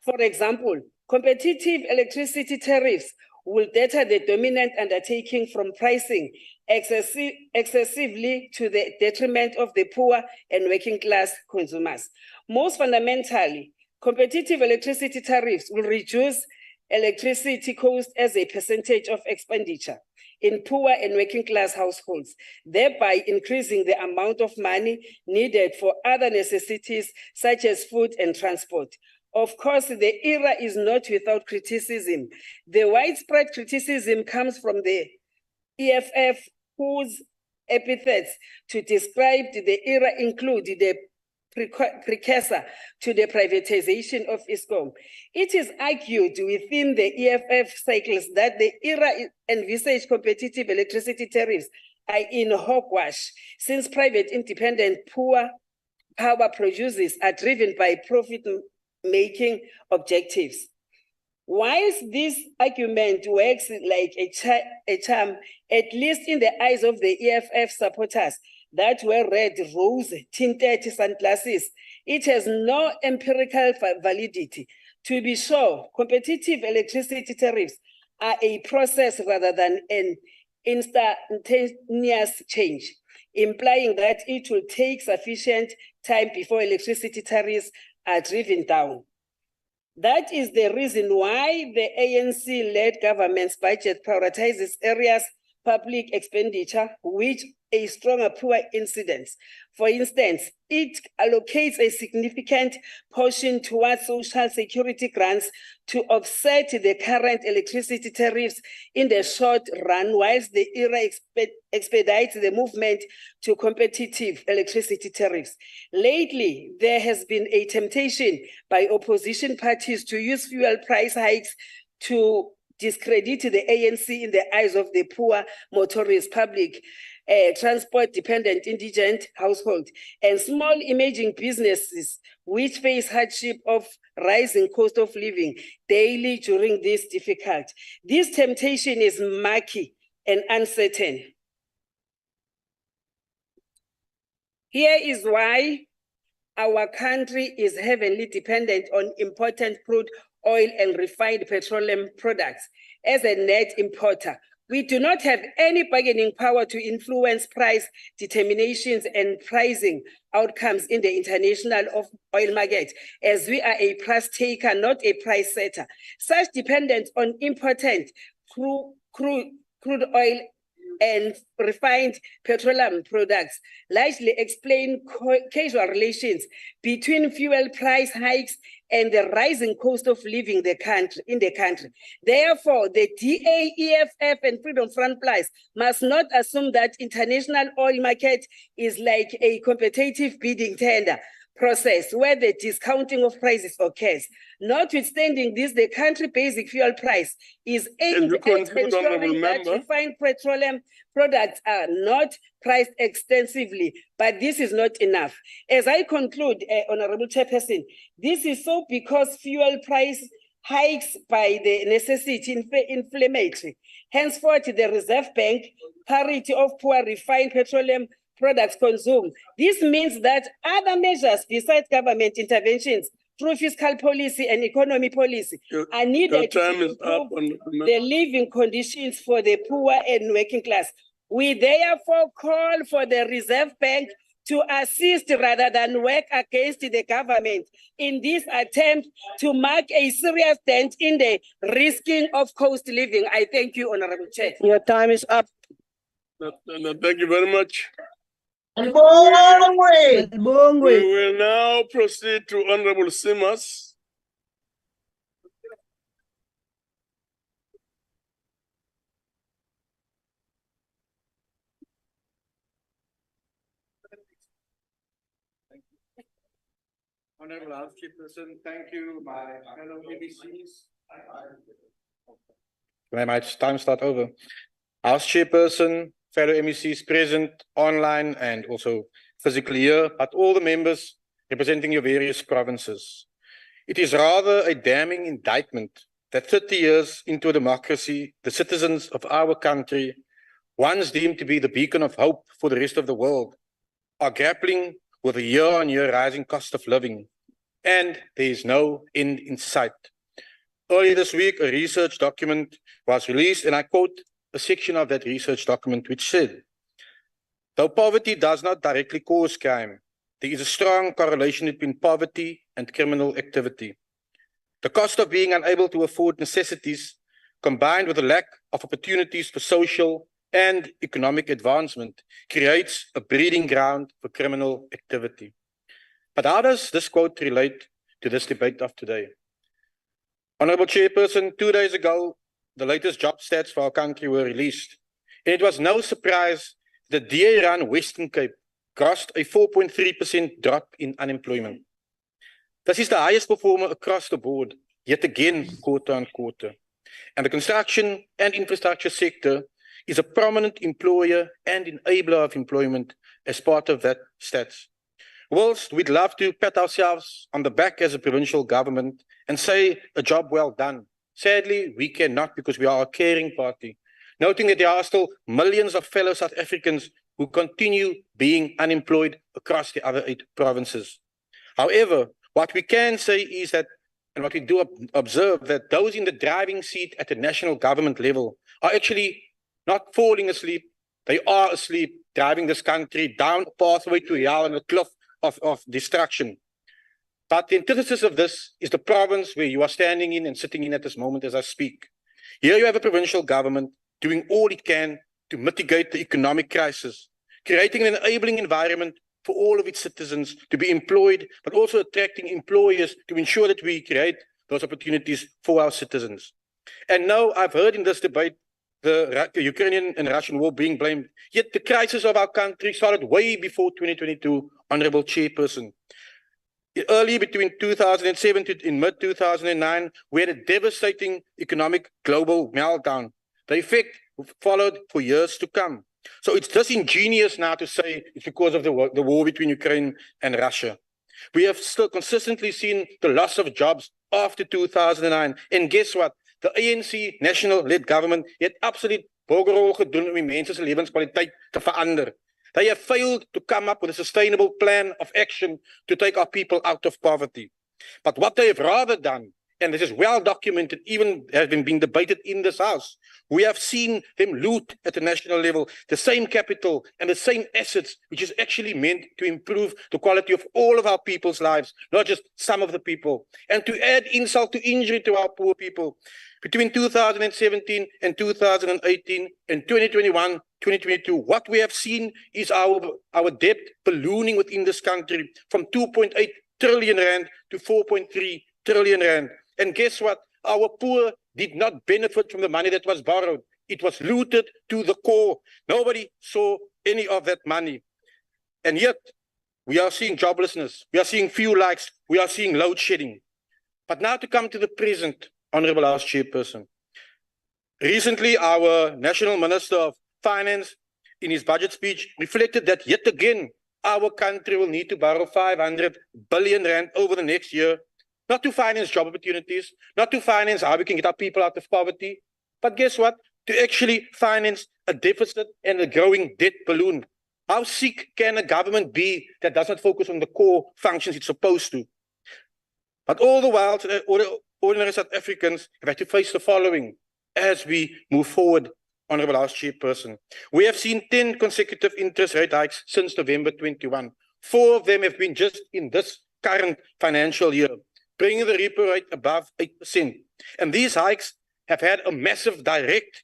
For example, competitive electricity tariffs will deter the dominant undertaking from pricing excessively to the detriment of the poor and working class consumers. Most fundamentally, competitive electricity tariffs will reduce electricity costs as a percentage of expenditure in poor and working class households, thereby increasing the amount of money needed for other necessities such as food and transport. Of course, the ERA is not without criticism. The widespread criticism comes from the EFF, whose epithets to describe the ERA include the precursor to the privatization of ISCOM. It is argued within the EFF cycles that the ERA envisaged competitive electricity tariffs are in hogwash, since private independent poor power producers are driven by profit-making objectives. Whilst this argument works like a charm, at least in the eyes of the EFF supporters that wear red rose-tinted sunglasses, it has no empirical validity. To be sure, competitive electricity tariffs are a process rather than an instantaneous change, implying that it will take sufficient time before electricity tariffs are driven down. That is the reason why the ANC-led government's budget prioritizes areas public expenditure, which a stronger poor incidence. For instance, it allocates a significant portion towards social security grants to offset the current electricity tariffs in the short run, whilst the ERA expedites the movement to competitive electricity tariffs. Lately, there has been a temptation by opposition parties to use fuel price hikes to discredit the ANC in the eyes of the poor, motorist, public, transport-dependent indigent household, and small emerging businesses which face hardship of rising cost of living daily during this difficult. This temptation is murky and uncertain. Here is why our country is heavily dependent on important crude oil and refined petroleum products. As a net importer, we do not have any bargaining power to influence price determinations and pricing outcomes in the international oil market, as we are a price taker, not a price setter. Such dependence on important crude oil and refined petroleum products largely explain causal relations between fuel price hikes and the rising cost of living in the country. Therefore, the DA, EFF, and Freedom Front Plus must not assume that international oil market is like a competitive bidding tender process where the discounting of prices occurs. Notwithstanding this, the country basic fuel price is aimed at ensuring that refined petroleum products are not priced extensively, but this is not enough. As I conclude, Honorable Chairperson, this is so because fuel price hikes by the necessity inflammatory. Henceforth, the Reserve Bank parity of poor refined petroleum products consumed. This means that other measures besides government interventions through fiscal policy and economy policy are needed to improve the living conditions for the poor and working class. We therefore call for the Reserve Bank to assist rather than work against the government in this attempt to mark a serious dent in the risking of cost living. I thank you, Honorable Chair. Your time is up. Thank you very much. We Albongwe. will now proceed to Honorable Simas. Honorable House Chairperson, thank you, my fellow MECs. My time start over. House Chairperson, fellow MECs present online and also physically here, but all the members representing your various provinces. It is rather a damning indictment that 30 years into a democracy, the citizens of our country, once deemed to be the beacon of hope for the rest of the world, are grappling with a year-on-year rising cost of living, and there is no end in sight. Earlier this week, a research document was released, and I quote a section of that research document which said, "Though poverty does not directly cause crime, there is a strong correlation between poverty and criminal activity. The cost of being unable to afford necessities, combined with a lack of opportunities for social and economic advancement, creates a breeding ground for criminal activity." But how does this quote relate to this debate of today? Honorable Chairperson, 2 days ago, the latest job stats for our country were released. And it was no surprise that the DA-run Western Cape crossed a 4.3% drop in unemployment. This is the highest performer across the board, yet again, quarter on quarter. And the construction and infrastructure sector is a prominent employer and enabler of employment as part of that stats. Whilst we'd love to pat ourselves on the back as a provincial government and say a job well done, sadly, we cannot because we are a caring party, noting that there are still millions of fellow South Africans who continue being unemployed across the other 8 provinces. However, what we can say is that, and what we do observe, that those in the driving seat at the national government level are actually not falling asleep. They are asleep, driving this country down a pathway to hell and a cliff of destruction. But the antithesis of this is the province where you are standing in and sitting in at this moment as I speak. Here you have a provincial government doing all it can to mitigate the economic crisis, creating an enabling environment for all of its citizens to be employed, but also attracting employers to ensure that we create those opportunities for our citizens. And now I've heard in this debate the Ukrainian and Russian war being blamed, yet the crisis of our country started way before 2022, Honorable Chairperson. Early between 2007 to in mid-2009, we had a devastating economic global meltdown. The effect followed for years to come. So it's disingenuous now to say it's because of the war between Ukraine and Russia. We have still consistently seen the loss of jobs after 2009. And guess what? The ANC national-led government het absoluut bogerol gedoen om die mense se lewenskwaliteit te verander. They have failed to come up with a sustainable plan of action to take our people out of poverty. But what they have rather done, and this is well documented, even has been debated in this house, we have seen them loot at the national level the same capital and the same assets, which is actually meant to improve the quality of all of our people's lives, not just some of the people. And to add insult to injury to our poor people, between 2017 and 2018 and 2021, 2022, what we have seen is our debt ballooning within this country from 2.8 trillion rand to 4.3 trillion rand. And guess what? Our poor did not benefit from the money that was borrowed. It was looted to the core. Nobody saw any of that money. And yet, we are seeing joblessness. We are seeing fuel hikes. We are seeing load shedding. But now to come to the present, Honorable House Chairperson. Recently, our National Minister of Finance, in his budget speech, reflected that yet again, our country will need to borrow 500 billion rand over the next year, not to finance job opportunities, not to finance how we can get our people out of poverty, but guess what? To actually finance a deficit and a growing debt balloon. How sick can a government be that does not focus on the core functions it's supposed to? But all the while, ordinary South Africans have had to face the following as we move forward, Honorable House Chairperson. We have seen 10 consecutive interest rate hikes since November 21. 4 of them have been just in this current financial year, bringing the repo rate above 8%. And these hikes have had a massive direct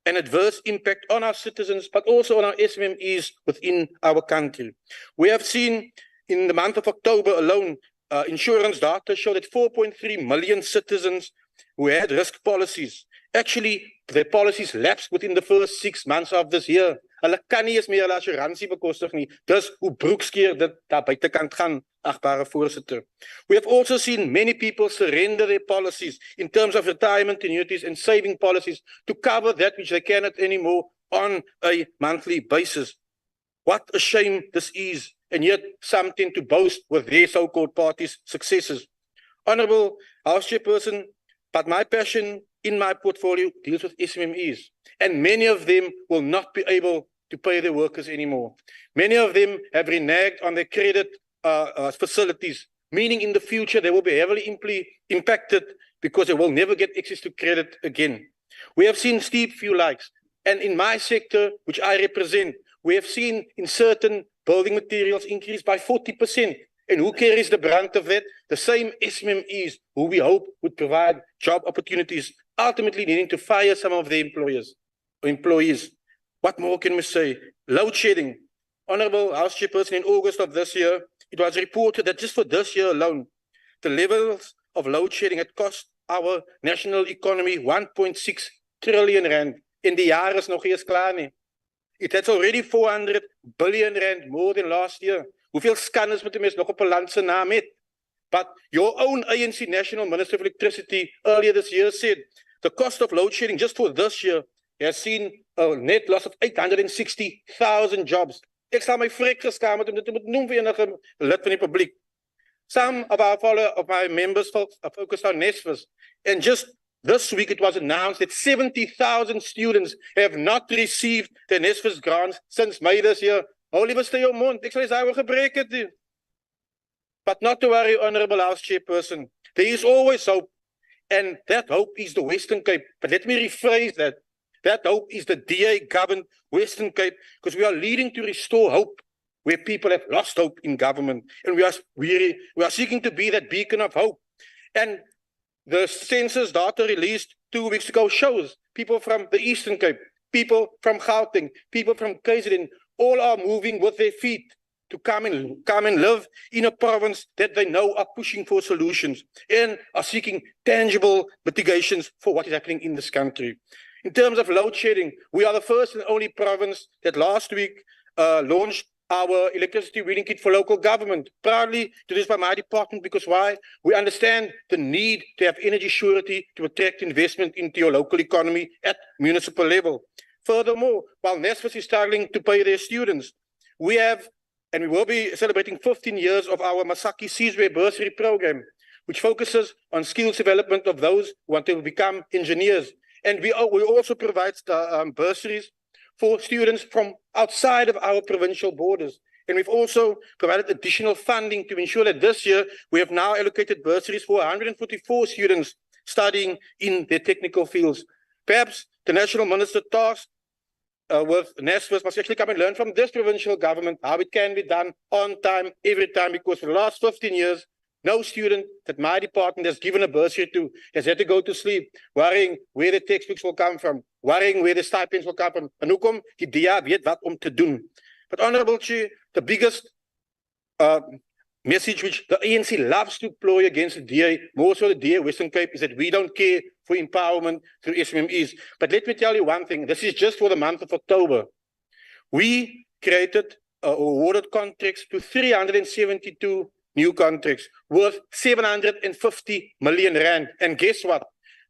and adverse impact on our citizens, but also on our SMMEs within our country. We have seen in the month of October alone, insurance data show that 4.3 million citizens who had risk policies, actually their policies lapsed within the first 6 months of this year. Hulle kan nie eens meer hulle assuransie bekostig nie. Dis hoe broekskeer dit daar buitekant gaan, agbare voorsitter. We have also seen many people surrender their policies in terms of retirement annuities and saving policies to cover that which they cannot anymore on a monthly basis. What a shame this is, and yet some tend to boast with their so-called party's successes. Honourable House Chairperson, but my passion in my portfolio deals with SMMEs, and many of them will not be able to pay their workers anymore. Many of them have reneged on their credit facilities, meaning in the future they will be heavily impacted because they will never get access to credit again. We have seen steep fuel hikes, and in my sector, which I represent, we have seen in certain building materials increase by 40%. And who carries the brunt of that? The same SMMEs who we hope would provide job opportunities, ultimately needing to fire some of their employees. What more can we say? Load shedding. Honourable House Chairperson, in August of this year, it was reported that just for this year alone, the levels of load shedding had cost our national economy 1.6 trillion rand. In the jaar is nog eens klaar nie. It has already 400 billion rand more than last year. Hoeveel scanners moet die mens nog op 'n land se naam het? But your own ANC National Minister of Electricity earlier this year said the cost of load shedding just for this year has seen a net loss of 860,000 jobs. Ek sal my vrek geskaam het om dit te moet noem vir enige lid van die publiek. Some of my members focused on NSFAS, and just this week it was announced that 70,000 students have not received their NSFAS grants since May this year. Oh, liewe stay jou mond, ek sal die ouwe gebreek het. But not to worry, Honourable House Chairperson, there is always hope, and that hope is the Western Cape. But let me rephrase that. That hope is the DA-governed Western Cape, because we are leading to restore hope where people have lost hope in government, and we are seeking to be that beacon of hope. And the census data released 2 weeks ago shows people from the Eastern Cape, people from Gauteng, people from KZN, all are moving with their feet to come and live in a province that they know are pushing for solutions and are seeking tangible mitigations for what is happening in this country. In terms of load shedding, we are the first and only province that last week launched our electricity wheeling kit for local government, proudly to this by my department, because why? We understand the need to have energy surety to attract investment into your local economy at municipal level. Furthermore, while NSFAS is struggling to pay their students, we have, and we will be celebrating 15 years of our Masaki Sizwe bursary program, which focuses on skills development of those who want to become engineers. And we also provide bursaries for students from outside of our provincial borders. And we've also provided additional funding to ensure that this year we have now allocated bursaries for 144 students studying in their technical fields. Perhaps the National Minister tasked with NSFAS must actually come and learn from this provincial government how it can be done on time, every time, because for the last 15 years, no student that my department has given a bursary to has had to go to sleep worrying where the textbooks will come from, worrying where the stipends will come from. En hoekom die DA weet wat om te doen. But Honourable Chair, the biggest message which the ANC loves to employ against the DA, more so the DA Western Cape, is that we don't care for empowerment through SMMEs. But let me tell you one thing, this is just for the month of October. We created awarded contracts to 372 new contracts worth 750 million rand. And guess what?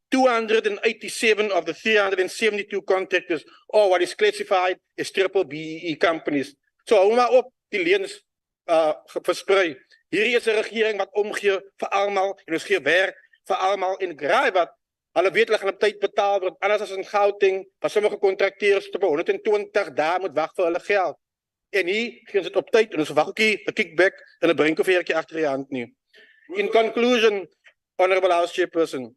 287 of the 372 contractors are what is classified as triple BEE companies. So hou maar op die leens versprei. Hierdie is 'n regering wat omgee vir almal en ons gee werk vir almal en graai wat hulle weet hulle gaan op tyd betaal word. Anders as in Gauteng, waar sommige kontrakteurs tot 120 dae moet wag vir hulle geld. En hier gee dit op tyd en ons verwag ook 'n kickback en 'n brinkelveertjie agter die hand nie. In conclusion, Honourable House Chairperson,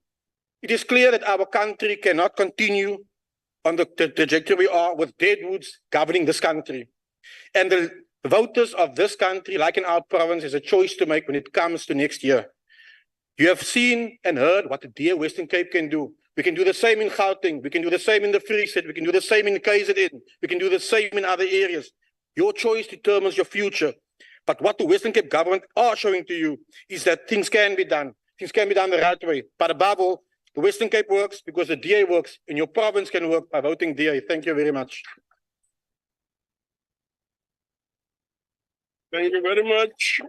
it is clear that our country cannot continue on the trajectory we are with deadwoods governing this country. And the voters of this country, like in our province, has a choice to make when it comes to next year. You have seen and heard what the DA Western Cape can do. We can do the same in Gauteng. We can do the same in the Free State. We can do the same in KZN. We can do the same in other areas. Your choice determines your future. But what the Western Cape government are showing to you is that things can be done. Things can be done the right way. But above all, the Western Cape works because the DA works, and your province can work by voting DA. Thank you very much. Thank you very much.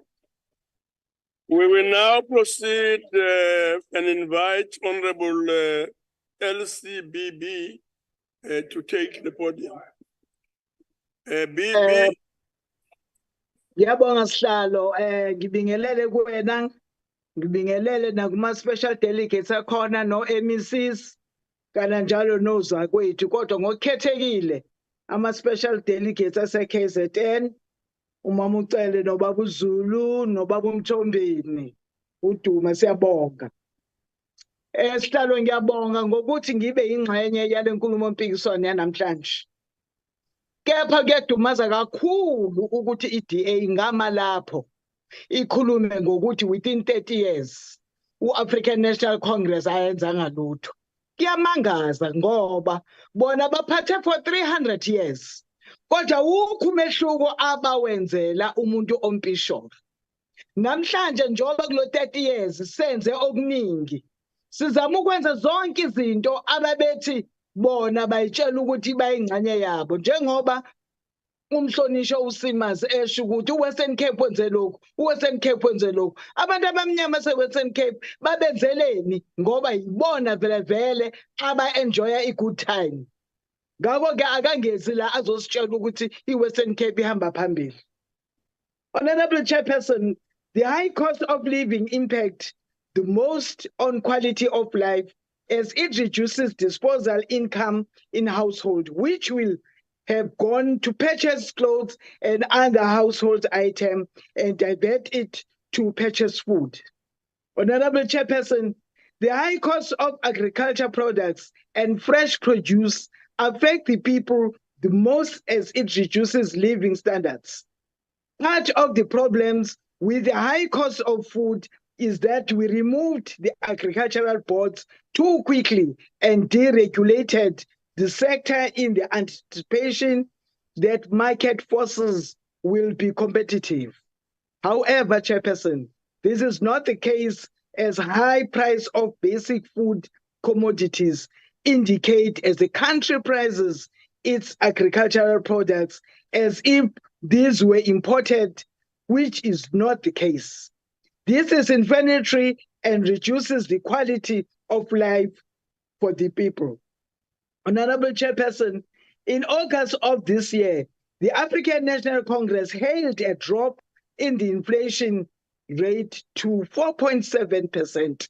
We will now proceed and invite Honorable LCBB to take the podium. BB. Ngiyabonga sihlalo ngibingelele kuwena ngibingelele nakuma special delegates akhona no MECs kana njalo nozakwethu kodwa ngokukhethekile ama special delegates ase KZN umama ucele nobaba uZulu nobaba uMthombeni uDuma siyabonga. Sihlalo ngiyabonga ngokuthi ngibe ingxenye yale nkulumo mpikiswano yanamhlanje. Kepha kuyadumaza kakhulu ukuthi iDA ngama lapho ikhulume ngokuthi within 30 years uAfrican National Congress ayenzanga lutho. Kuyamangaza ngoba bona baphathe for 300 years. Kodwa ukho umehluko abawenzela umuntu ompisholo. Namhlanje njoba kulo 30 years senze okuningi. Sizama ukwenza zonke izinto ababethi bona bayitshela ukuthi bayingxenye yabo njengoba umhlonisho uSimazi esho ukuthi uWestern Cape wenze lokhu uWestern Cape wenze lokhu abantu abamnyama seWestern Cape babenzeleni ngoba yibona vele aba-enjoya i-good time ngakho ke akangezi la azositshela ukuthi iWestern Cape ihamba phambili. Honorable Chairperson, the high cost of living impact the most on quality of life as it reduces disposable income in household, which will have gone to purchase clothes and other household items and divert it to purchase food. Honorable Chairperson, the high cost of agriculture products and fresh produce affect the people the most as it reduces living standards. Part of the problems with the high cost of food is that we removed the agricultural boards too quickly and deregulated the sector in the anticipation that market forces will be competitive. However, Chairperson, this is not the case as high price of basic food commodities indicate as the country prices its agricultural products as if these were imported, which is not the case. This is inflammatory and reduces the quality of life for the people. Honorable Chairperson, in August of this year, the African National Congress hailed a drop in the inflation rate to 4.7%,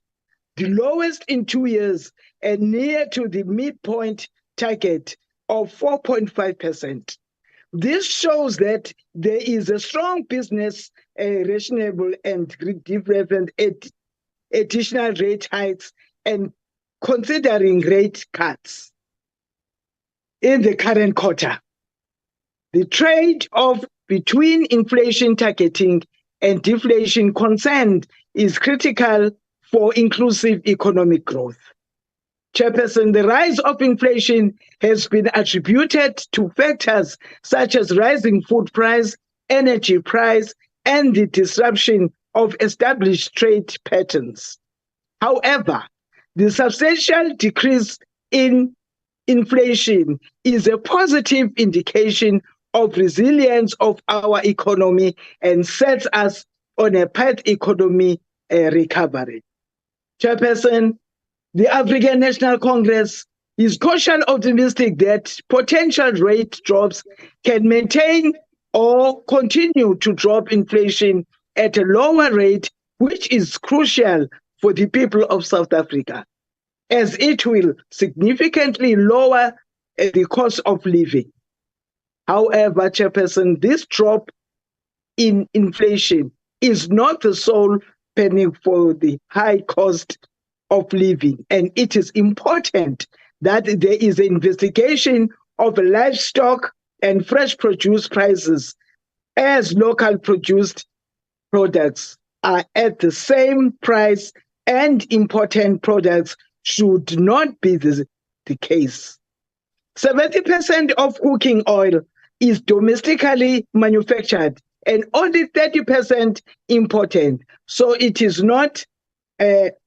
the lowest in 2 years and near to the midpoint target of 4.5%. This shows that there is a strong business rationale and different additional rate hikes and considering rate cuts. In the current quarter, the trade-off between inflation targeting and deflation concerned is critical for inclusive economic growth. Chairperson, the rise of inflation has been attributed to factors such as rising food price, energy price, and the disruption of established trade patterns. However, the substantial decrease in inflation is a positive indication of resilience of our economy and sets us on a path economy recovery. Chairperson, the African National Congress is cautiously optimistic that potential rate drops can maintain or continue to drop inflation at a lower rate, which is crucial for the people of South Africa, as it will significantly lower the cost of living. However, Chairperson, this drop in inflation is not the sole penny for the high cost of living, and it is important that there is an investigation of livestock and fresh produce prices as local produced products are at the same price and important products should not be the case. 70% of cooking oil is domestically manufactured and only 30% imported. So it is not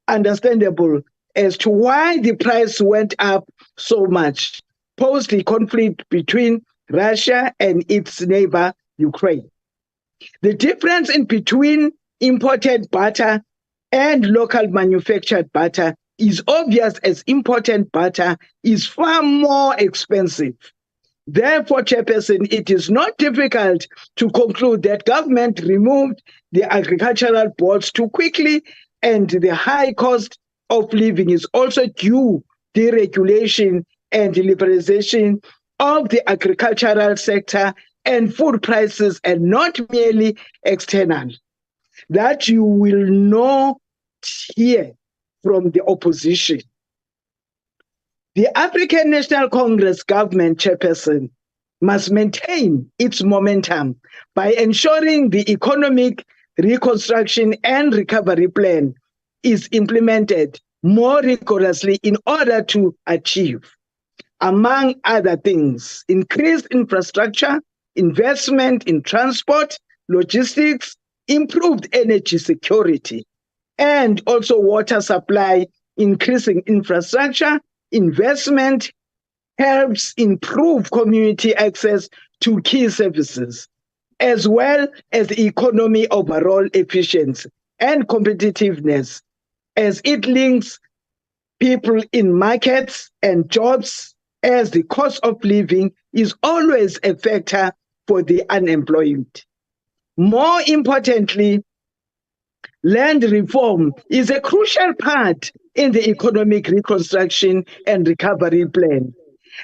understandable as to why the price went up so much post the conflict between Russia and its neighbor, Ukraine. The difference in between imported butter and local manufactured butter is obvious, as imported butter is far more expensive. Therefore, Chairperson, it is not difficult to conclude that government removed the agricultural boards too quickly, and the high cost of living is also due to deregulation and liberalization of the agricultural sector and food prices, and not merely external. That you will not hear from the opposition. The African National Congress government, Chairperson, must maintain its momentum by ensuring the economic reconstruction and recovery plan is implemented more rigorously in order to achieve, among other things, increased infrastructure, investment in transport, logistics, improved energy security, and also water supply. Increasing infrastructure investment helps improve community access to key services, as well as economy overall efficiency and competitiveness, as it links people in markets and jobs, as the cost of living is always a factor for the unemployed. More importantly, land reform is a crucial part in the economic reconstruction and recovery plan.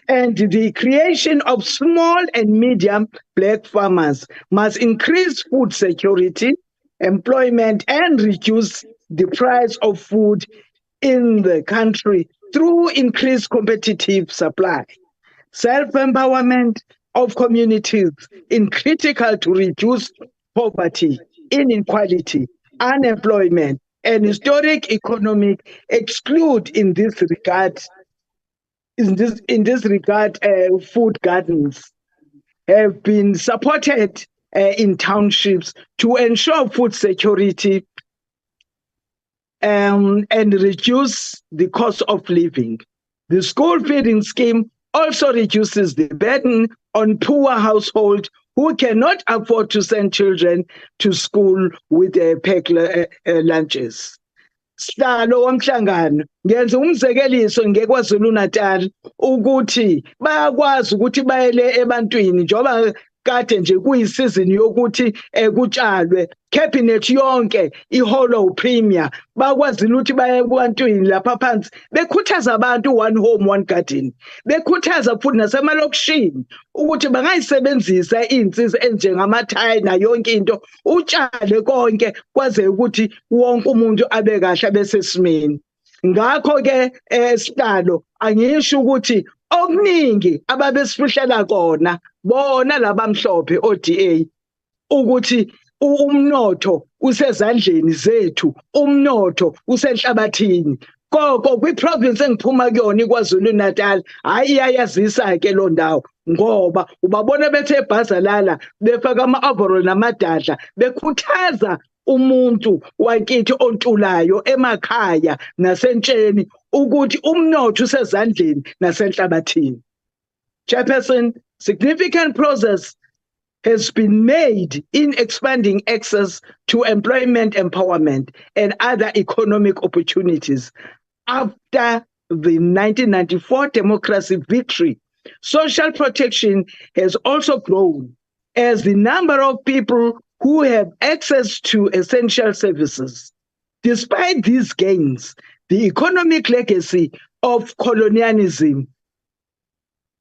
And the creation of small and medium black farmers must increase food security, employment, and reduce the price of food in the country through increased competitive supply. Self-empowerment of communities is critical to reduce poverty, inequality, unemployment, and historic economic exclude in this regard. Food gardens have been supported in townships to ensure food security and reduce the cost of living. The school feeding scheme also reduces the burden on poor households who cannot afford to send children to school with packed lunches. Sihlalo womhlangano, ngenza umzekeliso ngekwaZulu Natal ukuthi bayakwazi ukuthi bayele ebantwini njoba kade nje kuyisizini yokuthi kutshalwe cabinet yonke ihollow premier bakwazile ukuthi baye kubantwini lapha phansi bekhuthaza abantu one home one garden, bekhuthaza futhi nasemalokishini ukuthi bangayisebenzisa insiza enjengamathayi na yonke into utshale konke kwaze ukuthi wonke umuntu abe kahle besesimeni. Ngakho ke sihlalo angisho ukuthi okuningi ababesifihlela kona bona labamhlophe ODA ukuthi umnotho usezandleni zethu, umnotho usenhlabathini. Koko kwiprovince engiphuma kuyona iKwaZulu Natal hayi iyayazisa ke lo ndawo ngoba ubabona bethe ebhazalala befaka ama-overall namadadla bekhuthaza umuntu wakithi ontulayo emakhaya nasentsheni ukuthi umnotho usezandleni nasenhlabathini. Chairperson, significant progress has been made in expanding access to employment empowerment and other economic opportunities after the 1994 democracy victory. Social protection has also grown as the number of people who have access to essential services. Despite these gains, the economic legacy of colonialism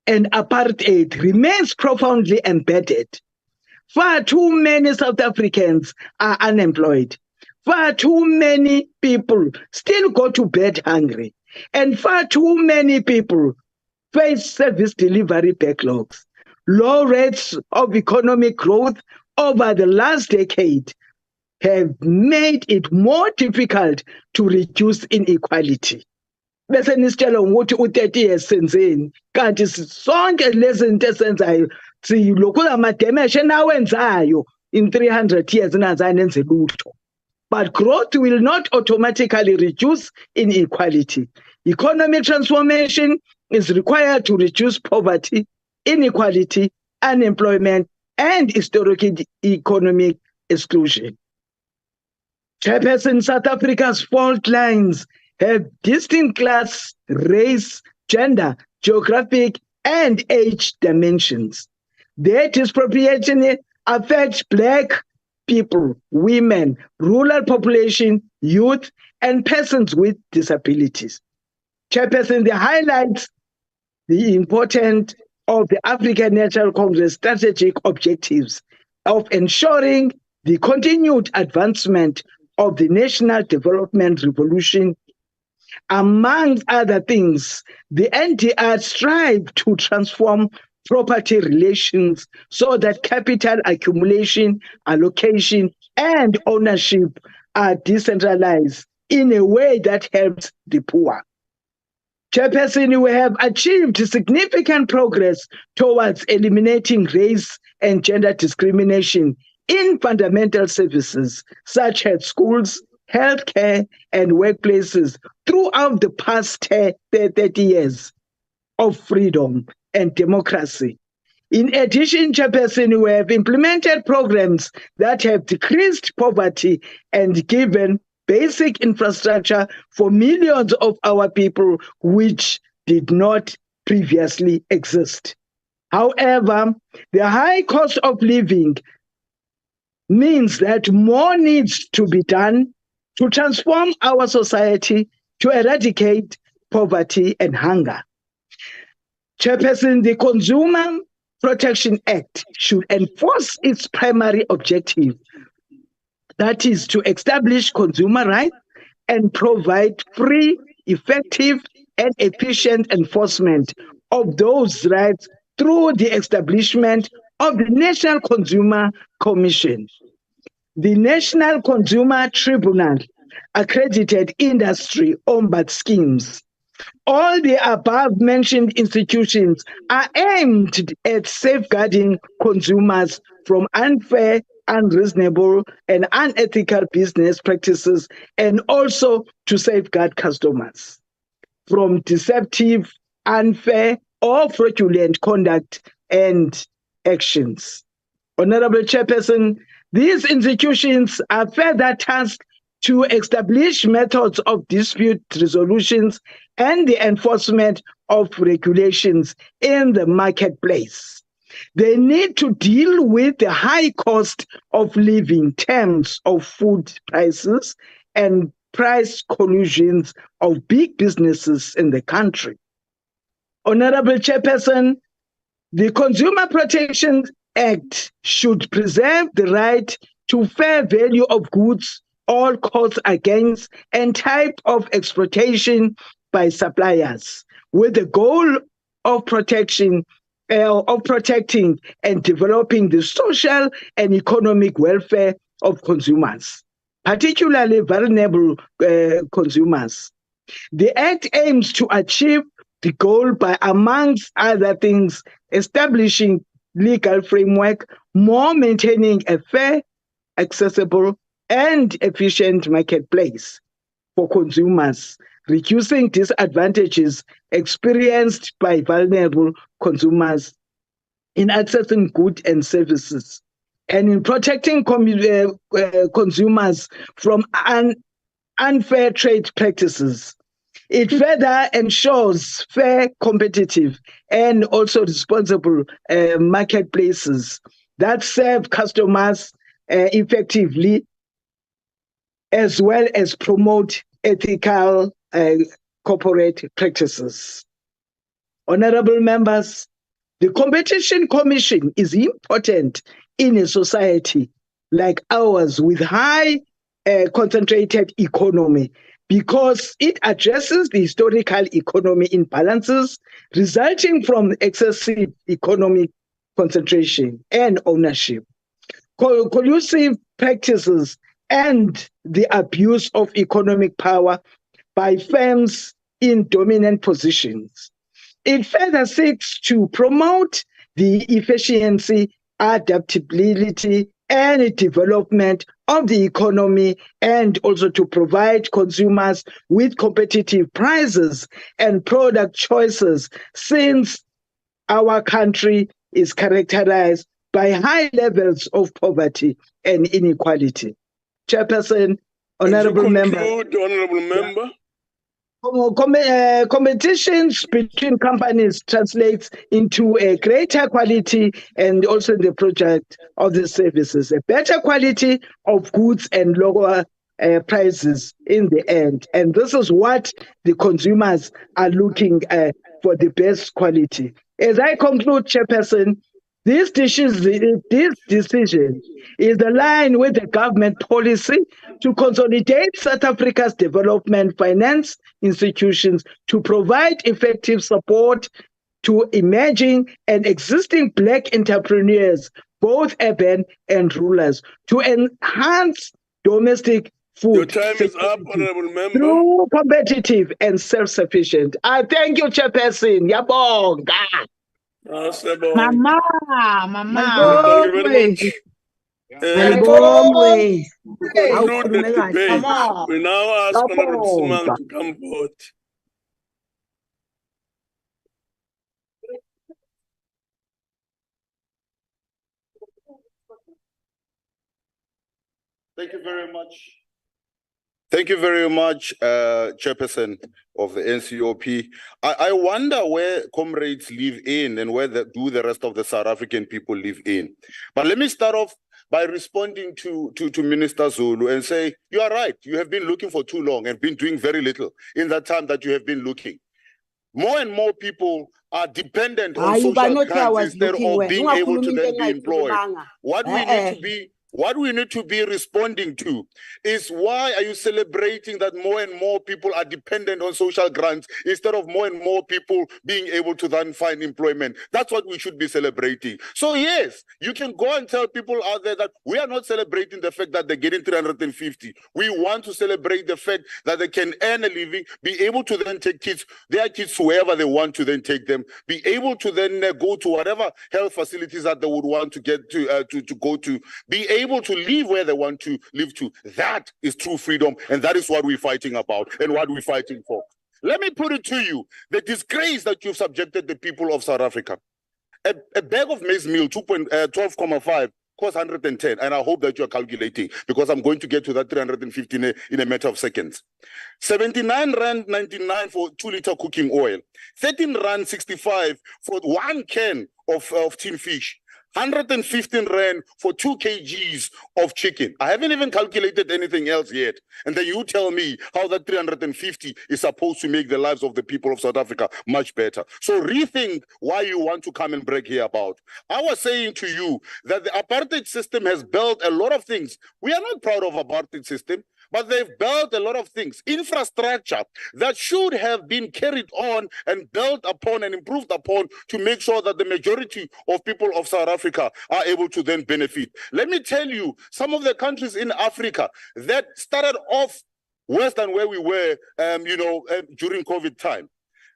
and apartheid remains profoundly embedded. Far too many South Africans are unemployed. Far too many people still go to bed hungry. And far too many people face service delivery backlogs. Low rates of economic growth over the last decade have made it more difficult to reduce inequality. Bese nisitshela ukuthi u-30 years senzeni kanti sonke lezi zinto esenzayo silokhu amademeshe enawenzayo in 300 years nazani enze lutho. But growth will not automatically reduce inequality. Economic transformation is required to reduce poverty, inequality, unemployment, and historic economic exclusion. Chairperson, South Africa's fault lines have distinct class, race, gender, geographic, and age dimensions. Their disproportion affects Black people, women, rural population, youth, and persons with disabilities. Chairperson, the highlights the importance of the African National Congress strategic objectives of ensuring the continued advancement of the national development revolution. Among other things, the NDR strive to transform property relations so that capital accumulation, allocation, and ownership are decentralized in a way that helps the poor. Chairperson, we have achieved significant progress towards eliminating race and gender discrimination in fundamental services such as schools, healthcare, and workplaces throughout the past 30 years of freedom and democracy. In addition, Chairperson, we have implemented programs that have decreased poverty and given basic infrastructure for millions of our people which did not previously exist. However, the high cost of living means that more needs to be done to transform our society to eradicate poverty and hunger. Chairperson, the Consumer Protection Act should enforce its primary objective, that is to establish consumer rights and provide free, effective, and efficient enforcement of those rights through the establishment of the National Consumer Commission, the National Consumer Tribunal, accredited industry ombud schemes. All the above-mentioned institutions are aimed at safeguarding consumers from unfair, unreasonable, and unethical business practices, and also to safeguard customers from deceptive, unfair, or fraudulent conduct and actions. Honorable Chairperson, these institutions are further tasked to establish methods of dispute resolutions and the enforcement of regulations in the marketplace. They need to deal with the high cost of living in terms of food prices and price collusions of big businesses in the country. Honorable Chairperson, the Consumer Protection Act should preserve the right to fair value of goods, all costs against and type of exploitation by suppliers, with the goal of protecting and developing the social and economic welfare of consumers, particularly vulnerable consumers. The Act aims to achieve the goal by, amongst other things, establishing legal framework, more maintaining a fair, accessible, and efficient marketplace for consumers, reducing disadvantages experienced by vulnerable consumers in accessing goods and services, and in protecting consumers from unfair trade practices. It further ensures fair, competitive, and also responsible marketplaces that serve customers effectively, as well as promote ethical corporate practices. Honorable members, the Competition Commission is important in a society like ours with high concentrated economy, because it addresses the historical economy imbalances resulting from excessive economic concentration and ownership, collusive practices, and the abuse of economic power by firms in dominant positions. It further seeks to promote the efficiency, adaptability, and development of the economy, and also to provide consumers with competitive prices and product choices, since our country is characterized by high levels of poverty and inequality. Chairperson, honorable member. Conclude, honorable member. Competitions between companies translates into a greater quality and also the project of the services, a better quality of goods and lower prices in the end. And this is what the consumers are looking for, the best quality. As I conclude, Chairperson, this decision is aligned with the government policy to consolidate South Africa's development finance institutions to provide effective support to emerging and existing Black entrepreneurs, both urban and rural, to enhance domestic food. Your time is up, honorable member. Through competitive and self-sufficient. I thank you, Chairperson. Yabonga. Mama. Thank you very much. Ayibongwe. Conclude the debate. We now ask Honorable Simang to come forward. Thank you very much. Thank you very much, Chairperson of the NCOP. I wonder where comrades live in and where do the rest of the South African people live in. But let me start off by responding to Minister Zulu and say, you are right. You have been looking for too long and been doing very little in that time that you have been looking. More and more people are dependent on social grants instead of being able to then be employed. What we need to be responding to is, why are you celebrating that more and more people are dependent on social grants instead of more and more people being able to then find employment? That's what we should be celebrating. So yes, you can go and tell people out there that we are not celebrating the fact that they're getting 350. We want to celebrate the fact that they can earn a living, be able to then take their kids wherever they want to then take them, be able to then go to whatever health facilities that they would want to get to go to, be able to live where they want to live to. That is true freedom, and that is what we're fighting about and what we're fighting for. Let me put it to you, the disgrace that you've subjected the people of South Africa. A bag of maize meal, 12.5, costs 110, and I hope that you're calculating, because I'm going to get to that 350 in a matter of seconds. 79 Rand 99 for 2-liter cooking oil, 13 Rand 65 for 1 can of tin fish, 115 Rand for 2 kgs of chicken. I haven't even calculated anything else yet. And then you tell me how that 350 is supposed to make the lives of the people of South Africa much better. So rethink why you want to come and brag here about. I was saying to you that the apartheid system has built a lot of things. We are not proud of apartheid system, but they've built a lot of things, infrastructure that should have been carried on and built upon and improved upon to make sure that the majority of people of South Africa are able to then benefit. Let me tell you, some of the countries in Africa that started off worse than where we were, during COVID time.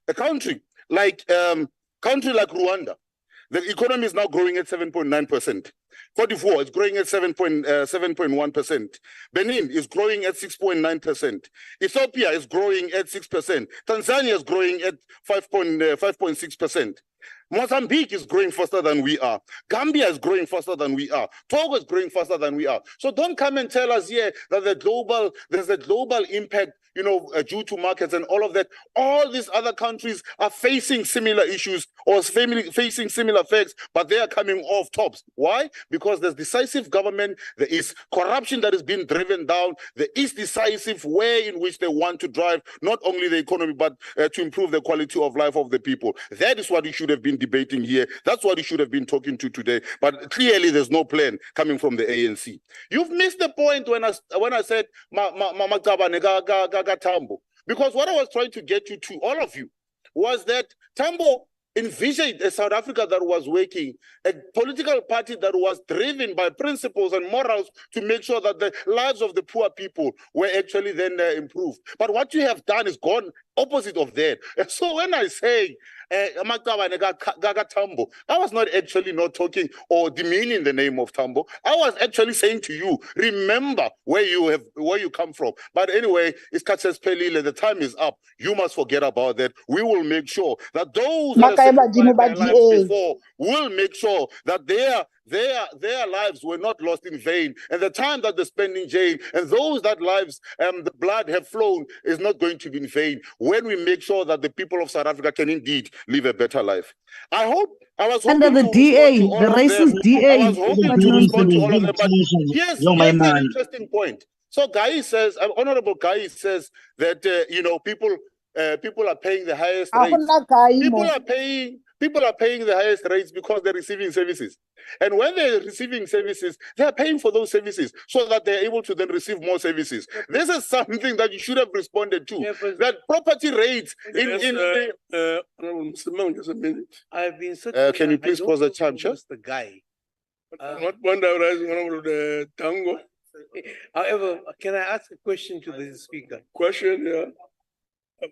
A country like Rwanda, the economy is now growing at 7.9%. Côte d'Ivoire is growing at 7.1%. Benin is growing at 6.9%. Ethiopia is growing at 6%. Tanzania is growing at 5.6%. Mozambique is growing faster than we are. Gambia is growing faster than we are. Togo is growing faster than we are. So don't come and tell us here that there's a global impact, due to markets and all of that. All these other countries are facing similar issues or facing similar facts, but they are coming off tops. Why? Because there's decisive government, there is corruption that is being driven down, there is decisive way in which they want to drive not only the economy, but to improve the quality of life of the people. That is what you should have been debating here. That's what you should have been talking to today. But clearly there's no plan coming from the ANC. You've missed the point when I said Tambo, because what I was trying to get you to, all of you, was that Tambo envisioned a South Africa that was working, a political party that was driven by principles and morals to make sure that the lives of the poor people were actually then improved. But what you have done is gone opposite of that. And so when I say Tambo, I was not actually not talking or demeaning the name of Tambo. I was actually saying to you, remember where you come from. But anyway, it's Katses Pelile, the time is up. You must forget about that. We will make sure that those that have sacrificed their lives before will make sure that their lives were not lost in vain, and the time that they spend in jail and those that lives the blood have flown is not going to be in vain when we make sure that the people of South Africa can indeed live a better life. I was hoping Under the to DA, respond to all the of racist them. DA. I was hoping to respond to all of them, but here's an interesting point. So Guy says, Honorable Guy says that people are paying the highest rates. People are paying the highest rates because they're receiving services. And when they're receiving services, they're paying for those services so that they're able to then receive more services. This is something that you should have responded to. That property rates Mr. Mang, just a minute. I've been can you please pause the time, Chair? The guy. What point I raise, Honorable Tango? However, can I ask a question to the speaker? Question, yeah.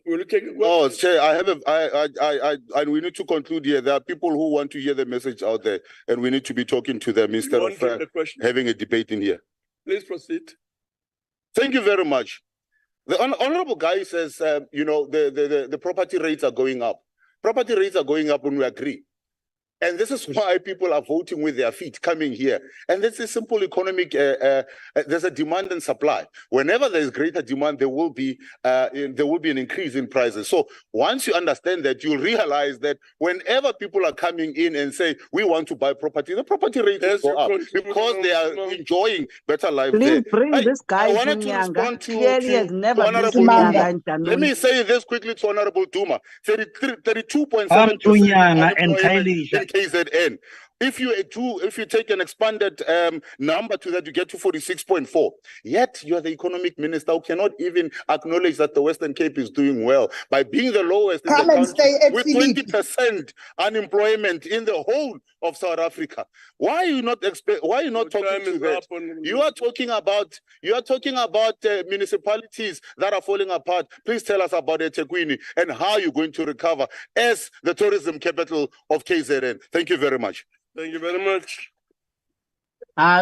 Will you take a Oh, Chair, we need to conclude here. There are people who want to hear the message out there, and we need to be talking to them instead of having a debate in here. Please proceed. Thank you very much. The Honorable Guy says, the property rates are going up. Property rates are going up when we agree. And this is why people are voting with their feet coming here. And this is simple economic, there's a demand and supply. Whenever there is greater demand, there will be an increase in prices. So once you understand that, you'll realize that whenever people are coming in and say, we want to buy property, the property rate will go up because they are enjoying better life there. Bring this guy I wanted to respond Clearly has never been Honorable Duma. Let me say this quickly to Honorable Duma. 32.7% in KZN. If you take an expanded number to that, you get to 46.4. Yet you are the economic minister who cannot even acknowledge that the Western Cape is doing well by being the lowest in the country with 20% unemployment in the whole of South Africa. Why are you not talking to that? You are talking about municipalities that are falling apart. Please tell us about eThekwini and how you're going to recover as the tourism capital of KZN. Thank you very much. Thank you very much.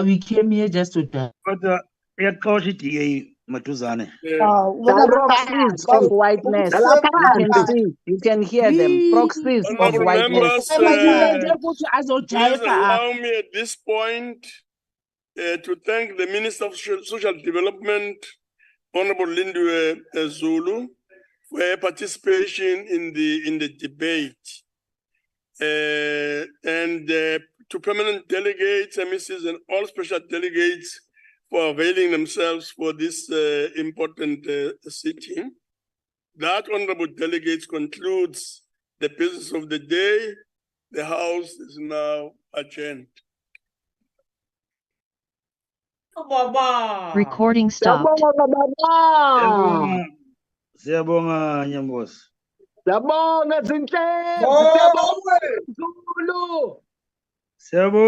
We came here just to talk. But Matuzane. Proxies of whiteness. You can hear them. Proxies of Honorable whiteness. members, please allow me at this point to thank the Minister of Social Development, Honorable Lindiwe Zulu, for her participation in the debate. And to permanent delegates, MSCs, and all special delegates for availing themselves for this important sitting. That, honorable delegates, concludes the business of the day. The House is now adjourned. Recording stopped. Siyabonga Nyambosi. Siyabonga zinhlelo, siyabonga Zulu. Siyabonga.